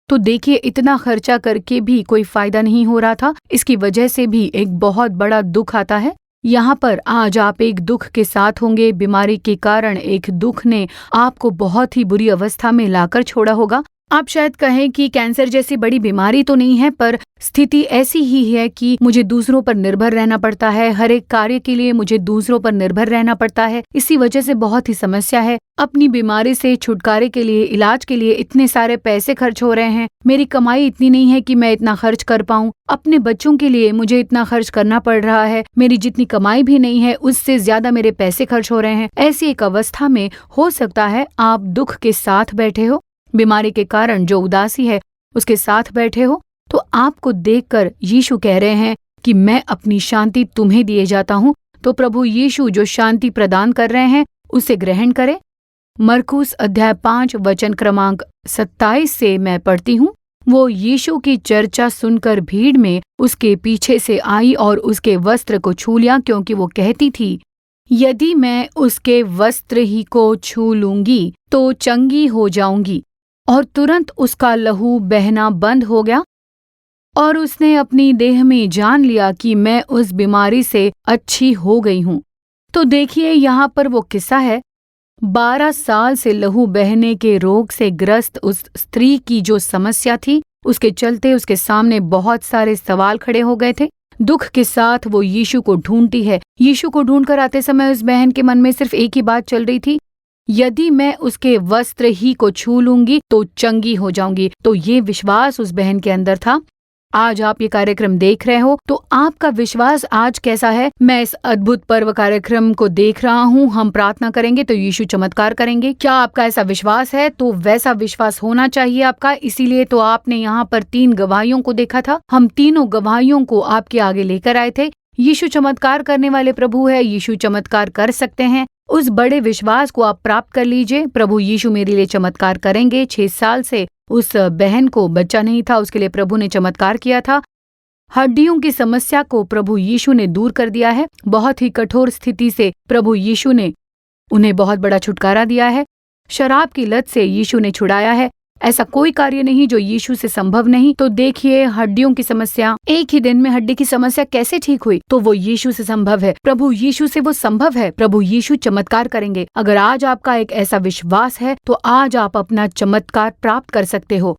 तो देखिए, इतना खर्चा करके भी कोई फायदा नहीं हो रहा था। इसकी वजह से भी एक बहुत बड़ा दुख आता है। यहाँ पर आज आप एक दुख के साथ होंगे। बीमारी के कारण एक दुख ने आपको बहुत ही बुरी अवस्था में लाकर छोड़ा होगा। आप शायद कहें कि कैंसर जैसी बड़ी बीमारी तो नहीं है, पर स्थिति ऐसी ही है कि मुझे दूसरों पर निर्भर रहना पड़ता है। हर एक कार्य के लिए मुझे दूसरों पर निर्भर रहना पड़ता है। इसी वजह से बहुत ही समस्या है। अपनी बीमारी से छुटकारे के लिए, इलाज के लिए इतने सारे पैसे खर्च हो रहे हैं। मेरी कमाई इतनी नहीं है कि मैं इतना खर्च कर पाऊं। अपने बच्चों के लिए मुझे इतना खर्च करना पड़ रहा है। मेरी जितनी कमाई भी नहीं है उससे ज्यादा मेरे पैसे खर्च हो रहे हैं। ऐसी एक अवस्था में हो सकता है आप दुख के साथ बैठे हो, बीमारी के कारण जो उदासी है उसके साथ बैठे हो। तो आपको देखकर यीशु कह रहे हैं कि मैं अपनी शांति तुम्हें दिए जाता हूँ। तो प्रभु यीशु जो शांति प्रदान कर रहे हैं उसे ग्रहण करें। मरकुस अध्याय 5 वचन क्रमांक 27 से मैं पढ़ती हूँ। वो यीशु की चर्चा सुनकर भीड़ में उसके पीछे से आई और उसके वस्त्र को छू लिया, क्योंकि वो कहती थी, यदि मैं उसके वस्त्र ही को छू लूंगी तो चंगी हो जाऊंगी। और तुरंत उसका लहू बहना बंद हो गया और उसने अपनी देह में जान लिया कि मैं उस बीमारी से अच्छी हो गई हूँ। तो देखिए, यहाँ पर वो किस्सा है। 12 साल से लहू बहने के रोग से ग्रस्त उस स्त्री की जो समस्या थी, उसके चलते उसके सामने बहुत सारे सवाल खड़े हो गए थे। दुख के साथ वो यीशु को ढूंढती है। यीशु को ढूंढकर आते समय उस बहन के मन में सिर्फ एक ही बात चल रही थी, यदि मैं उसके वस्त्र ही को छू लूंगी तो चंगी हो जाऊंगी। तो ये विश्वास उस बहन के अंदर था। आज आप ये कार्यक्रम देख रहे हो तो आपका विश्वास आज कैसा है? मैं इस अद्भुत पर्व कार्यक्रम को देख रहा हूँ, हम प्रार्थना करेंगे तो यीशु चमत्कार करेंगे। क्या आपका ऐसा विश्वास है? तो वैसा विश्वास होना चाहिए आपका। इसीलिए तो आपने यहाँ पर 3 गवाहियों को देखा था। हम तीनों गवाहियों को आपके आगे लेकर आए थे। यीशु चमत्कार करने वाले प्रभु है। यीशु चमत्कार कर सकते हैं। उस बड़े विश्वास को आप प्राप्त कर लीजिए। प्रभु यीशु मेरे लिए चमत्कार करेंगे। 6 साल से उस बहन को बच्चा नहीं था, उसके लिए प्रभु ने चमत्कार किया था। हड्डियों की समस्या को प्रभु यीशु ने दूर कर दिया है। बहुत ही कठोर स्थिति से प्रभु यीशु ने उन्हें बहुत बड़ा छुटकारा दिया है। शराब की लत से यीशु ने छुड़ाया है। ऐसा कोई कार्य नहीं जो यीशु से संभव नहीं। तो देखिए, हड्डियों की समस्या, एक ही दिन में हड्डी की समस्या कैसे ठीक हुई? तो वो यीशु से संभव है। प्रभु यीशु से वो संभव है। प्रभु यीशु चमत्कार करेंगे। अगर आज आपका एक ऐसा विश्वास है तो आज आप अपना चमत्कार प्राप्त कर सकते हो।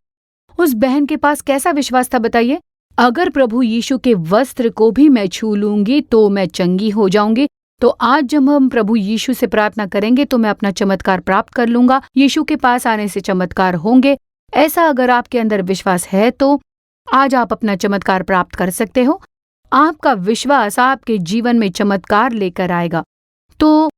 उस बहन के पास कैसा विश्वास था बताइए? अगर प्रभु यीशु के वस्त्र को भी मैं छू लूंगी तो मैं चंगी हो जाऊंगी। तो आज जब हम प्रभु यीशु से प्रार्थना करेंगे तो मैं अपना चमत्कार प्राप्त कर लूंगा। यीशु के पास आने से चमत्कार होंगे। ऐसा अगर आपके अंदर विश्वास है तो आज आप अपना चमत्कार प्राप्त कर सकते हो। आपका विश्वास आपके जीवन में चमत्कार लेकर आएगा। तो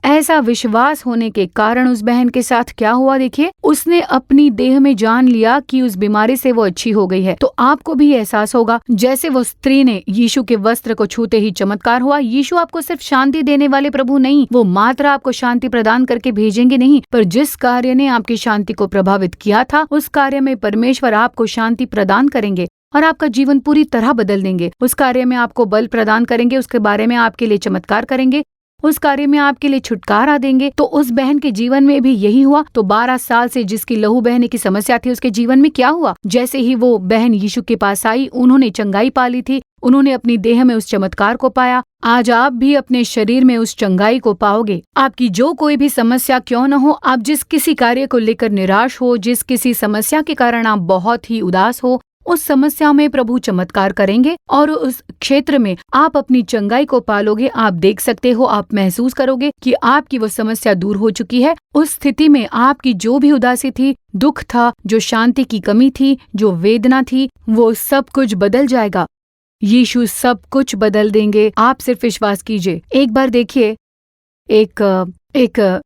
ऐसा विश्वास होने के कारण उस बहन के साथ क्या हुआ, देखिए, उसने अपनी देह में जान लिया कि उस बीमारी से वो अच्छी हो गई है। तो आपको भी एहसास होगा जैसे वो स्त्री ने यीशु के वस्त्र को छूते ही चमत्कार हुआ। यीशु आपको सिर्फ शांति देने वाले प्रभु नहीं, वो मात्र आपको शांति प्रदान करके भेजेंगे नहीं, पर जिस कार्य ने आपकी शांति को प्रभावित किया था उस कार्य में परमेश्वर आपको शांति प्रदान करेंगे और आपका जीवन पूरी तरह बदल देंगे। उस कार्य में आपको बल प्रदान करेंगे, उसके बारे में आपके लिए चमत्कार करेंगे, उस कार्य में आपके लिए छुटकारा देंगे। तो उस बहन के जीवन में भी यही हुआ। तो 12 साल से जिसकी लहू बहने की समस्या थी उसके जीवन में क्या हुआ, जैसे ही वो बहन यीशु के पास आई उन्होंने चंगाई पा ली थी, उन्होंने अपनी देह में उस चमत्कार को पाया। आज आप भी अपने शरीर में उस चंगाई को पाओगे। आपकी जो कोई भी समस्या क्यों न हो, आप जिस किसी कार्य को लेकर निराश हो, जिस किसी समस्या के कारण आप बहुत ही उदास हो, उस समस्या में प्रभु चमत्कार करेंगे और उस क्षेत्र में आप अपनी चंगाई को पालोगे। आप देख सकते हो, आप महसूस करोगे कि आपकी वो समस्या दूर हो चुकी है। उस स्थिति में आपकी जो भी उदासी थी, दुख था, जो शांति की कमी थी, जो वेदना थी, वो सब कुछ बदल जाएगा। यीशु सब कुछ बदल देंगे। आप सिर्फ विश्वास कीजिए। एक बार देखिए, एक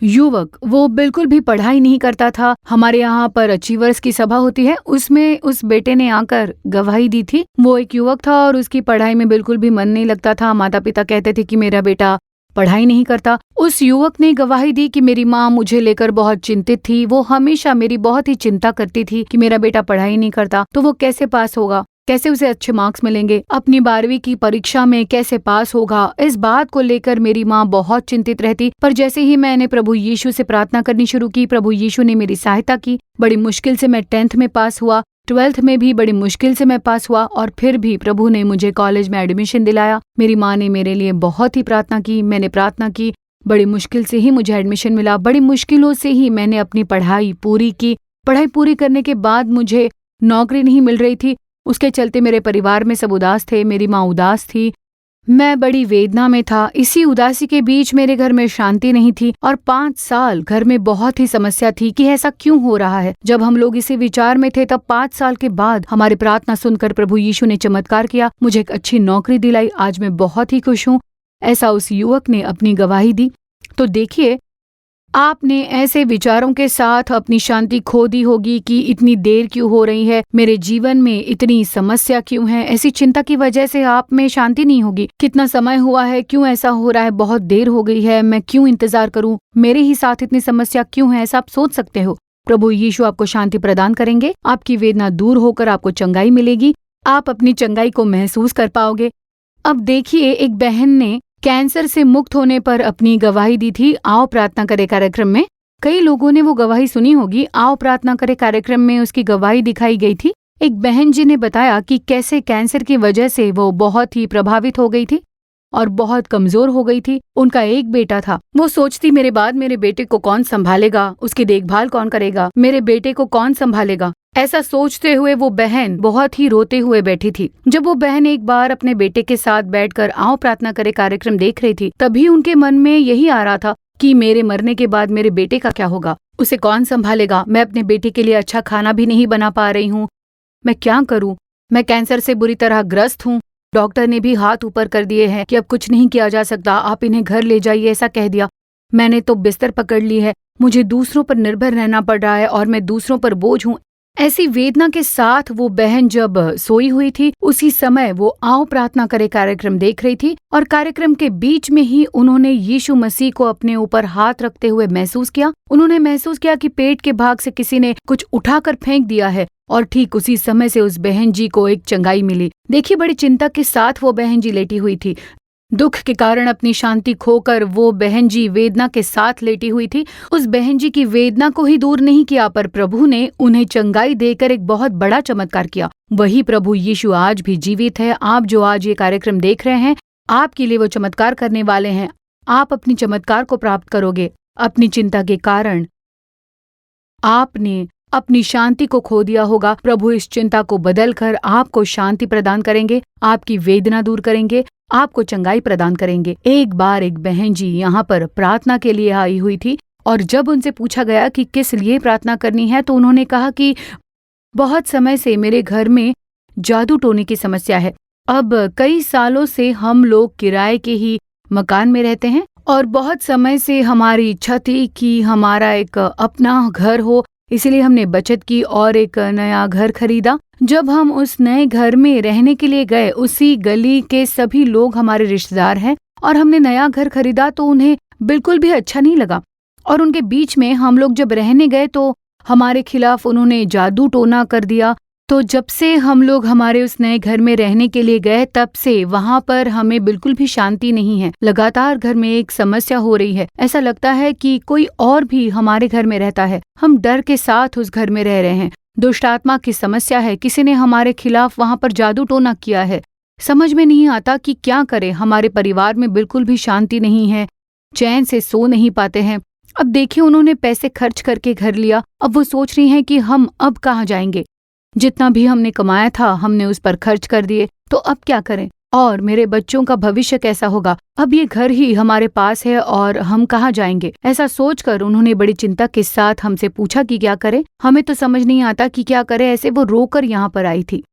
युवक, वो बिल्कुल भी पढ़ाई नहीं करता था। हमारे यहाँ पर अचीवर्स की सभा होती है, उसमें उस बेटे ने आकर गवाही दी थी। वो एक युवक था और उसकी पढ़ाई में बिल्कुल भी मन नहीं लगता था। माता पिता कहते थे कि मेरा बेटा पढ़ाई नहीं करता। उस युवक ने गवाही दी कि मेरी माँ मुझे लेकर बहुत चिंतित थी, वो हमेशा मेरी बहुत ही चिंता करती थी कि मेरा बेटा पढ़ाई नहीं करता, तो वो कैसे पास होगा, कैसे उसे अच्छे मार्क्स मिलेंगे, अपनी 12वीं की परीक्षा में कैसे पास होगा। इस बात को लेकर मेरी माँ बहुत चिंतित रहती। पर जैसे ही मैंने प्रभु यीशु से प्रार्थना करनी शुरू की, प्रभु यीशु ने मेरी सहायता की। बड़ी मुश्किल से मैं 10th में पास हुआ, 12th में भी बड़ी मुश्किल से मैं पास हुआ और फिर भी प्रभु ने मुझे कॉलेज में एडमिशन दिलाया। मेरी माँ ने मेरे लिए बहुत ही प्रार्थना की, मैंने प्रार्थना की, बड़ी मुश्किल से ही मुझे एडमिशन मिला। बड़ी मुश्किलों से ही मैंने अपनी पढ़ाई पूरी की। पढ़ाई पूरी करने के बाद मुझे नौकरी नहीं मिल रही थी, उसके चलते मेरे परिवार में सब उदास थे, मेरी माँ उदास थी, मैं बड़ी वेदना में था। इसी उदासी के बीच मेरे घर में शांति नहीं थी और 5 साल घर में बहुत ही समस्या थी कि ऐसा क्यों हो रहा है। जब हम लोग इसी विचार में थे तब 5 साल के बाद हमारी प्रार्थना सुनकर प्रभु यीशु ने चमत्कार किया, मुझे एक अच्छी नौकरी दिलाई। आज मैं बहुत ही खुश हूँ। ऐसा उस युवक ने अपनी गवाही दी। तो देखिए, आपने ऐसे विचारों के साथ अपनी शांति खो दी होगी कि इतनी देर क्यों हो रही है, मेरे जीवन में इतनी समस्या क्यों है। ऐसी चिंता की वजह से आप में शांति नहीं होगी। कितना समय हुआ है, क्यों ऐसा हो रहा है, बहुत देर हो गई है, मैं क्यों इंतजार करूं, मेरे ही साथ इतनी समस्या क्यों है, ऐसा आप सोच सकते हो। प्रभु यीशु आपको शांति प्रदान करेंगे, आपकी वेदना दूर होकर आपको चंगाई मिलेगी, आप अपनी चंगाई को महसूस कर पाओगे। अब देखिए, एक बहन ने कैंसर से मुक्त होने पर अपनी गवाही दी थी आओ प्रार्थना करे कार्यक्रम में। कई लोगों ने वो गवाही सुनी होगी। आओ प्रार्थना करे कार्यक्रम में उसकी गवाही दिखाई गई थी। एक बहन जी ने बताया कि कैसे कैंसर की वजह से वो बहुत ही प्रभावित हो गई थी और बहुत कमजोर हो गई थी। उनका एक बेटा था। वो सोचती मेरे बाद मेरे बेटे को कौन संभालेगा, उसकी देखभाल कौन करेगा, मेरे बेटे को कौन संभालेगा। ऐसा सोचते हुए वो बहन बहुत ही रोते हुए बैठी थी। जब वो बहन एक बार अपने बेटे के साथ बैठकर आओ प्रार्थना करे कार्यक्रम देख रही थी, तभी उनके मन में यही आ रहा था कि मेरे मरने के बाद मेरे बेटे का क्या होगा, उसे कौन संभालेगा। मैं अपने बेटे के लिए अच्छा खाना भी नहीं बना पा रही हूँ, मैं क्या करूँ, मैं कैंसर से बुरी तरह ग्रस्त हूँ। डॉक्टर ने भी हाथ ऊपर कर दिए हैं कि अब कुछ नहीं किया जा सकता, आप इन्हें घर ले जाइए, ऐसा कह दिया। मैंने तो बिस्तर पकड़ ली है, मुझे दूसरों पर निर्भर रहना पड़ रहा है और मैं दूसरों पर बोझ हूँ। ऐसी वेदना के साथ वो बहन जब सोई हुई थी, उसी समय वो आओ प्रार्थना करे कार्यक्रम देख रही थी और कार्यक्रम के बीच में ही उन्होंने यीशु मसीह को अपने ऊपर हाथ रखते हुए महसूस किया। उन्होंने महसूस किया कि पेट के भाग से किसी ने कुछ उठाकर फेंक दिया है और ठीक उसी समय से उस बहन जी को एक चंगाई मिली। देखिए, बड़ी चिंता के साथ वो बहन जी लेटी हुई थी। दुख के कारण अपनी शांति खोकर वो बहन जी वेदना के साथ लेटी हुई थी। उस बहन जी की वेदना को ही दूर नहीं किया, पर प्रभु ने उन्हें चंगाई देकर एक बहुत बड़ा चमत्कार किया। वही प्रभु यीशु आज भी जीवित है। आप जो आज ये कार्यक्रम देख रहे हैं, आपके लिए वो चमत्कार करने वाले हैं। आप अपनी चमत्कार को प्राप्त करोगे। अपनी चिंता के कारण आपने अपनी शांति को खो दिया होगा, प्रभु इस चिंता को बदलकर आपको शांति प्रदान करेंगे, आपकी वेदना दूर करेंगे, आपको चंगाई प्रदान करेंगे। एक बार एक बहन जी यहाँ पर प्रार्थना के लिए आई हुई थी और जब उनसे पूछा गया कि किस लिए प्रार्थना करनी है तो उन्होंने कहा कि बहुत समय से मेरे घर में जादू टोने की समस्या है। अब कई सालों से हम लोग किराए के ही मकान में रहते हैं और बहुत समय से हमारी इच्छा थी कि हमारा एक अपना घर हो, इसलिए हमने बचत की और एक नया घर खरीदा। जब हम उस नए घर में रहने के लिए गए, उसी गली के सभी लोग हमारे रिश्तेदार हैं और हमने नया घर खरीदा तो उन्हें बिल्कुल भी अच्छा नहीं लगा और उनके बीच में हम लोग जब रहने गए तो हमारे खिलाफ उन्होंने जादू टोना कर दिया। तो जब से हम लोग हमारे उस नए घर में रहने के लिए गए तब से वहाँ पर हमें बिल्कुल भी शांति नहीं है। लगातार घर में एक समस्या हो रही है, ऐसा लगता है कि कोई और भी हमारे घर में रहता है। हम डर के साथ उस घर में रह रहे हैं। दुष्ट आत्मा की समस्या है, किसी ने हमारे खिलाफ वहाँ पर जादू टोना किया है। समझ में नहीं आता कि क्या करें। हमारे परिवार में बिल्कुल भी शांति नहीं है, चैन से सो नहीं पाते हैं। अब देखिए, उन्होंने पैसे खर्च करके घर लिया, अब वो सोच रही हैं कि हम अब कहाँ जाएंगे। जितना भी हमने कमाया था हमने उस पर खर्च कर दिए, तो अब क्या करें। और मेरे बच्चों का भविष्य कैसा होगा। अब ये घर ही हमारे पास है और हम कहाँ जाएंगे। ऐसा सोचकर उन्होंने बड़ी चिंता के साथ हमसे पूछा कि क्या करें। हमें तो समझ नहीं आता कि क्या करें। ऐसे वो रोकर यहाँ पर आई थी।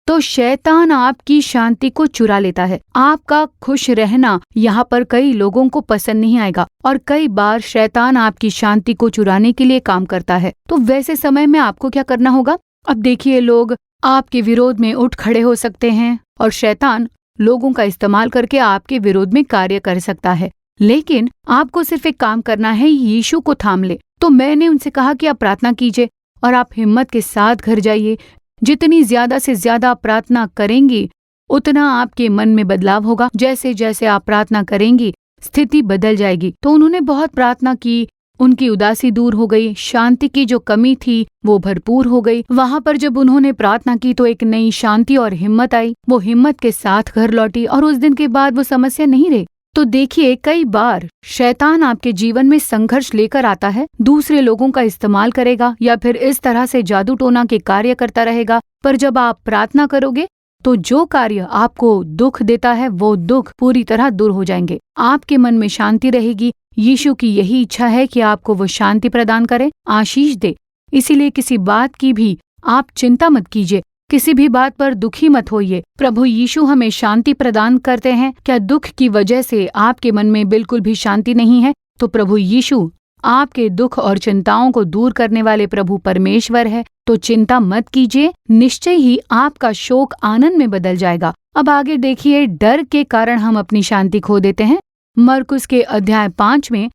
तो शैतान आपकी शांति को चुरा लेता है। आपका खुश रहना यहाँ पर कई लोगों को पसंद नहीं आएगा और कई बार शैतान आपकी शांति को चुराने के लिए काम करता है। तो वैसे समय में आपको क्या करना होगा। अब देखिए, लोग आपके विरोध में उठ खड़े हो सकते हैं और शैतान लोगों का इस्तेमाल करके आपके विरोध में कार्य कर सकता है, लेकिन आपको सिर्फ एक काम करना है, यीशु को थाम ले। तो मैंने उनसे कहा कि आप प्रार्थना कीजिए और आप हिम्मत के साथ घर जाइए। जितनी ज्यादा से ज्यादा प्रार्थना करेंगी उतना आपके मन में बदलाव होगा। जैसे जैसे आप प्रार्थना करेंगी स्थिति बदल जाएगी। तो उन्होंने बहुत प्रार्थना की, उनकी उदासी दूर हो गई, शांति की जो कमी थी वो भरपूर हो गई। वहां पर जब उन्होंने प्रार्थना की तो एक नई शांति और हिम्मत आई। वो हिम्मत के साथ घर लौटी और उस दिन के बाद वो समस्या नहीं रही। तो देखिए, कई बार शैतान आपके जीवन में संघर्ष लेकर आता है, दूसरे लोगों का इस्तेमाल करेगा या फिर इस तरह से जादू टोना के कार्य करता रहेगा। पर जब आप प्रार्थना करोगे तो जो कार्य आपको दुख देता है वो दुख पूरी तरह दूर हो जाएंगे। आपके मन में शांति रहेगी। यीशु की यही इच्छा है कि आपको वो शांति प्रदान करे, आशीष दे। इसीलिए किसी बात की भी आप चिंता मत कीजिए, किसी भी बात पर दुखी मत होइए। प्रभु यीशु हमें शांति प्रदान करते हैं। क्या दुख की वजह से आपके मन में बिल्कुल भी शांति नहीं है? तो प्रभु यीशु आपके दुख और चिंताओं को दूर करने वाले प्रभु परमेश्वर है। तो चिंता मत कीजिए, निश्चय ही आपका शोक आनंद में बदल जाएगा। अब आगे देखिए, डर के कारण हम अपनी शांति खो देते हैं। मरकुस के अध्याय 5 में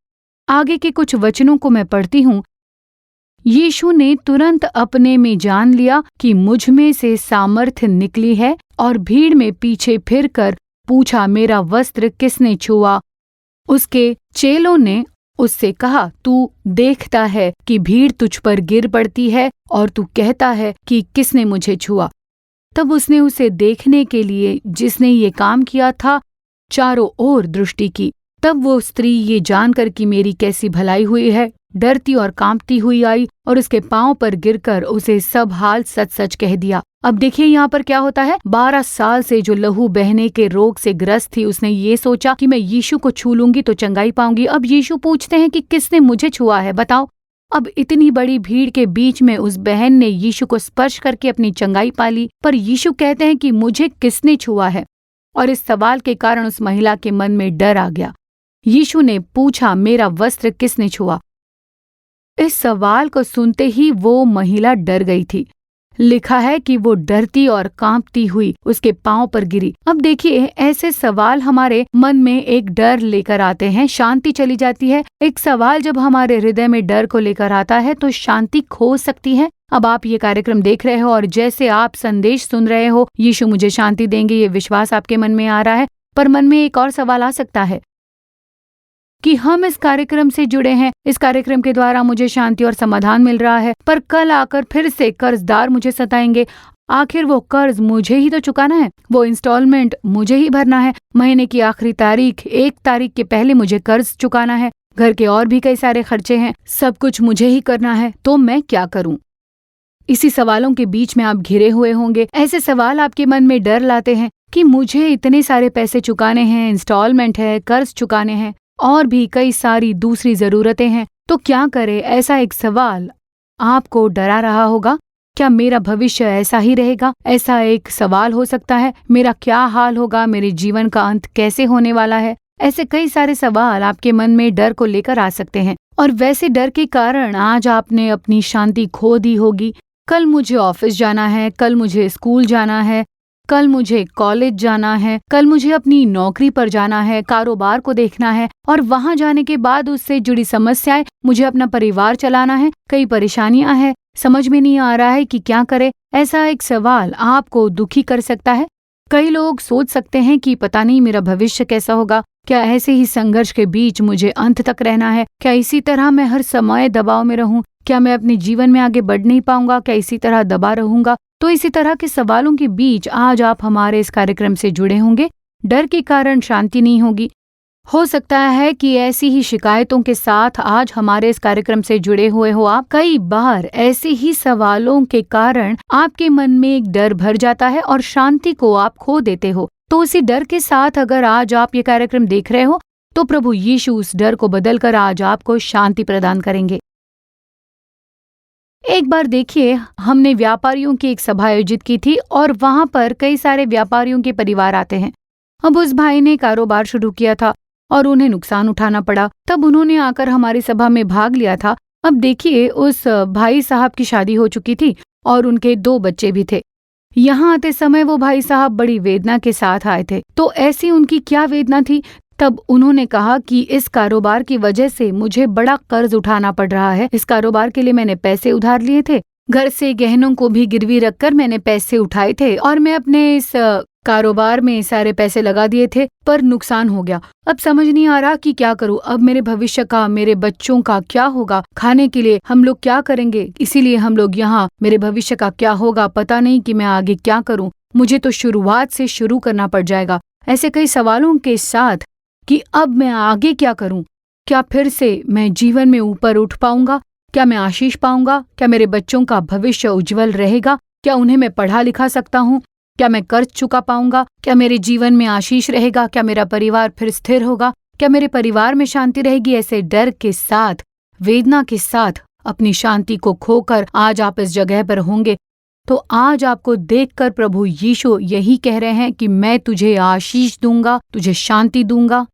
आगे के कुछ वचनों को मैं पढ़ती हूँ। यीशु ने तुरंत अपने में जान लिया कि मुझ में से सामर्थ्य निकली है और भीड़ में पीछे फिरकर पूछा, मेरा वस्त्र किसने छुआ? उसके चेलों ने उससे कहा, तू देखता है कि भीड़ तुझ पर गिर पड़ती है और तू कहता है कि किसने मुझे छुआ। तब उसने उसे देखने के लिए जिसने ये काम किया था चारों ओर दृष्टि की। तब वो स्त्री ये जानकर कि मेरी कैसी भलाई हुई है, डरती और कांपती हुई आई और उसके पांव पर गिरकर उसे सब हाल सच सच कह दिया। अब देखिए यहाँ पर क्या होता है। 12 साल से जो लहू बहने के रोग से ग्रस्त थी, उसने ये सोचा कि मैं यीशु को छू लूंगी तो चंगाई पाऊंगी। अब यीशु पूछते हैं कि किसने मुझे छुआ है, बताओ। अब इतनी बड़ी भीड़ के बीच में उस बहन ने यीशु को स्पर्श करके अपनी चंगाई पा ली, पर यीशु कहते हैं कि मुझे किसने छुआ है। और इस सवाल के कारण उस महिला के मन में डर आ गया। यीशु ने पूछा, मेरा वस्त्र किसने छुआ? इस सवाल को सुनते ही वो महिला डर गई थी। लिखा है कि वो डरती और कांपती हुई उसके पांव पर गिरी। अब देखिए, ऐसे सवाल हमारे मन में एक डर लेकर आते हैं, शांति चली जाती है। एक सवाल जब हमारे हृदय में डर को लेकर आता है तो शांति खो सकती है। अब आप ये कार्यक्रम देख रहे हो और जैसे आप संदेश सुन रहे हो, यीशु मुझे शांति देंगे, ये विश्वास आपके मन में आ रहा है। पर मन में एक और सवाल आ सकता है कि हम इस कार्यक्रम से जुड़े हैं, इस कार्यक्रम के द्वारा मुझे शांति और समाधान मिल रहा है, पर कल आकर फिर से कर्जदार मुझे सताएंगे। आखिर वो कर्ज मुझे ही तो चुकाना है, वो इंस्टॉलमेंट मुझे ही भरना है। महीने की आखिरी तारीख 1 तारीख के पहले मुझे कर्ज चुकाना है। घर के और भी कई सारे खर्चे हैं, सब कुछ मुझे ही करना है, तो मैं क्या करूं? इसी सवालों के बीच में आप घिरे हुए होंगे। ऐसे सवाल आपके मन में डर लाते हैं कि मुझे इतने सारे पैसे चुकाने हैं, इंस्टॉलमेंट है, कर्ज चुकाने हैं और भी कई सारी दूसरी जरूरतें हैं, तो क्या करें? ऐसा एक सवाल आपको डरा रहा होगा। क्या मेरा भविष्य ऐसा ही रहेगा? ऐसा एक सवाल हो सकता है। मेरा क्या हाल होगा? मेरे जीवन का अंत कैसे होने वाला है? ऐसे कई सारे सवाल आपके मन में डर को लेकर आ सकते हैं और वैसे डर के कारण आज आपने अपनी शांति खो दी होगी। कल मुझे ऑफिस जाना है, कल मुझे स्कूल जाना है, कल मुझे कॉलेज जाना है, कल मुझे अपनी नौकरी पर जाना है, कारोबार को देखना है और वहां जाने के बाद उससे जुड़ी समस्याएं, मुझे अपना परिवार चलाना है, कई परेशानियां हैं, समझ में नहीं आ रहा है कि क्या करें। ऐसा एक सवाल आपको दुखी कर सकता है। कई लोग सोच सकते हैं कि पता नहीं मेरा भविष्य कैसा होगा, क्या ऐसे ही संघर्ष के बीच मुझे अंत तक रहना है, क्या इसी तरह मैं हर समय दबाव में रहूं, क्या मैं अपने जीवन में आगे बढ़ नहीं पाऊंगा, क्या इसी तरह दबा रहूंगा। तो इसी तरह के सवालों के बीच आज आप हमारे इस कार्यक्रम से जुड़े होंगे। डर के कारण शांति नहीं होगी। हो सकता है कि ऐसी ही शिकायतों के साथ आज हमारे इस कार्यक्रम से जुड़े हुए हो आप। कई बार ऐसे ही सवालों के कारण आपके मन में एक डर भर जाता है और शांति को आप खो देते हो। तो उसी डर के साथ अगर आज आप ये कार्यक्रम देख रहे हो तो प्रभु यीशु उस डर को बदलकर आज आपको शांति प्रदान करेंगे। एक बार देखिए, हमने व्यापारियों की एक सभा आयोजित की थी और वहां पर कई सारे व्यापारियों के परिवार आते हैं। अब उस भाई ने कारोबार शुरू किया था और उन्हें नुकसान उठाना पड़ा, तब उन्होंने आकर हमारी सभा में भाग लिया था। अब देखिए, उस भाई साहब की शादी हो चुकी थी और उनके 2 बच्चे भी थे। यहाँ आते समय वो भाई साहब बड़ी वेदना के साथ आए थे। तो ऐसी उनकी क्या वेदना थी? तब उन्होंने कहा कि इस कारोबार की वजह से मुझे बड़ा कर्ज उठाना पड़ रहा है। इस कारोबार के लिए मैंने पैसे उधार लिए थे, घर से गहनों को भी गिरवी रखकर मैंने पैसे उठाए थे और मैं अपने इस कारोबार में सारे पैसे लगा दिए थे, पर नुकसान हो गया। अब समझ नहीं आ रहा कि क्या करूं। अब मेरे भविष्य का, मेरे बच्चों का क्या होगा? खाने के लिए हम लोग क्या करेंगे? इसीलिए हम लोग यहाँ, मेरे भविष्य का क्या होगा, पता नहीं कि मैं आगे क्या करूं। मुझे तो शुरुआत से शुरू करना पड़ जाएगा। ऐसे कई सवालों के साथ कि अब मैं आगे क्या करूं? क्या फिर से मैं जीवन में ऊपर उठ पाऊंगा? क्या मैं आशीष पाऊंगा? क्या मेरे बच्चों का भविष्य उज्जवल रहेगा? क्या उन्हें मैं पढ़ा लिखा सकता हूं? क्या मैं कर्ज चुका पाऊंगा? क्या मेरे जीवन में आशीष रहेगा? क्या मेरा परिवार फिर स्थिर होगा? क्या मेरे परिवार में शांति रहेगी? ऐसे डर के साथ, वेदना के साथ अपनी शांति को खोकर आज आप इस जगह पर होंगे। तो आज आपको देखकर प्रभु यीशु यही कह रहे हैं कि मैं तुझे आशीष दूंगा, तुझे शांति दूंगा।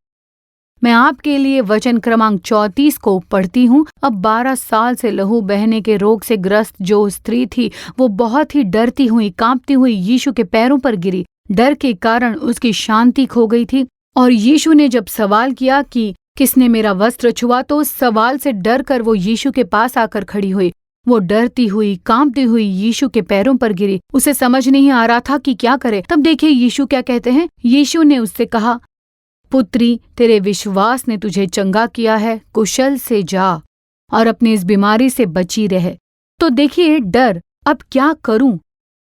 मैं आपके लिए वचन क्रमांक 34 को पढ़ती हूँ। अब 12 साल से लहू बहने के रोग से ग्रस्त जो स्त्री थी, वो बहुत ही डरती हुई, कांपती हुई यीशु के पैरों पर गिरी। डर के कारण उसकी शांति खो गई थी। और यीशु ने जब सवाल किया कि किसने मेरा वस्त्र छुआ, तो उस सवाल से डर कर वो यीशु के पास आकर खड़ी हुई। वो डरती हुई, कांपती हुई यीशु के पैरों पर गिरी। उसे समझ नहीं आ रहा था कि क्या करे। तब देखिए यीशु क्या कहते हैं। यीशु ने उससे कहा, पुत्री, तेरे विश्वास ने तुझे चंगा किया है, कुशल से जा और अपनी इस बीमारी से बची रहे। तो देखिए डर, अब क्या करूं?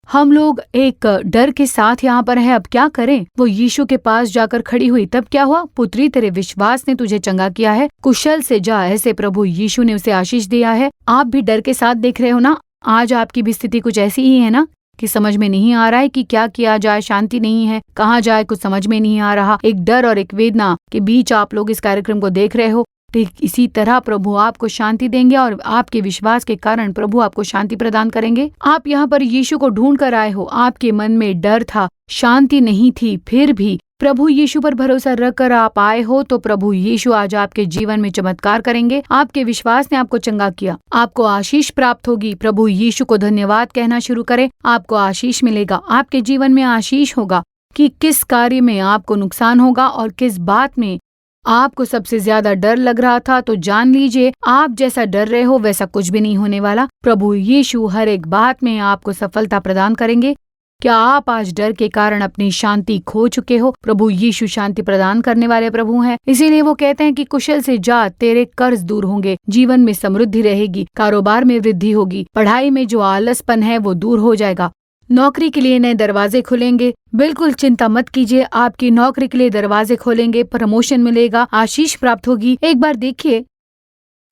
हम लोग एक डर के साथ यहाँ पर है, अब क्या करें? वो यीशु के पास जाकर खड़ी हुई। तब क्या हुआ? पुत्री, तेरे विश्वास ने तुझे चंगा किया है, कुशल से जा। ऐसे प्रभु यीशु ने उसे आशीष दिया है। आप भी डर के साथ देख रहे हो ना? आज आपकी भी स्थिति कुछ ऐसी ही है ना कि समझ में नहीं आ रहा है कि क्या किया जाए, शांति नहीं है, कहाँ जाए, कुछ समझ में नहीं आ रहा। एक डर और एक वेदना के बीच आप लोग इस कार्यक्रम को देख रहे हो। ठीक इसी तरह प्रभु आपको शांति देंगे और आपके विश्वास के कारण प्रभु आपको शांति प्रदान करेंगे। आप यहाँ पर यीशु को ढूंढ कर आए हो। आपके मन में डर था, शांति नहीं थी, फिर भी प्रभु यीशु पर भरोसा रखकर आप आए हो, तो प्रभु यीशु आज आपके जीवन में चमत्कार करेंगे। आपके विश्वास ने आपको चंगा किया, आपको आशीष प्राप्त होगी। प्रभु यीशु को धन्यवाद कहना शुरू करें, आपको आशीष मिलेगा। आपके जीवन में आशीष होगा कि किस कार्य में आपको नुकसान होगा और किस बात में आपको सबसे ज्यादा डर लग रहा था। तो जान लीजिए, आप जैसा डर रहे हो वैसा कुछ भी नहीं होने वाला। प्रभु यीशु हर एक बात में आपको सफलता प्रदान करेंगे। क्या आप आज डर के कारण अपनी शांति खो चुके हो? प्रभु यीशु शांति प्रदान करने वाले प्रभु हैं, इसीलिए वो कहते हैं कि कुशल से जा, तेरे कर्ज दूर होंगे, जीवन में समृद्धि रहेगी, कारोबार में वृद्धि होगी, पढ़ाई में जो आलसपन है वो दूर हो जाएगा। नौकरी के लिए नए दरवाजे खुलेंगे। बिल्कुल चिंता मत कीजिए, आपकी नौकरी के लिए दरवाजे खोलेंगे, प्रमोशन मिलेगा, आशीष प्राप्त होगी। एक बार देखिए,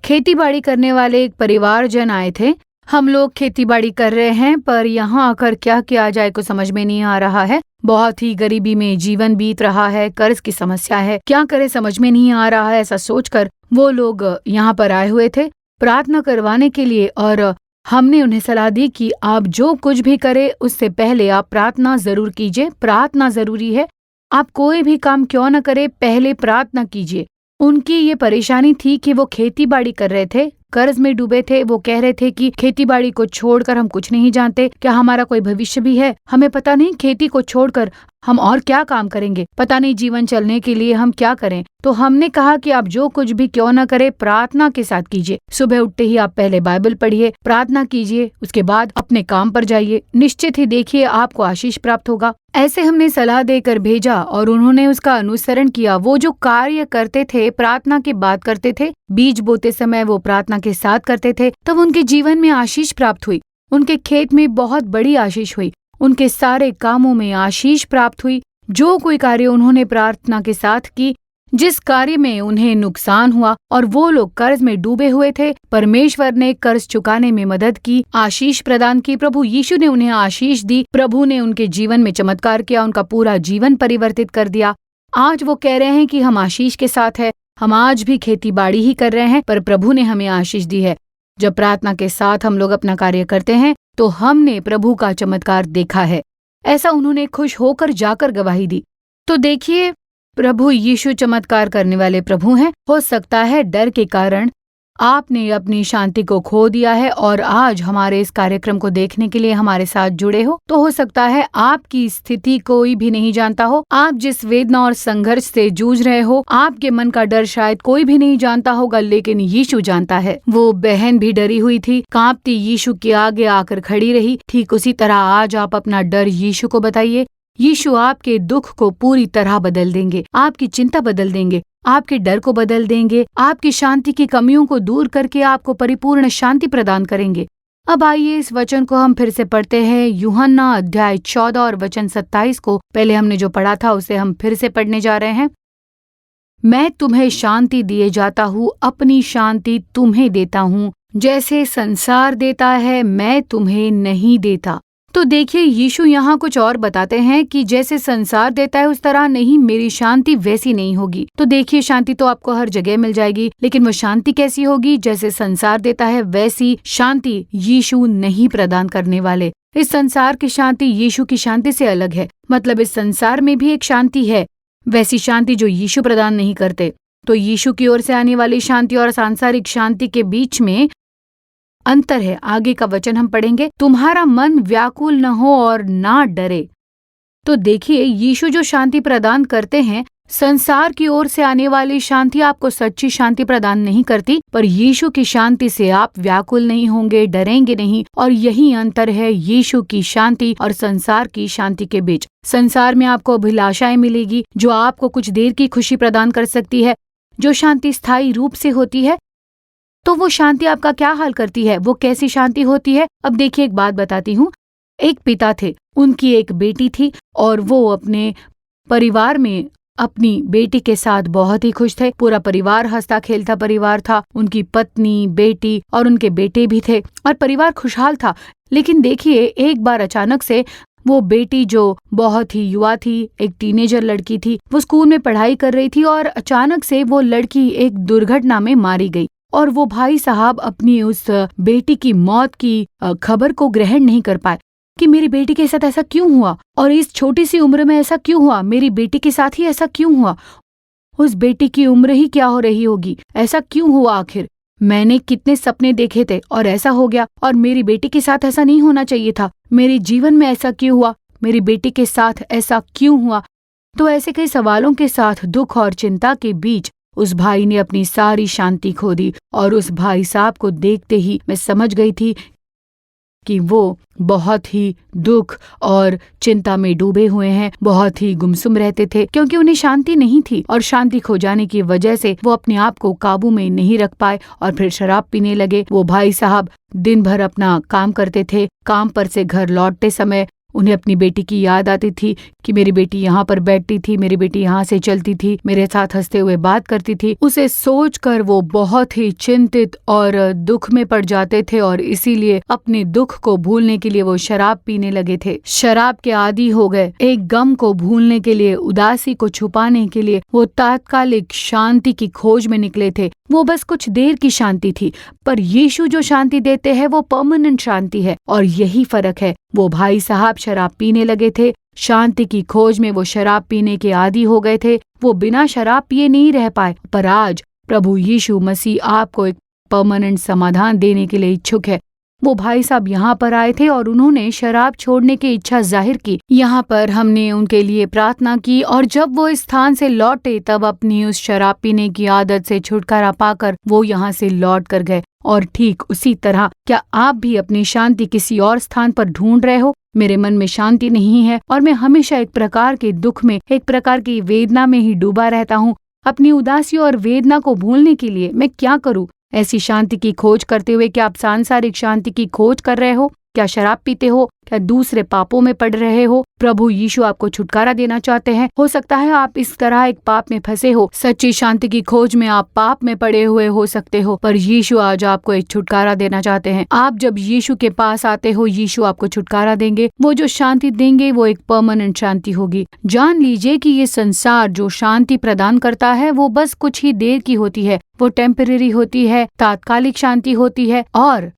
खेती बाड़ी करने वाले एक परिवारजन आए थे। हम लोग खेती बाड़ी कर रहे हैं, पर यहाँ आकर क्या किया जाए को समझ में नहीं आ रहा है। बहुत ही गरीबी में जीवन बीत रहा है, कर्ज की समस्या है, क्या करे समझ में नहीं आ रहा है। ऐसा सोचकर वो लोग यहाँ पर आए हुए थे प्रार्थना करवाने के लिए, और हमने उन्हें सलाह दी कि आप जो कुछ भी करें उससे पहले आप प्रार्थना जरूर कीजिए। प्रार्थना जरूरी है, आप कोई भी काम क्यों न करें, पहले प्रार्थना कीजिए। उनकी ये परेशानी थी कि वो खेती बाड़ी कर रहे थे, कर्ज में डूबे थे। वो कह रहे थे कि खेती बाड़ी को छोड़कर हम कुछ नहीं जानते, क्या हमारा कोई भविष्य भी है? हमें पता नहीं खेती को छोड़कर हम और क्या काम करेंगे, पता नहीं जीवन चलने के लिए हम क्या करें। तो हमने कहा कि आप जो कुछ भी क्यों ना करें, प्रार्थना के साथ कीजिए। सुबह उठते ही आप पहले बाइबल पढ़िए, प्रार्थना कीजिए, उसके बाद अपने काम पर जाइए। निश्चित ही देखिए आपको आशीष प्राप्त होगा। ऐसे हमने सलाह देकर भेजा और उन्होंने उसका अनुसरण किया। वो जो कार्य करते थे, प्रार्थना की बात करते थे, बीज बोते समय वो प्रार्थना के साथ करते थे, तब उनके जीवन में आशीष प्राप्त हुई। उनके खेत में बहुत बड़ी आशीष हुई, उनके सारे कामों में आशीष प्राप्त हुई। जो कोई कार्य उन्होंने प्रार्थना के साथ की, जिस कार्य में उन्हें नुकसान हुआ और वो लोग कर्ज में डूबे हुए थे, परमेश्वर ने कर्ज चुकाने में मदद की, आशीष प्रदान की। प्रभु यीशु ने उन्हें आशीष दी। प्रभु ने उनके जीवन में चमत्कार किया, उनका पूरा जीवन परिवर्तित कर दिया। आज वो कह रहे हैं कि हम आशीष के साथ है। हम आज भी खेती बाड़ी ही कर रहे हैं, पर प्रभु ने हमें आशीष दी है। जब प्रार्थना के साथ हम लोग अपना कार्य करते हैं तो हमने प्रभु का चमत्कार देखा है। ऐसा उन्होंने खुश होकर जाकर गवाही दी। तो देखिए, प्रभु यीशु चमत्कार करने वाले प्रभु हैं। हो सकता है डर के कारण आपने अपनी शांति को खो दिया है और आज हमारे इस कार्यक्रम को देखने के लिए हमारे साथ जुड़े हो सकता है आपकी स्थिति कोई भी नहीं जानता हो। आप जिस वेदना और संघर्ष से जूझ रहे हो, आपके मन का डर शायद कोई भी नहीं जानता होगा, लेकिन यीशु जानता है। वो बहन भी डरी हुई थी, कांपती यीशु के आगे आकर खड़ी रही। ठीक उसी तरह आज आप अपना डर यीशु को बताइए। यीशु आपके दुख को पूरी तरह बदल देंगे, आपकी चिंता बदल देंगे, आपके डर को बदल देंगे, आपकी शांति की कमियों को दूर करके आपको परिपूर्ण शांति प्रदान करेंगे। अब आइए इस वचन को हम फिर से पढ़ते हैं। यूहन्ना अध्याय 14 और वचन 27 को पहले हमने जो पढ़ा था उसे हम फिर से पढ़ने जा रहे हैं। मैं तुम्हें शांति दिए जाता हूँ, अपनी शांति तुम्हें देता हूँ, जैसे संसार देता है मैं तुम्हें नहीं देता। तो देखिए, यीशु यहाँ कुछ और बताते हैं कि जैसे संसार देता है उस तरह नहीं, मेरी शांति वैसी नहीं होगी। तो देखिए, शांति तो आपको हर जगह मिल जाएगी, लेकिन वो शांति कैसी होगी? जैसे संसार देता है वैसी शांति यीशु नहीं प्रदान करने वाले। इस संसार की शांति यीशु की शांति से अलग है। मतलब इस संसार में भी एक शांति है, वैसी शांति जो यीशु प्रदान नहीं करते। तो यीशु की ओर से आने वाली शांति और सांसारिक शांति के बीच में अंतर है। आगे का वचन हम पढ़ेंगे, तुम्हारा मन व्याकुल न हो और ना डरे। तो देखिए, यीशु जो शांति प्रदान करते हैं, संसार की ओर से आने वाली शांति आपको सच्ची शांति प्रदान नहीं करती, पर यीशु की शांति से आप व्याकुल नहीं होंगे, डरेंगे नहीं। और यही अंतर है यीशु की शांति और संसार की शांति के बीच। संसार में आपको अभिलाषाएं मिलेगी जो आपको कुछ देर की खुशी प्रदान कर सकती है। जो शांति स्थायी रूप से होती है, तो वो शांति आपका क्या हाल करती है? वो कैसी शांति होती है? अब देखिए, एक बात बताती हूँ। एक पिता थे, उनकी एक बेटी थी और वो अपने परिवार में अपनी बेटी के साथ बहुत ही खुश थे। पूरा परिवार हंसता खेलता परिवार था। उनकी पत्नी, बेटी और उनके बेटे भी थे और परिवार खुशहाल था। लेकिन देखिए, एक बार अचानक से वो बेटी जो बहुत ही युवा थी, एक टीनेजर लड़की थी, वो स्कूल में पढ़ाई कर रही थी और अचानक से वो लड़की एक दुर्घटना में मारी गई। और वो भाई साहब अपनी उस बेटी की मौत की खबर को ग्रहण नहीं कर पाए कि मेरी बेटी के साथ ऐसा क्यों हुआ और इस छोटी सी उम्र में ऐसा क्यों हुआ, मेरी बेटी के साथ ही ऐसा क्यों हुआ, उस बेटी की उम्र ही क्या हो रही होगी, ऐसा क्यों हुआ आखिर, मैंने कितने सपने देखे थे और ऐसा हो गया, और मेरी बेटी के साथ ऐसा नहीं होना चाहिए था, मेरे जीवन में ऐसा क्यों हुआ, मेरी बेटी के साथ ऐसा क्यों हुआ। तो ऐसे कई सवालों के साथ दुख और चिंता के बीच उस भाई ने अपनी सारी शांति खो दी। और उस भाई साहब को देखते ही मैं समझ गई थी कि वो बहुत ही दुख और चिंता में डूबे हुए हैं, बहुत ही गुमसुम रहते थे, क्योंकि उन्हें शांति नहीं थी और शांति खो जाने की वजह से वो अपने आप को काबू में नहीं रख पाए और फिर शराब पीने लगे। वो भाई साहब दिन भर अपना काम करते थे। काम पर से घर लौटते समय उन्हें अपनी बेटी की याद आती थी कि मेरी बेटी यहाँ पर बैठती थी, मेरी बेटी यहाँ से चलती थी, मेरे साथ हंसते हुए बात करती थी। उसे सोचकर वो बहुत ही चिंतित और दुख में पड़ जाते थे और इसीलिए अपने दुख को भूलने के लिए वो शराब पीने लगे थे। शराब के आदी हो गए। एक गम को भूलने के लिए, उदासी को छुपाने के लिए वो तात्कालिक शांति की खोज में निकले थे। वो बस कुछ देर की शांति थी, पर यीशु जो शांति देते हैं वो परमानेंट शांति है और यही फर्क है। वो भाई साहब शराब पीने लगे थे, शांति की खोज में वो शराब पीने के आदी हो गए थे। वो बिना शराब पिए नहीं रह पाए, पर आज प्रभु यीशु मसीह आपको एक परमानेंट समाधान देने के लिए इच्छुक है। वो भाई साहब यहाँ पर आए थे और उन्होंने शराब छोड़ने की इच्छा जाहिर की। यहाँ पर हमने उनके लिए प्रार्थना की और जब वो इस स्थान से लौटे तब अपनी उस शराब पीने की आदत से छुटकारा पाकर वो यहाँ से लौट कर गए। और ठीक उसी तरह क्या आप भी अपनी शांति किसी और स्थान पर ढूंढ रहे हो? मेरे मन में शांति नहीं है और मैं हमेशा एक प्रकार के दुख में, एक प्रकार की वेदना में ही डूबा रहता हूँ। अपनी उदासी और वेदना को भूलने के लिए मैं क्या करूँ? ऐसी शांति की खोज करते हुए क्या आप सांसारिक शांति की खोज कर रहे हो? क्या शराब पीते हो? क्या दूसरे पापों में पड़ रहे हो? प्रभु यीशु आपको छुटकारा देना चाहते हैं। हो सकता है आप इस तरह एक पाप में फंसे हो। सच्ची शांति की खोज में आप पाप में पड़े हुए हो सकते हो, पर यीशु आज आपको एक छुटकारा देना चाहते हैं। आप जब यीशु के पास आते हो, यीशु आपको छुटकारा देंगे। वो जो शांति देंगे वो एक परमानेंट शांति होगी। जान लीजिए कि ये संसार जो शांति प्रदान करता है वो बस कुछ ही देर की होती है। वो टेम्परेरी होती है, तात्कालिक शांति होती है। और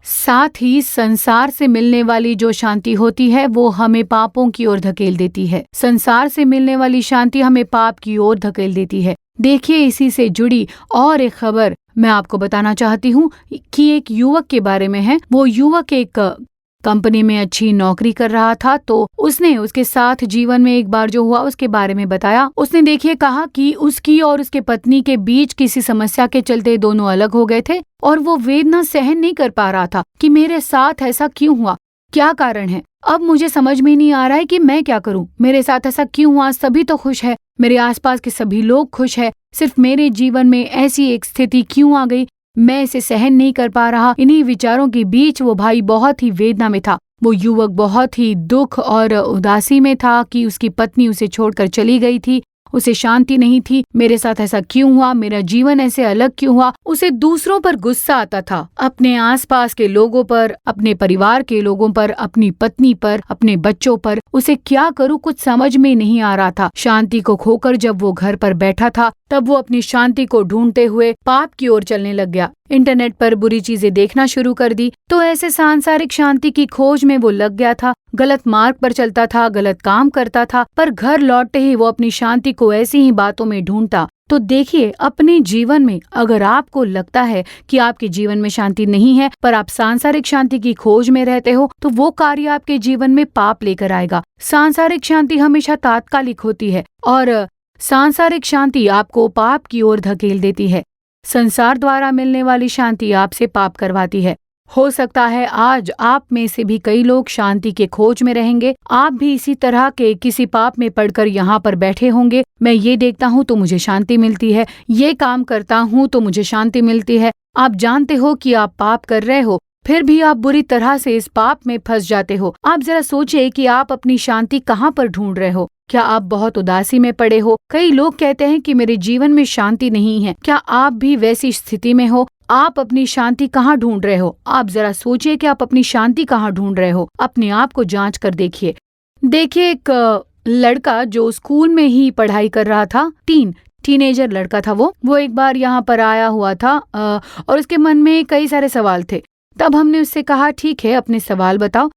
साथ ही संसार से मिलने वाली जो शांति होती है वो हमें पापों की ओर धकेल देती है। संसार से मिलने वाली शांति हमें पाप की ओर धकेल देती है। देखिए, इसी से जुड़ी और एक खबर मैं आपको बताना चाहती हूँ कि एक युवक के बारे में है। वो युवक एक कंपनी में अच्छी नौकरी कर रहा था, तो उसने उसके साथ जीवन में एक बार जो हुआ उसके बारे में बताया। उसने देखिए कहा कि उसकी और उसके पत्नी के बीच किसी समस्या के चलते दोनों अलग हो गए थे और वो वेदना सहन नहीं कर पा रहा था कि मेरे साथ ऐसा क्यों हुआ, क्या कारण है। अब मुझे समझ में नहीं आ रहा है कि मैं क्या करूं। मेरे साथ ऐसा क्यों हुआ? सभी तो खुश है, मेरे आसपास के सभी लोग खुश है, सिर्फ मेरे जीवन में ऐसी एक स्थिति क्यों आ गई? मैं इसे सहन नहीं कर पा रहा। इन्हीं विचारों के बीच वो भाई बहुत ही वेदना में था। वो युवक बहुत ही दुख और उदासी में था कि उसकी पत्नी उसे छोड़कर चली गई थी। उसे शांति नहीं थी। मेरे साथ ऐसा क्यों हुआ? मेरा जीवन ऐसे अलग क्यों हुआ? उसे दूसरों पर गुस्सा आता था, अपने आसपास के लोगों पर, अपने परिवार के लोगों पर, अपनी पत्नी पर, अपने बच्चों पर। उसे क्या करूं कुछ समझ में नहीं आ रहा था। शांति को खोकर जब वो घर पर बैठा था तब वो अपनी शांति को ढूंढते हुए पाप की ओर चलने लग गया। इंटरनेट पर बुरी चीजें देखना शुरू कर दी, तो ऐसे सांसारिक शांति की खोज में वो लग गया था। गलत मार्ग पर चलता था, गलत काम करता था, पर घर लौटते ही वो अपनी शांति को ऐसी ही बातों में ढूंढता। तो देखिए, अपने जीवन में अगर आपको लगता है कि आपके जीवन में शांति नहीं है, पर आप सांसारिक शांति की खोज में रहते हो, तो वो कार्य आपके जीवन में पाप लेकर आएगा। सांसारिक शांति हमेशा तात्कालिक होती है और सांसारिक शांति आपको पाप की ओर धकेल देती है। संसार द्वारा मिलने वाली शांति आपसे पाप करवाती है। हो सकता है आज आप में से भी कई लोग शांति के खोज में रहेंगे। आप भी इसी तरह के किसी पाप में पड़कर यहाँ पर बैठे होंगे। मैं ये देखता हूँ तो मुझे शांति मिलती है, ये काम करता हूँ तो मुझे शांति मिलती है। आप जानते हो कि आप पाप कर रहे हो, फिर भी आप बुरी तरह से इस पाप में फंस जाते हो। आप जरा सोचिए कि आप अपनी शांति कहाँ पर ढूंढ रहे हो। क्या आप बहुत उदासी में पड़े हो? कई लोग कहते हैं कि मेरे जीवन में शांति नहीं है। क्या आप भी वैसी स्थिति में हो? आप अपनी शांति कहाँ ढूंढ रहे हो? आप जरा सोचिए कि आप अपनी शांति कहाँ ढूंढ रहे हो। अपने आप को जांच कर देखिए। देखिए, एक लड़का जो स्कूल में ही पढ़ाई कर रहा था, टीनेजर लड़का था वो एक बार यहाँ पर आया हुआ था और उसके मन में कई सारे सवाल थे। तब हमने उससे कहा, ठीक है, अपने सवाल बताओ।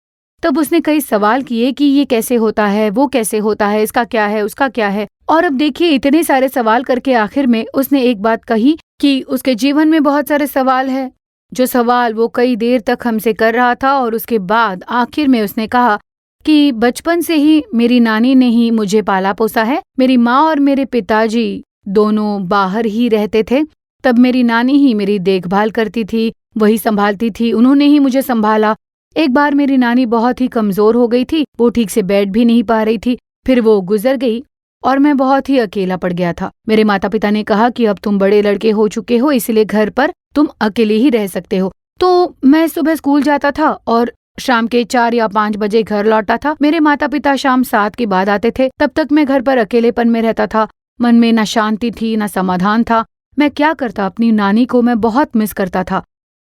तब उसने कई सवाल किए कि ये कैसे होता है, वो कैसे होता है, इसका क्या है, उसका क्या है। और अब देखिए, इतने सारे सवाल करके आखिर में उसने एक बात कही कि उसके जीवन में बहुत सारे सवाल है, जो सवाल वो कई देर तक हमसे कर रहा था। और उसके बाद आखिर में उसने कहा कि बचपन से ही मेरी नानी ने ही मुझे पाला पोसा है। मेरी माँ और मेरे पिताजी दोनों बाहर ही रहते थे। तब मेरी नानी ही मेरी देखभाल करती थी, वही संभालती थी, उन्होंने ही मुझे संभाला। एक बार मेरी नानी बहुत ही कमजोर हो गई थी, वो ठीक से बैठ भी नहीं पा रही थी। फिर वो गुजर गई और मैं बहुत ही अकेला पड़ गया था। मेरे माता पिता ने कहा कि अब तुम बड़े लड़के हो चुके हो, इसलिए घर पर तुम अकेले ही रह सकते हो। तो मैं सुबह स्कूल जाता था और शाम के 4 या 5 बजे घर लौटा था। मेरे माता पिता शाम 7 के बाद आते थे। तब तक मैं घर पर अकेलेपन में रहता था। मन में न शांति थी न समाधान था। मैं क्या करता, अपनी नानी को मैं बहुत मिस करता था।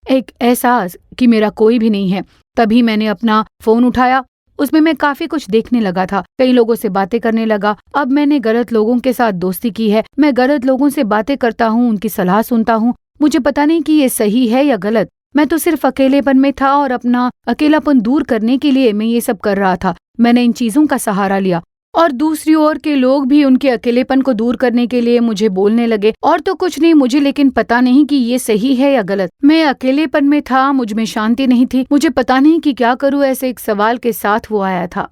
एक एहसास कि मेरा कोई भी नहीं है। तभी मैंने अपना फोन उठाया। उसमें मैं काफी कुछ देखने लगा था। कई लोगों से बातें करने लगा। अब मैंने गलत लोगों के साथ दोस्ती की है। मैं गलत लोगों से बातें करता हूँ, उनकी सलाह सुनता हूँ। मुझे पता नहीं कि ये सही है या गलत। मैं तो सिर्फ अकेलेपन में था और अपना अकेलापन दूर करने के लिए मैं ये सब कर रहा था। मैंने इन चीजों का सहारा लिया और दूसरी ओर के लोग भी उनके अकेलेपन को दूर करने के लिए मुझे बोलने लगे। और तो कुछ नहीं, मुझे लेकिन पता नहीं कि ये सही है या गलत। मैं अकेलेपन में था, मुझ में शांति नहीं थी। मुझे पता नहीं कि क्या करूं। ऐसे एक सवाल के साथ वो आया था।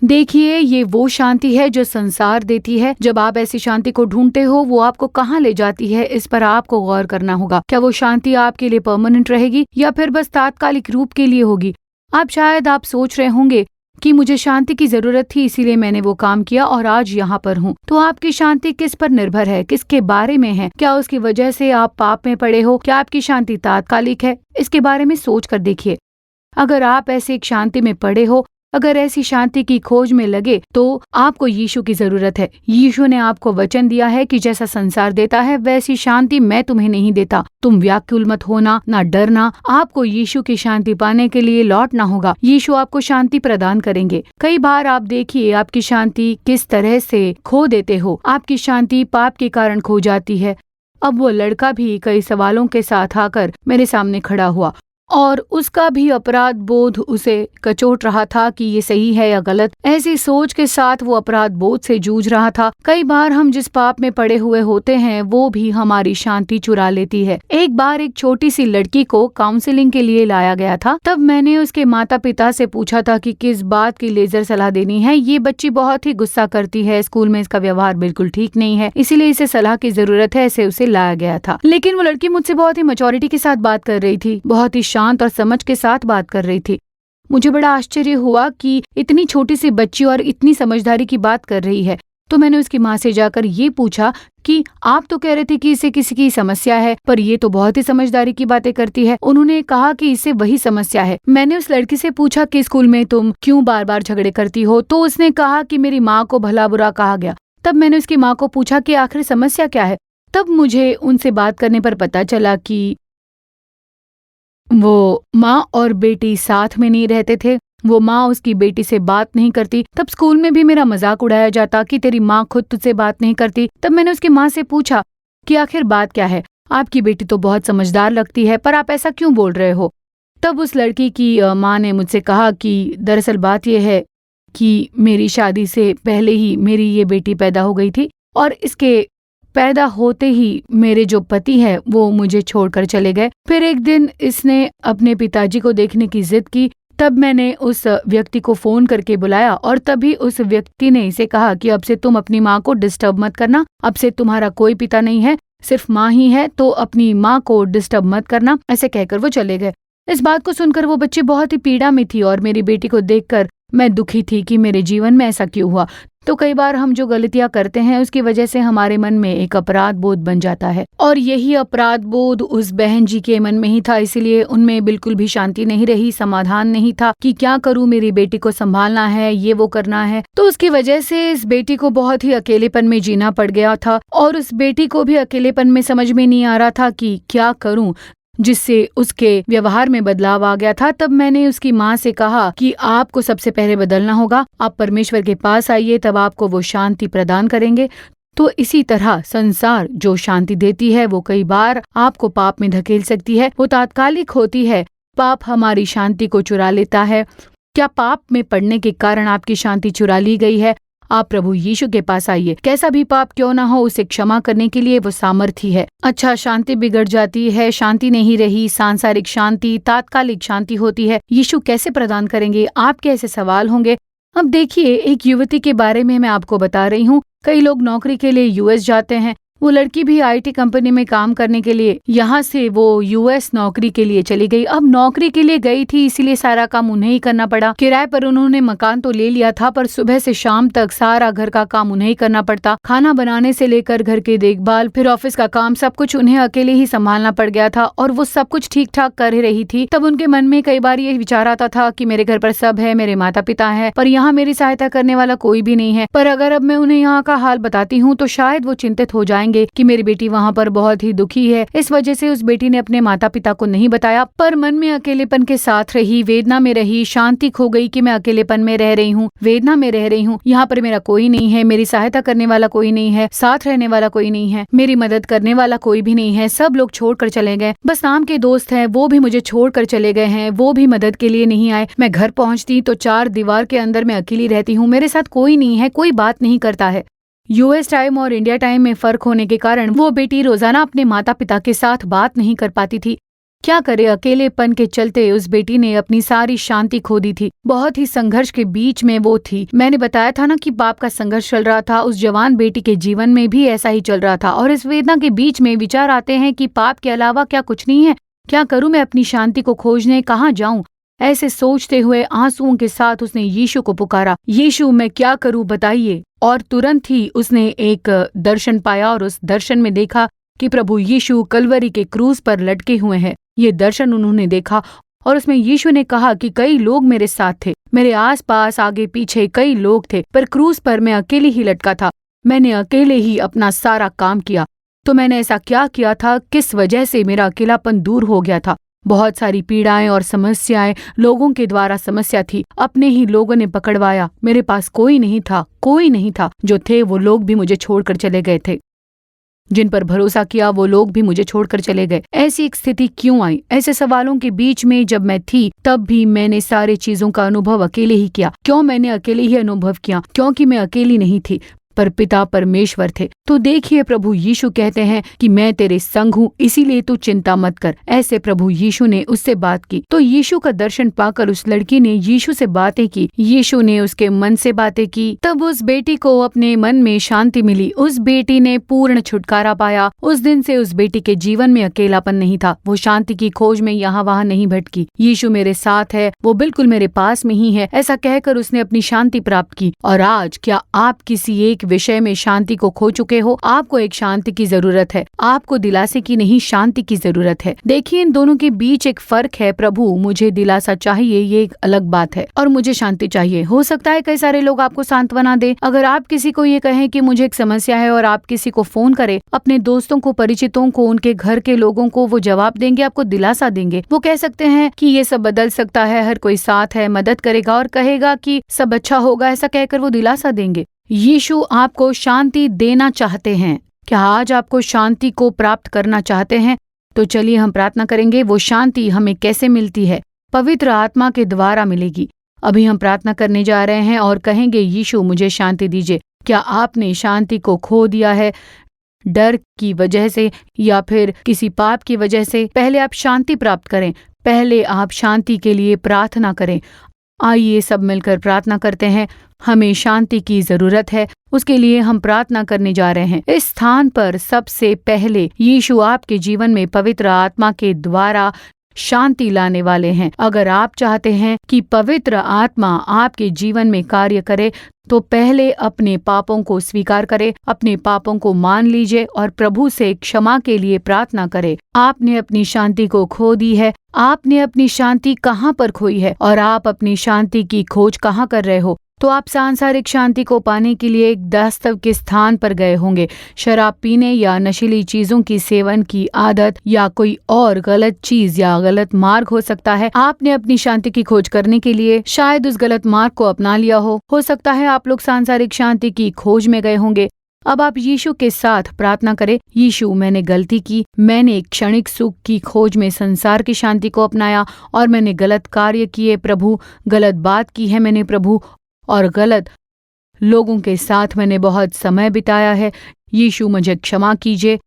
देखिए, ये वो शांति है जो संसार देती है। जब आप ऐसी शांति को ढूंढते हो, वो आपको कहाँ ले जाती है, इस पर आपको गौर करना होगा। क्या वो शांति आपके लिए परमानेंट रहेगी या फिर बस तात्कालिक रूप के लिए होगी? आप सोच रहे होंगे कि मुझे शांति की जरूरत थी, इसीलिए मैंने वो काम किया और आज यहाँ पर हूँ। तो आपकी शांति किस पर निर्भर है, किसके बारे में है? क्या उसकी वजह से आप पाप में पड़े हो? क्या आपकी शांति तात्कालिक है? इसके बारे में सोच कर देखिए। अगर आप ऐसी एक शांति में पड़े हो, अगर ऐसी शांति की खोज में लगे, तो आपको यीशु की जरूरत है। यीशु ने आपको वचन दिया है कि जैसा संसार देता है वैसी शांति मैं तुम्हें नहीं देता। तुम व्याकुल मत होना, ना डरना। आपको यीशु की शांति पाने के लिए लौटना होगा। यीशु आपको शांति प्रदान करेंगे। कई बार आप देखिए आपकी शांति किस तरह से खो देते हो। आपकी शांति पाप के कारण खो जाती है। अब वो लड़का भी कई सवालों के साथ आकर मेरे सामने खड़ा हुआ और उसका भी अपराध बोध उसे कचोट रहा था कि ये सही है या गलत। ऐसी सोच के साथ वो अपराध बोध से जूझ रहा था। कई बार हम जिस पाप में पड़े हुए होते हैं वो भी हमारी शांति चुरा लेती है। एक बार एक छोटी सी लड़की को काउंसलिंग के लिए लाया गया था। तब मैंने उसके माता पिता से पूछा था कि किस बात की लेजर सलाह देनी है। ये बच्ची बहुत ही गुस्सा करती है, स्कूल में इसका व्यवहार बिल्कुल ठीक नहीं है, इसीलिए इसे सलाह की जरूरत है। ऐसे उसे लाया गया था। लेकिन वो लड़की मुझसे बहुत ही मैच्योरिटी के साथ बात कर रही थी, बहुत ही शांत और समझ के साथ बात कर रही थी। मुझे बड़ा आश्चर्य हुआ कि इतनी छोटी सी बच्ची और इतनी समझदारी की बात कर रही है। तो मैंने उसकी माँ से जाकर ये पूछा कि आप तो कह रहे थे कि इसे किसी की समस्या है, पर ये तो बहुत ही समझदारी की बातें करती है। उन्होंने कहा कि इसे वही समस्या है। मैंने उस लड़की से पूछा कि स्कूल में तुम क्यों बार बार झगड़े करती हो? तो उसने कहा कि मेरी माँ को भला बुरा कहा गया। तब मैंने उसकी माँ को पूछा कि आखिर समस्या क्या है? तब मुझे उनसे बात करने पर पता चला कि वो माँ और बेटी साथ में नहीं रहते थे। वो माँ उसकी बेटी से बात नहीं करती। तब स्कूल में भी मेरा मजाक उड़ाया जाता कि तेरी माँ खुद तुझसे बात नहीं करती। तब मैंने उसकी माँ से पूछा कि आखिर बात क्या है? आपकी बेटी तो बहुत समझदार लगती है, पर आप ऐसा क्यों बोल रहे हो? तब उस लड़की की माँ ने मुझसे कहा कि दरअसल बात यह है कि मेरी शादी से पहले ही मेरी ये बेटी पैदा हो गई थी और इसके पैदा होते ही मेरे जो पति है वो मुझे छोड़कर चले गए। फिर एक दिन इसने अपने पिताजी को देखने की जिद की। तब मैंने उस व्यक्ति को फोन करके बुलाया और तभी उस व्यक्ति ने इसे कहा कि अब से तुम अपनी माँ को डिस्टर्ब मत करना। अब से तुम्हारा कोई पिता नहीं है, सिर्फ माँ ही है, तो अपनी माँ को डिस्टर्ब मत करना। ऐसे कहकर वो चले गए। इस बात को सुनकर वो बच्ची बहुत ही पीड़ा में थी और मेरी बेटी को देखकर मैं दुखी थी कि मेरे जीवन में ऐसा क्यों हुआ। तो कई बार हम जो गलतियां करते हैं उसकी वजह से हमारे मन में एक अपराध बोध बन जाता है और यही अपराध बोध उस बहन जी के मन में ही था। इसीलिए उनमें बिल्कुल भी शांति नहीं रही, समाधान नहीं था कि क्या करूं, मेरी बेटी को संभालना है, ये वो करना है। तो उसकी वजह से इस बेटी को बहुत ही अकेलेपन में जीना पड़ गया था और उस बेटी को भी अकेलेपन में समझ में नहीं आ रहा था कि क्या करूं, जिससे उसके व्यवहार में बदलाव आ गया था। तब मैंने उसकी माँ से कहा कि आपको सबसे पहले बदलना होगा, आप परमेश्वर के पास आइए, तब आपको वो शांति प्रदान करेंगे। तो इसी तरह संसार जो शांति देती है वो कई बार आपको पाप में धकेल सकती है। वो तात्कालिक होती है। पाप हमारी शांति को चुरा लेता है। क्या पाप में पड़ने के कारण आपकी शांति चुरा ली गई है? आप प्रभु यीशु के पास आइए। कैसा भी पाप क्यों ना हो, उसे क्षमा करने के लिए वो सामर्थी है। अच्छा, शांति बिगड़ जाती है, शांति नहीं रही, सांसारिक शांति तात्कालिक शांति होती है। यीशु कैसे प्रदान करेंगे? आपके ऐसे सवाल होंगे। अब देखिए, एक युवती के बारे में मैं आपको बता रही हूँ। कई लोग नौकरी के लिए यूएस जाते हैं। वो लड़की भी IT कंपनी में काम करने के लिए यहाँ से वो US नौकरी के लिए चली गई। अब नौकरी के लिए गई थी, इसीलिए सारा काम उन्हें ही करना पड़ा। किराए पर उन्होंने मकान तो ले लिया था, पर सुबह से शाम तक सारा घर का काम उन्हें ही करना पड़ता। खाना बनाने से लेकर घर की देखभाल, फिर ऑफिस का काम, सब कुछ उन्हें अकेले ही संभालना पड़ गया था। और वो सब कुछ ठीक ठाक कर रही थी। तब उनके मन में कई बार ये विचार आता था कि मेरे घर पर सब है, मेरे माता पिता है, पर यहाँ मेरी सहायता करने वाला कोई भी नहीं है। पर अगर अब मैं उन्हें यहाँ का हाल बताती हूँ तो शायद वो चिंतित हो जाएंगे कि मेरी बेटी वहाँ पर बहुत ही दुखी है। इस वजह से उस बेटी ने अपने माता पिता को नहीं बताया, पर मन में अकेलेपन के साथ रही, वेदना में रही, शांति खो गई कि मैं अकेलेपन में रह रही हूँ, वेदना में रह रही हूँ। यहाँ पर मेरा कोई नहीं है, मेरी सहायता करने वाला कोई नहीं है, साथ रहने वाला कोई नहीं है, मेरी मदद करने वाला कोई भी नहीं है। सब लोग छोड़कर चले गए, बस नाम के दोस्त हैं, वो भी मुझे छोड़कर चले गए हैं, वो भी मदद के लिए नहीं आए। मैं घर पहुँचती तो 4 दीवार के अंदर मैं अकेली रहती हूँ, मेरे साथ कोई नहीं है, कोई बात नहीं करता है। US टाइम और इंडिया टाइम में फर्क होने के कारण वो बेटी रोजाना अपने माता पिता के साथ बात नहीं कर पाती थी। क्या करे, अकेलेपन के चलते उस बेटी ने अपनी सारी शांति खो दी थी। बहुत ही संघर्ष के बीच में वो थी। मैंने बताया था ना कि बाप का संघर्ष चल रहा था, उस जवान बेटी के जीवन में भी ऐसा ही चल रहा था। और इस वेदना के बीच में विचार आते हैं कि पाप के अलावा क्या कुछ नहीं है, क्या करूं मैं अपनी शांति को खोजने, कहाँ जाऊं। ऐसे सोचते हुए आंसुओं के साथ उसने यीशु को पुकारा, यीशु मैं क्या करूं बताइए। और तुरंत ही उसने एक दर्शन पाया और उस दर्शन में देखा कि प्रभु यीशु कलवरी के क्रूस पर लटके हुए हैं। ये दर्शन उन्होंने देखा और उसमें यीशु ने कहा कि कई लोग मेरे साथ थे, मेरे आसपास आगे पीछे कई लोग थे, पर क्रूस पर मैं अकेले ही लटका था। मैंने अकेले ही अपना सारा काम किया। तो मैंने ऐसा क्या किया था, किस वजह से मेरा अकेलापन दूर हो गया था। बहुत सारी पीड़ाएं और समस्याएं लोगों के द्वारा समस्या थी, अपने ही लोगों ने पकड़वाया। मेरे पास कोई नहीं था, कोई नहीं था। जो थे वो लोग भी मुझे छोड़कर चले गए थे, जिन पर भरोसा किया वो लोग भी मुझे छोड़कर चले गए। ऐसी एक स्थिति क्यों आई? ऐसे सवालों के बीच में जब मैं थी तब भी मैंने सारी चीजों का अनुभव अकेले ही किया। क्यों मैंने अकेले ही अनुभव किया? क्योंकि मैं अकेली नहीं थी, पर पिता परमेश्वर थे। तो देखिए, प्रभु यीशु कहते हैं कि मैं तेरे संग हूँ, इसीलिए तू चिंता मत कर। ऐसे प्रभु यीशु ने उससे बात की। तो यीशु का दर्शन पाकर उस लड़की ने यीशु से बातें की, यीशु ने उसके मन से बातें की। तब उस बेटी को अपने मन में शांति मिली, उस बेटी ने पूर्ण छुटकारा पाया। उस दिन से उस बेटी के जीवन में अकेलापन नहीं था, वो शांति की खोज में यहाँ वहाँ नहीं भटकी। यीशु मेरे साथ है, वो बिल्कुल मेरे पास में ही है, ऐसा कहकर उसने अपनी शांति प्राप्त की। और आज क्या आप किसी एक विषय में शांति को खो चुके हो? आपको एक शांति की जरूरत है, आपको दिलासे की नहीं, शांति की जरूरत है। देखिए, इन दोनों के बीच एक फर्क है। प्रभु मुझे दिलासा चाहिए, ये एक अलग बात है, और मुझे शांति चाहिए। हो सकता है कई सारे लोग आपको सांत्वना दे। अगर आप किसी को ये कहें कि मुझे एक समस्या है और आप किसी को फोन करें, अपने दोस्तों को, परिचितों को, उनके घर के लोगों को, वो जवाब देंगे, आपको दिलासा देंगे। वो कह सकते हैं कि ये सब बदल सकता है, हर कोई साथ है, मदद करेगा और कहेगा कि सब अच्छा होगा, ऐसा कहकर वो दिलासा देंगे। यीशु आपको शांति देना चाहते हैं। क्या आज आपको शांति को प्राप्त करना चाहते हैं? तो चलिए हम प्रार्थना करेंगे। वो शांति हमें कैसे मिलती है? पवित्र आत्मा के द्वारा मिलेगी। अभी हम प्रार्थना करने जा रहे हैं और कहेंगे, यीशु मुझे शांति दीजिए। क्या आपने शांति को खो दिया है डर की वजह से या फिर किसी पाप की वजह से? पहले आप शांति प्राप्त करें, पहले आप शांति के लिए प्रार्थना करें। आइए सब मिलकर प्रार्थना करते हैं। हमें शांति की जरूरत है, उसके लिए हम प्रार्थना करने जा रहे हैं। इस स्थान पर सबसे पहले यीशु आपके जीवन में पवित्र आत्मा के द्वारा शांति लाने वाले हैं। अगर आप चाहते हैं कि पवित्र आत्मा आपके जीवन में कार्य करे, तो पहले अपने पापों को स्वीकार करें, अपने पापों को मान लीजिए और प्रभु से क्षमा के लिए प्रार्थना करें। आपने अपनी शांति को खो दी है। आपने अपनी शांति कहाँ पर खोई है और आप अपनी शांति की खोज कहाँ कर रहे हो? तो आप सांसारिक शांति को पाने के लिए एक वास्तव के स्थान पर गए होंगे। शराब पीने या नशीली चीजों की सेवन की आदत या कोई और गलत चीज या गलत मार्ग हो सकता है। आपने अपनी शांति की खोज करने के लिए शायद उस गलत मार्ग को अपना लिया हो सकता है आप लोग सांसारिक शांति की खोज में गए होंगे। अब आप यीशु के साथ प्रार्थना करें, यीशु मैंने गलती की, मैंने एक क्षणिक सुख की खोज में संसार की शांति को अपनाया और मैंने गलत कार्य किए प्रभु, गलत बात की है मैंने प्रभु, और गलत लोगों के साथ मैंने बहुत समय बिताया है। यीशु मुझे क्षमा कीजिए।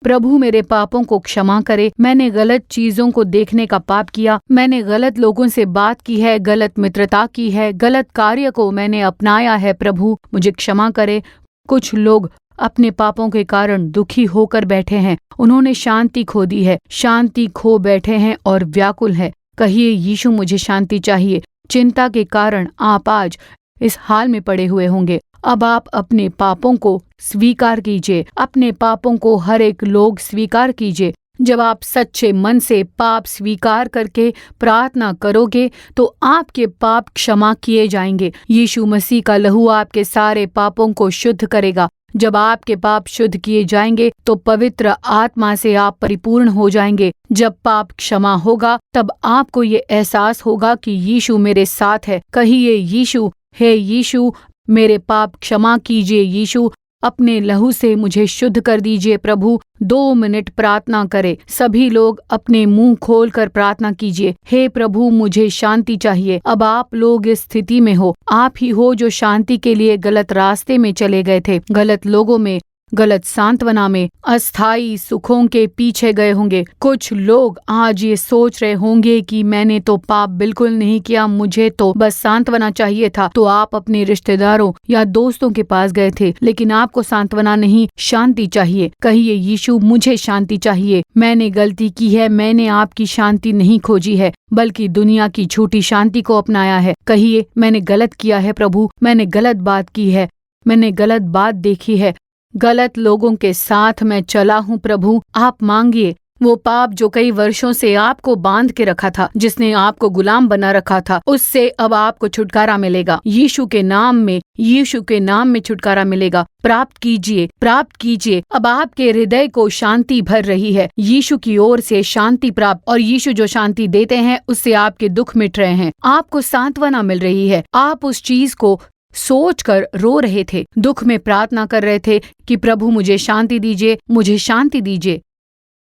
प्रभु मेरे पापों को क्षमा करे। मैंने गलत चीजों को देखने का पाप किया, मैंने गलत लोगों से बात की है, गलत मित्रता की है, गलत कार्य को मैंने अपनाया है। प्रभु मुझे क्षमा करे। कुछ लोग अपने पापों के कारण दुखी होकर बैठे हैं। उन्होंने शांति खो दी है, शांति खो बैठे हैं और व्याकुल है। कहिए, यीशु मुझे शांति चाहिए। चिंता के कारण आप आज इस हाल में पड़े हुए होंगे। अब आप अपने पापों को स्वीकार कीजिए, अपने पापों को हर एक लोग स्वीकार कीजिए। जब आप सच्चे मन से पाप स्वीकार करके प्रार्थना करोगे तो आपके पाप क्षमा किए जाएंगे। यीशु मसीह का लहू आपके सारे पापों को शुद्ध करेगा। जब आपके पाप शुद्ध किए जाएंगे तो पवित्र आत्मा से आप परिपूर्ण हो जाएंगे। जब पाप क्षमा होगा तब आपको ये एहसास होगा कि यीशु मेरे साथ है। कहिए, यीशु, हे यीशु, मेरे पाप क्षमा कीजिए। यीशु, अपने लहू से मुझे शुद्ध कर दीजिए। प्रभु, 2 मिनट प्रार्थना करें। सभी लोग अपने मुंह खोलकर प्रार्थना कीजिए। हे प्रभु, मुझे शांति चाहिए। अब आप लोग इस स्थिति में हो, आप ही हो जो शांति के लिए गलत रास्ते में चले गए थे, गलत लोगों में, गलत सांत्वना में, अस्थाई सुखों के पीछे गए होंगे। कुछ लोग आज ये सोच रहे होंगे कि मैंने तो पाप बिल्कुल नहीं किया, मुझे तो बस सांत्वना चाहिए था। तो आप अपने रिश्तेदारों या दोस्तों के पास गए थे, लेकिन आपको सांत्वना नहीं, शांति चाहिए। कहिए, यीशु, मुझे शांति चाहिए। मैंने गलती की है, मैंने आपकी शांति नहीं खोजी है, बल्कि दुनिया की झूठी शांति को अपनाया है। कहिए, मैंने गलत किया है प्रभु, मैंने गलत बात की है, मैंने गलत बात देखी है, गलत लोगों के साथ मैं चला हूँ। प्रभु, आप मांगिए। वो पाप जो कई वर्षों से आपको बांध के रखा था, जिसने आपको गुलाम बना रखा था, उससे अब आपको छुटकारा मिलेगा। यीशु के नाम में, यीशु के नाम में छुटकारा मिलेगा। प्राप्त कीजिए, प्राप्त कीजिए। अब आपके हृदय को शांति भर रही है, यीशु की ओर से शांति प्राप्त। और यीशु जो शांति देते हैं उससे आपके दुख मिट रहे हैं, आपको सांत्वना मिल रही है। आप उस चीज को सोचकर रो रहे थे, दुख में प्रार्थना कर रहे थे कि प्रभु मुझे शांति दीजिए, मुझे शांति दीजिए।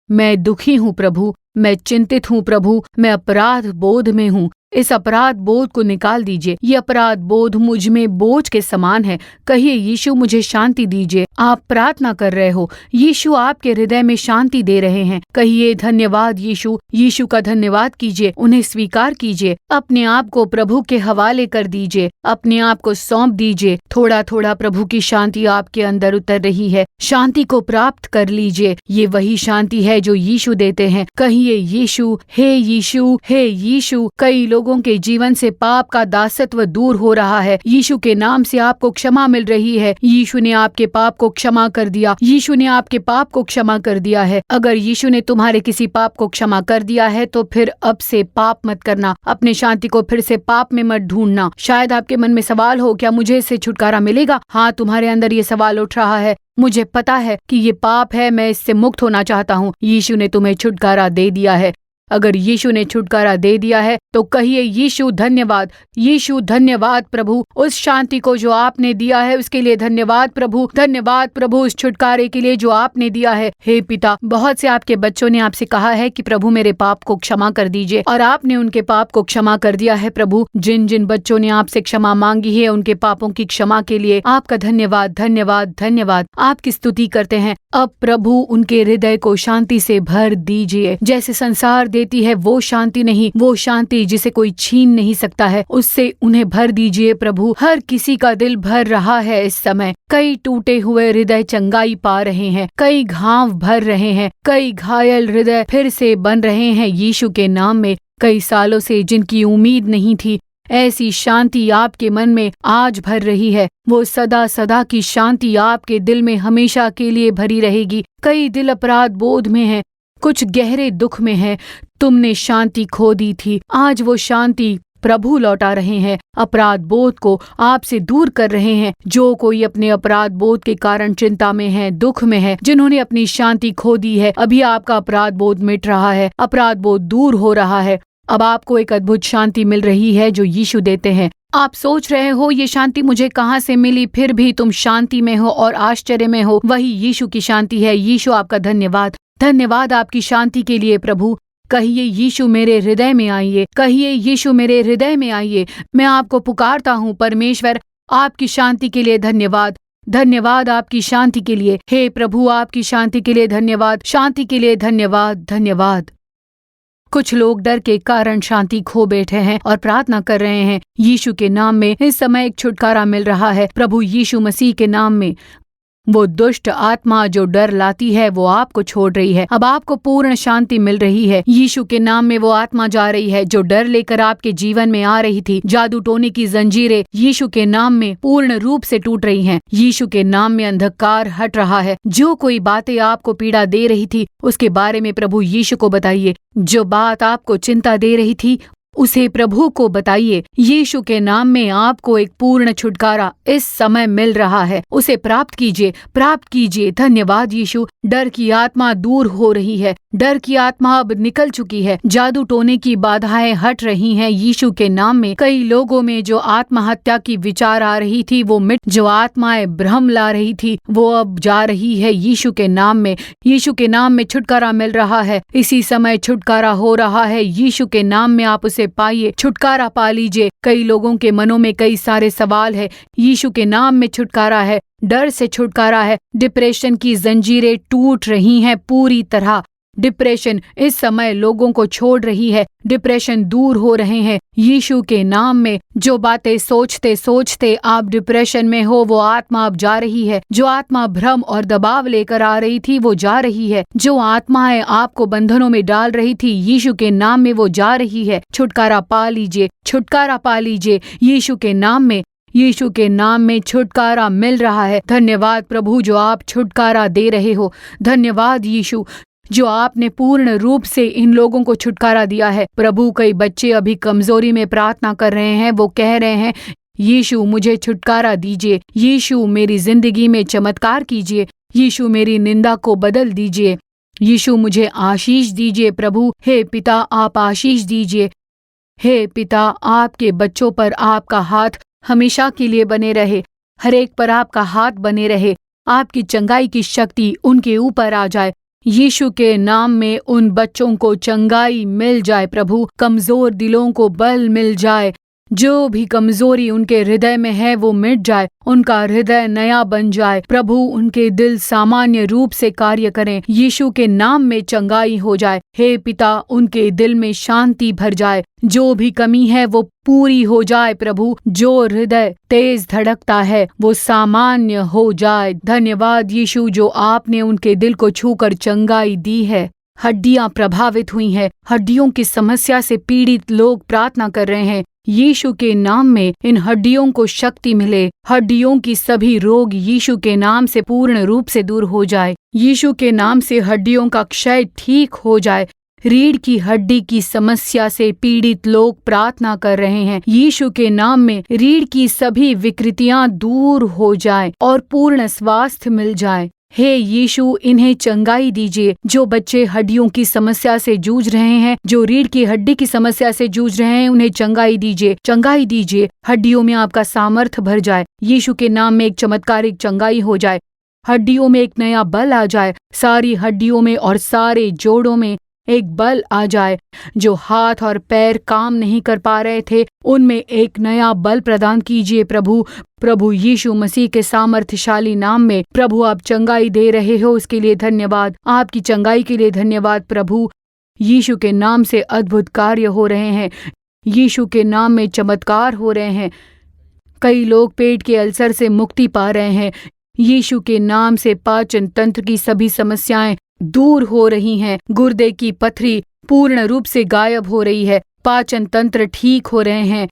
मैं दुखी हूँ प्रभु, मैं चिंतित हूँ प्रभु, मैं अपराध बोध में हूँ। इस अपराध बोध को निकाल दीजिए। ये अपराध बोध मुझ में बोझ के समान है। कहिए, यीशु, मुझे शांति दीजिए। आप प्रार्थना कर रहे हो, यीशु आपके हृदय में शांति दे रहे हैं। कहिए, धन्यवाद यीशु। यीशु का धन्यवाद कीजिए, उन्हें स्वीकार कीजिए, अपने आप को प्रभु के हवाले कर दीजिए, अपने आप को सौंप दीजिए। थोड़ा थोड़ा प्रभु की शांति आपके अंदर उतर रही है। शांति को प्राप्त कर लीजिए। ये वही शांति है जो यीशु देते हैं। कहिए, यीशु, हे यीशु, हे यीशु। कई लोगों के जीवन से पाप का दासत्व दूर हो रहा है। यीशु के नाम से आपको क्षमा मिल रही है। यीशु ने आपके पाप को क्षमा कर दिया। यीशु ने आपके पाप को क्षमा कर दिया है। अगर यीशु ने तुम्हारे किसी पाप को क्षमा कर दिया है तो फिर अब से पाप मत करना। अपने शांति को फिर से पाप में मत ढूंढना। शायद आपके मन में सवाल हो, क्या मुझे इससे छुटकारा मिलेगा? हाँ, तुम्हारे अंदर ये सवाल उठ रहा है। मुझे पता है कि ये पाप है, मैं इससे मुक्त होना चाहता हूँ। यीशु ने तुम्हें छुटकारा दे दिया है। अगर यीशु ने छुटकारा दे दिया है तो कहिए, यीशु धन्यवाद, यीशु धन्यवाद प्रभु, उस शांति को जो आपने दिया है उसके लिए धन्यवाद प्रभु, धन्यवाद प्रभु उस छुटकारे के लिए जो आपने दिया है। हे पिता, बहुत से आपके बच्चों ने आपसे कहा है कि प्रभु मेरे पाप को क्षमा कर दीजिए, और आपने उनके पाप को क्षमा कर दिया है। प्रभु, जिन जिन बच्चों ने आपसे क्षमा मांगी है उनके पापों की क्षमा के लिए आपका धन्यवाद, धन्यवाद, धन्यवाद। आपकी स्तुति करते हैं। अब प्रभु उनके हृदय को शांति से भर दीजिए। जैसे संसार देती है वो शांति नहीं, वो शांति जिसे कोई छीन नहीं सकता है, उससे उन्हें भर दीजिए प्रभु। हर किसी का दिल भर रहा है इस समय। कई टूटे हुए हृदय चंगाई पा रहे हैं, कई घाव भर रहे हैं, कई घायल हृदय फिर से बन रहे हैं यीशु के नाम में। कई सालों से जिनकी उम्मीद नहीं थी, ऐसी शांति आपके मन में आज भर रही है। वो सदा सदा की शांति आपके दिल में हमेशा के लिए भरी रहेगी। कई दिल अपराध बोध में है, कुछ गहरे दुख में है। तुमने शांति खो दी थी, आज वो शांति प्रभु लौटा रहे हैं। अपराध बोध को आपसे दूर कर रहे हैं। जो कोई अपने अपराध बोध के कारण चिंता में है, दुख में है, जिन्होंने अपनी शांति खो दी है, अभी आपका अपराध बोध मिट रहा है, अपराध बोध दूर हो रहा है। अब आपको एक अद्भुत शांति मिल रही है जो यीशु देते हैं। आप सोच रहे हो ये शांति मुझे कहाँ से मिली, फिर भी तुम शांति में हो और आश्चर्य में हो। वही यीशु की शांति है। यीशु आपका धन्यवाद, धन्यवाद आपकी शांति के लिए प्रभु। कहिए, यीशु मेरे हृदय में आइए, कहिए, यीशु मेरे हृदय में आइए। मैं आपको पुकारता हूँ परमेश्वर, आपकी शांति के लिए धन्यवाद, धन्यवाद आपकी शांति के लिए। हे प्रभु, आपकी शांति के लिए धन्यवाद, शांति के लिए धन्यवाद, धन्यवाद। कुछ लोग डर के कारण शांति खो बैठे हैं और प्रार्थना कर रहे हैं। यीशु के नाम में इस समय एक छुटकारा मिल रहा है। प्रभु यीशु मसीह के नाम में वो दुष्ट आत्मा जो डर लाती है वो आपको छोड़ रही है। अब आपको पूर्ण शांति मिल रही है। यीशु के नाम में वो आत्मा जा रही है जो डर लेकर आपके जीवन में आ रही थी। जादू टोने की जंजीरें यीशु के नाम में पूर्ण रूप से टूट रही हैं। यीशु के नाम में अंधकार हट रहा है। जो कोई बातें आपको पीड़ा दे रही थी उसके बारे में प्रभु यीशु को बताइए। जो बात आपको चिंता दे रही थी उसे प्रभु को बताइए। यीशु के नाम में आपको एक पूर्ण छुटकारा इस समय मिल रहा है। उसे प्राप्त कीजिए, प्राप्त कीजिए। धन्यवाद यीशु। डर की आत्मा दूर हो रही है। डर की आत्मा अब निकल चुकी है। जादू टोने की बाधाएं हट रही हैं यीशु के नाम में। कई लोगों में जो आत्महत्या की विचार आ रही थी वो मिट, जो आत्माएं भ्रम ला रही थी वो अब जा रही है यीशु के नाम में। यीशु के नाम में छुटकारा मिल रहा है। इसी समय छुटकारा हो रहा है यीशु के नाम में। आप उसे पाइए, छुटकारा पा लीजिए। कई लोगों के मनों में कई सारे सवाल है। यीशु के नाम में छुटकारा है। डर से छुटकारा है। डिप्रेशन की जंजीरें टूट रही हैं पूरी तरह। डिप्रेशन इस समय लोगों को छोड़ रही है। डिप्रेशन दूर हो रहे हैं यीशु के नाम में। जो बातें सोचते सोचते आप डिप्रेशन में हो वो आत्मा अब जा रही है। जो आत्मा भ्रम और दबाव लेकर आ रही थी वो जा रही है। जो आत्माएं आपको बंधनों में डाल रही थी यीशु के नाम में वो जा रही है। छुटकारा पा लीजिए, छुटकारा पा लीजिए यीशु के नाम में। यीशु के नाम में छुटकारा मिल रहा है। धन्यवाद प्रभु जो आप छुटकारा दे रहे हो। धन्यवाद यीशु जो आपने पूर्ण रूप से इन लोगों को छुटकारा दिया है। प्रभु कई बच्चे अभी कमजोरी में प्रार्थना कर रहे हैं। वो कह रहे हैं यीशु मुझे छुटकारा दीजिए। यीशु मेरी जिंदगी में चमत्कार कीजिए। यीशु मेरी निंदा को बदल दीजिए। यीशु मुझे आशीष दीजिए। प्रभु हे पिता आप आशीष दीजिए। हे पिता आपके बच्चों पर आपका हाथ हमेशा के लिए बने रहे। हर एक पर आपका हाथ बने रहे। आपकी चंगाई की शक्ति उनके ऊपर आ जाए। यीशु के नाम में उन बच्चों को चंगाई मिल जाए। प्रभु कमजोर दिलों को बल मिल जाए। जो भी कमजोरी उनके हृदय में है वो मिट जाए। उनका हृदय नया बन जाए। प्रभु उनके दिल सामान्य रूप से कार्य करें। यीशु के नाम में चंगाई हो जाए। हे पिता उनके दिल में शांति भर जाए। जो भी कमी है वो पूरी हो जाए। प्रभु जो हृदय तेज धड़कता है वो सामान्य हो जाए। धन्यवाद यीशु जो आपने उनके दिल को छूकर चंगाई दी है। हड्डियां प्रभावित हुई हैं। हड्डियों की समस्या से पीड़ित लोग प्रार्थना कर रहे हैं। यीशु के नाम में इन हड्डियों को शक्ति मिले। हड्डियों की सभी रोग यीशु के नाम से पूर्ण रूप से दूर हो जाए। यीशु के नाम से हड्डियों का क्षय ठीक हो जाए। रीढ़ की हड्डी की समस्या से पीड़ित लोग प्रार्थना कर रहे हैं। यीशु के नाम में रीढ़ की सभी विकृतियां दूर हो जाए और पूर्ण स्वास्थ्य मिल जाए। हे यीशु इन्हें चंगाई दीजिए। जो बच्चे हड्डियों की समस्या से जूझ रहे हैं, जो रीढ़ की हड्डी की समस्या से जूझ रहे हैं, उन्हें चंगाई दीजिए, चंगाई दीजिए। हड्डियों में आपका सामर्थ्य भर जाए। यीशु के नाम में एक चमत्कारिक चंगाई हो जाए। हड्डियों में एक नया बल आ जाए। सारी हड्डियों में और सारे जोड़ों में एक बल आ जाए। जो हाथ और पैर काम नहीं कर पा रहे थे उनमें एक नया बल प्रदान कीजिए। प्रभु यीशु मसीह के सामर्थ्यशाली नाम में प्रभु आप चंगाई दे रहे हो उसके लिए धन्यवाद। आपकी चंगाई के लिए धन्यवाद। प्रभु यीशु के नाम से अद्भुत कार्य हो रहे हैं। यीशु के नाम में चमत्कार हो रहे हैं। कई लोग पेट के अल्सर से मुक्ति पा रहे हैं। यीशु के नाम से पाचन तंत्र की सभी समस्याएं दूर हो रही हैं। गुर्दे की पथरी पूर्ण रूप से गायब हो रही है। पाचन तंत्र ठीक हो रहे हैं।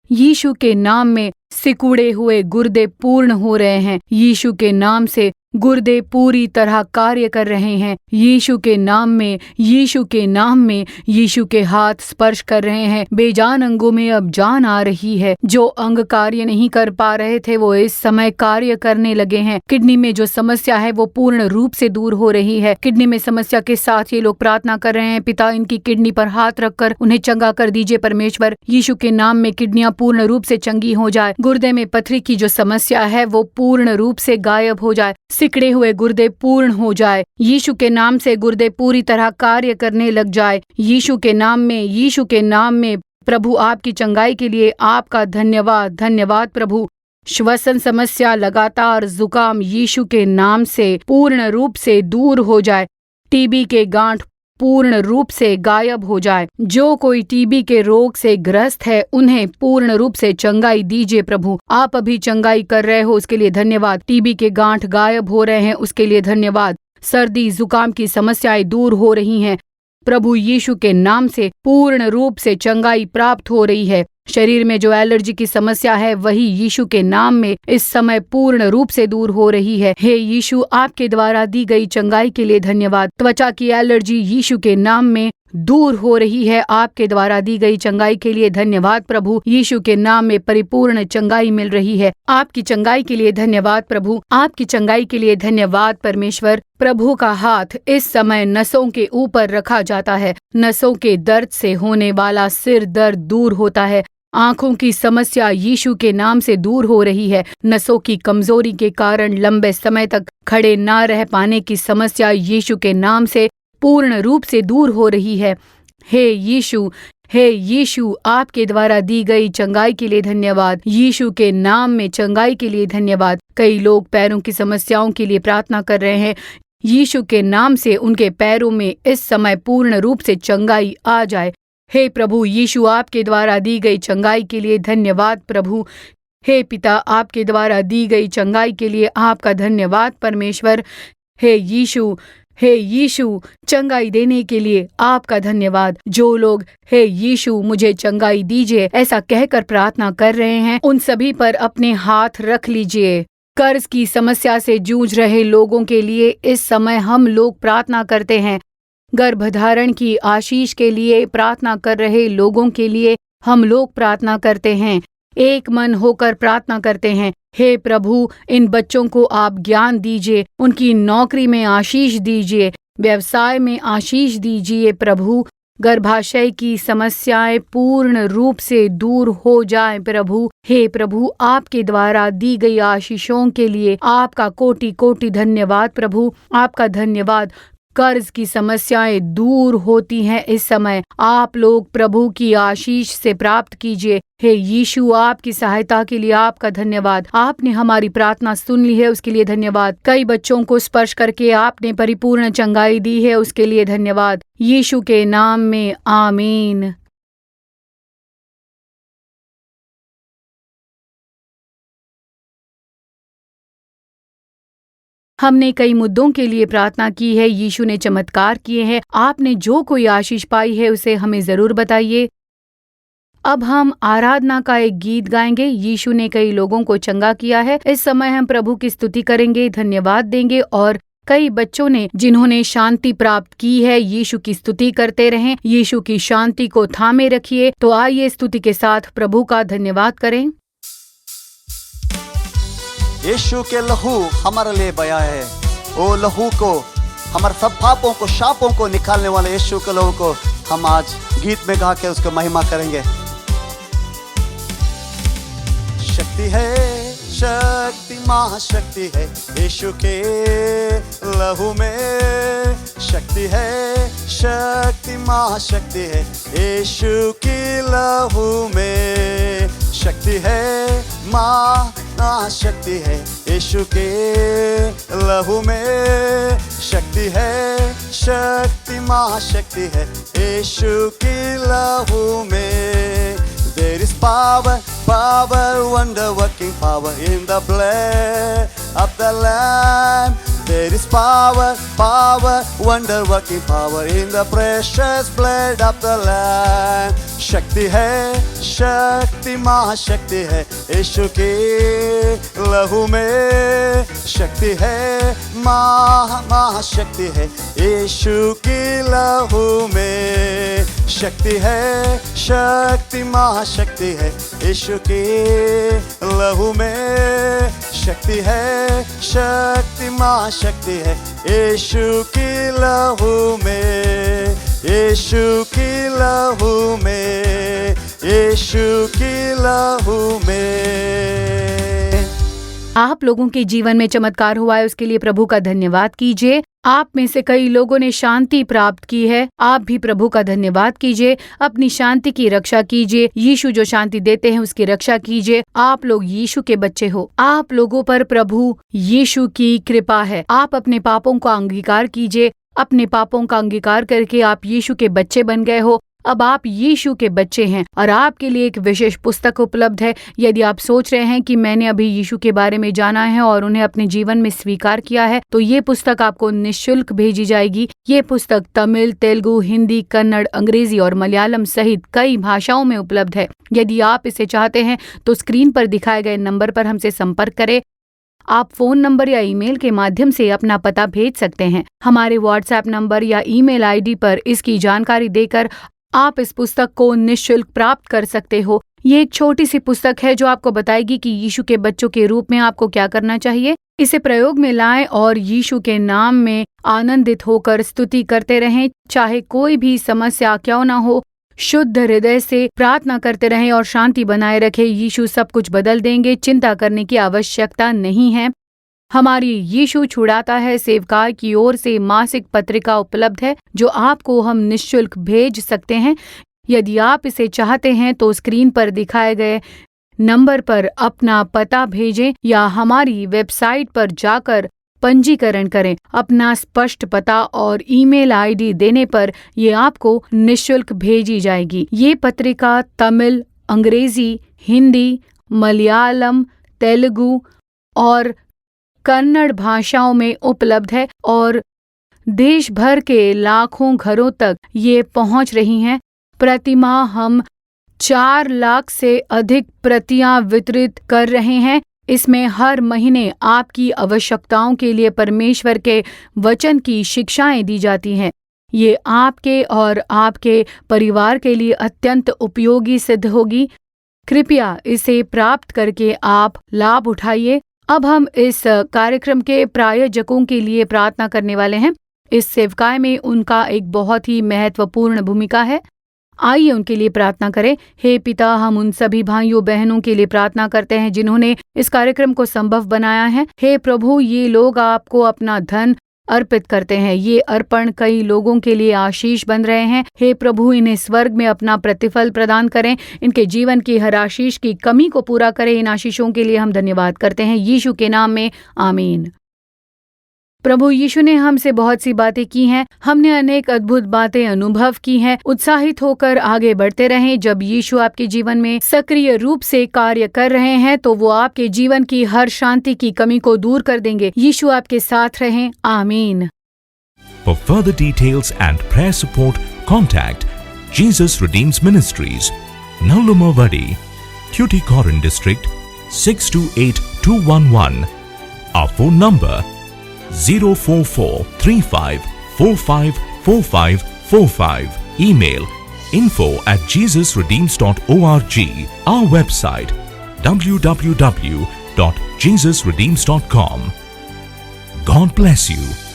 यीशु के नाम में सिकुड़े हुए गुर्दे पूर्ण हो रहे हैं। यीशु के नाम से गुर्दे पूरी तरह कार्य कर रहे हैं। यीशु के नाम में, यीशु के नाम में यीशु के हाथ स्पर्श कर रहे हैं। बेजान अंगों में अब जान आ रही है। जो अंग कार्य नहीं कर पा रहे थे वो इस समय कार्य करने लगे हैं। किडनी में जो समस्या है वो पूर्ण रूप से दूर हो रही है। किडनी में समस्या के साथ ये लोग प्रार्थना कर रहे हैं। पिता इनकी किडनी पर हाथ रखकर उन्हें चंगा कर दीजिए। परमेश्वर यीशु के नाम में किडनियां पूर्ण रूप से चंगी हो जाए। गुर्दे में पथरी की जो समस्या है वो पूर्ण रूप से गायब हो जाए। सिकड़े हुए गुर्दे पूर्ण हो जाए। यीशु के नाम से गुर्दे पूरी तरह कार्य करने लग जाए। यीशु के नाम में, यीशु के नाम में प्रभु आपकी चंगाई के लिए आपका धन्यवाद। धन्यवाद प्रभु। श्वसन समस्या, लगातार जुकाम यीशु के नाम से पूर्ण रूप से दूर हो जाए। टीबी के गांठ पूर्ण रूप से गायब हो जाए। जो कोई टीबी के रोग से ग्रस्त है उन्हें पूर्ण रूप से चंगाई दीजिए प्रभु। आप अभी चंगाई कर रहे हो उसके लिए धन्यवाद। टीबी के गांठ गायब हो रहे हैं उसके लिए धन्यवाद। सर्दी जुकाम की समस्याएं दूर हो रही हैं। प्रभु यीशु के नाम से पूर्ण रूप से चंगाई प्राप्त हो रही है। शरीर में जो एलर्जी की समस्या है वही यीशु के नाम में इस समय पूर्ण रूप से दूर हो रही है। हे यीशु, आपके द्वारा दी गई चंगाई के लिए धन्यवाद। त्वचा की एलर्जी यीशु के नाम में दूर हो रही है। आपके द्वारा दी गई चंगाई के लिए धन्यवाद प्रभु। यीशु के नाम में परिपूर्ण चंगाई मिल रही है। आपकी चंगाई के लिए धन्यवाद प्रभु। आपकी चंगाई के लिए धन्यवाद परमेश्वर। प्रभु का हाथ इस समय नसों के ऊपर रखा जाता है। नसों के दर्द से होने वाला सिर दर्द दूर होता है। आंखों की समस्या यीशु के नाम से दूर हो रही है। नसों की कमजोरी के कारण लंबे समय तक खड़े ना रह पाने की समस्या यीशु के नाम से पूर्ण रूप से दूर हो रही है। हे यीशु, आपके द्वारा दी गई चंगाई के लिए धन्यवाद। यीशु के नाम में चंगाई के लिए धन्यवाद। कई लोग पैरों की समस्याओं के लिए प्रार्थना कर रहे हैं। यीशु के नाम से उनके पैरों में इस समय पूर्ण रूप से चंगाई आ जाए। हे प्रभु यीशु, आपके द्वारा दी गई चंगाई के लिए धन्यवाद प्रभु। हे पिता, आपके द्वारा दी गई चंगाई के लिए आपका धन्यवाद परमेश्वर। हे यीशु, चंगाई देने के लिए आपका धन्यवाद। जो लोग हे यीशु मुझे चंगाई दीजिए ऐसा कहकर प्रार्थना कर रहे हैं उन सभी पर अपने हाथ रख लीजिए। कर्ज की समस्या से जूझ रहे लोगों के लिए इस समय हम लोग प्रार्थना करते हैं। गर्भधारण की आशीष के लिए प्रार्थना कर रहे लोगों के लिए हम लोग प्रार्थना करते हैं। एक मन होकर प्रार्थना करते हैं। हे प्रभु, इन बच्चों को आप ज्ञान दीजिए, उनकी नौकरी में आशीष दीजिए, व्यवसाय में आशीष दीजिए प्रभु। गर्भाशय की समस्याएं पूर्ण रूप से दूर हो जाएं प्रभु। हे प्रभु, आपके द्वारा दी गई आशीषों के लिए आपका कोटि कोटि धन्यवाद प्रभु। आपका धन्यवाद। कर्ज की समस्याएं दूर होती हैं इस समय। आप लोग प्रभु की आशीष से प्राप्त कीजिए। हे यीशु, आपकी सहायता के लिए आपका धन्यवाद। आपने हमारी प्रार्थना सुन ली है उसके लिए धन्यवाद। कई बच्चों को स्पर्श करके आपने परिपूर्ण चंगाई दी है उसके लिए धन्यवाद। यीशु के नाम में आमीन। हमने कई मुद्दों के लिए प्रार्थना की है। यीशु ने चमत्कार किए हैं। आपने जो कोई आशीष पाई है उसे हमें जरूर बताइए। अब हम आराधना का एक गीत गाएंगे। यीशु ने कई लोगों को चंगा किया है। इस समय हम प्रभु की स्तुति करेंगे, धन्यवाद देंगे और कई बच्चों ने जिन्होंने शांति प्राप्त की है यीशु की स्तुति करते रहें। यीशु की शांति को थामे रखिए। तो आइए स्तुति के साथ प्रभु का धन्यवाद करें। यीशु के लहू हमारे लिए बया है। ओ लहू को, हमारे सब पापों को, शापों को निकालने वाले यीशु के लहू को हम आज गीत में गा के उसको महिमा करेंगे। शक्ति है, शक्ति महाशक्ति है यीशु के लहू में। शक्ति है, शक्ति महाशक्ति है यीशु के लहू में। शक्ति है, महाशक्ति है यीशु के लहू में। शक्ति है, शक्ति महाशक्ति है यीशु के लहू में। There is power, power, wonder-working power in the blood of the Lamb. There is power, power, wonder-working power in the precious blood of the Lamb. शक्ति है, शक्ति महाशक्ति है यीशु के लहू में। शक्ति है, महाशक्ति है यीशु के लहू में। शक्ति है, शक्ति महाशक्ति है यीशु के लहू में। शक्ति है, शक्ति महाशक्ति है यीशु के लहू में। यीशु के लहू में, यीशु के लहू में। आप लोगों के जीवन में चमत्कार हुआ है उसके लिए प्रभु का धन्यवाद कीजिए। आप में से कई लोगों ने शांति प्राप्त की है। आप भी प्रभु का धन्यवाद कीजिए। अपनी शांति की रक्षा कीजिए। यीशु जो शांति देते हैं उसकी रक्षा कीजिए। आप लोग यीशु के बच्चे हो। आप लोगों पर प्रभु यीशु की कृपा है। आप अपने पापों का अंगीकार कीजिए। अपने पापों का अंगीकार करके आप यीशु के बच्चे बन गए हो। अब आप यीशु के बच्चे हैं और आपके लिए एक विशेष पुस्तक उपलब्ध है। यदि आप सोच रहे हैं कि मैंने अभी यीशु के बारे में जाना है और उन्हें अपने जीवन में स्वीकार किया है, तो ये पुस्तक आपको निःशुल्क भेजी जाएगी। ये पुस्तक तमिल, तेलुगु, हिंदी, कन्नड़, अंग्रेजी और मलयालम सहित कई भाषाओं में उपलब्ध है। यदि आप इसे चाहते हैं तो स्क्रीन पर दिखाए गए नंबर पर हमसे संपर्क करें। आप फोन नंबर या ईमेल के माध्यम से अपना पता भेज सकते हैं। हमारे व्हाट्सएप नंबर या ईमेल आईडी पर इसकी जानकारी देकर आप इस पुस्तक को निःशुल्क प्राप्त कर सकते हो। ये एक छोटी सी पुस्तक है जो आपको बताएगी कि यीशु के बच्चों के रूप में आपको क्या करना चाहिए। इसे प्रयोग में लाएं और यीशु के नाम में आनंदित होकर स्तुति करते रहें। चाहे कोई भी समस्या क्यों ना हो, शुद्ध हृदय से प्रार्थना करते रहें और शांति बनाए रखें। यीशु सब कुछ बदल देंगे, चिंता करने की आवश्यकता नहीं है। हमारी यीशु छुड़ाता है सेवकाई की ओर से मासिक पत्रिका उपलब्ध है जो आपको हम निःशुल्क भेज सकते हैं। यदि आप इसे चाहते हैं तो स्क्रीन पर दिखाए गए नंबर पर अपना पता भेजें या हमारी वेबसाइट पर जाकर पंजीकरण करें। अपना स्पष्ट पता और ईमेल आईडी देने पर ये आपको निःशुल्क भेजी जाएगी। ये पत्रिका तमिल, अंग्रेजी, हिंदी, मलयालम, तेलुगु और कन्नड़ भाषाओं में उपलब्ध है और देश भर के लाखों घरों तक ये पहुंच रही हैं। प्रतिमाह हम 4 लाख से अधिक प्रतियां वितरित कर रहे हैं। इसमें हर महीने आपकी आवश्यकताओं के लिए परमेश्वर के वचन की शिक्षाएं दी जाती हैं। ये आपके और आपके परिवार के लिए अत्यंत उपयोगी सिद्ध होगी। कृपया इसे प्राप्त करके आप लाभ उठाइए। अब हम इस कार्यक्रम के प्रायोजकों के लिए प्रार्थना करने वाले हैं। इस सेवकाई में उनका एक बहुत ही महत्वपूर्ण भूमिका है। आइए उनके लिए प्रार्थना करें। हे पिता, हम उन सभी भाइयों बहनों के लिए प्रार्थना करते हैं जिन्होंने इस कार्यक्रम को संभव बनाया है। हे प्रभु, ये लोग आपको अपना धन अर्पित करते हैं। ये अर्पण कई लोगों के लिए आशीष बन रहे हैं। हे प्रभु, इन्हें स्वर्ग में अपना प्रतिफल प्रदान करें। इनके जीवन की हर आशीष की कमी को पूरा करें। इन आशीषों के लिए हम धन्यवाद करते हैं यीशु के नाम में, आमीन। प्रभु यीशु ने हमसे बहुत सी बातें की हैं। हमने अनेक अद्भुत बातें अनुभव की हैं। उत्साहित होकर आगे बढ़ते रहें। जब यीशु आपके जीवन में सक्रिय रूप से कार्य कर रहे हैं तो वो आपके जीवन की हर शांति की कमी को दूर कर देंगे। यीशु आपके साथ रहें, आमीन। For further details and prayer support, contact Jesus Redeems Ministries, Nallumavadi, Tuticorin District, 628211. Our phone number 04435454545. Email info@jesusredeems.org. Our website www.jesusredeems.com. God bless you.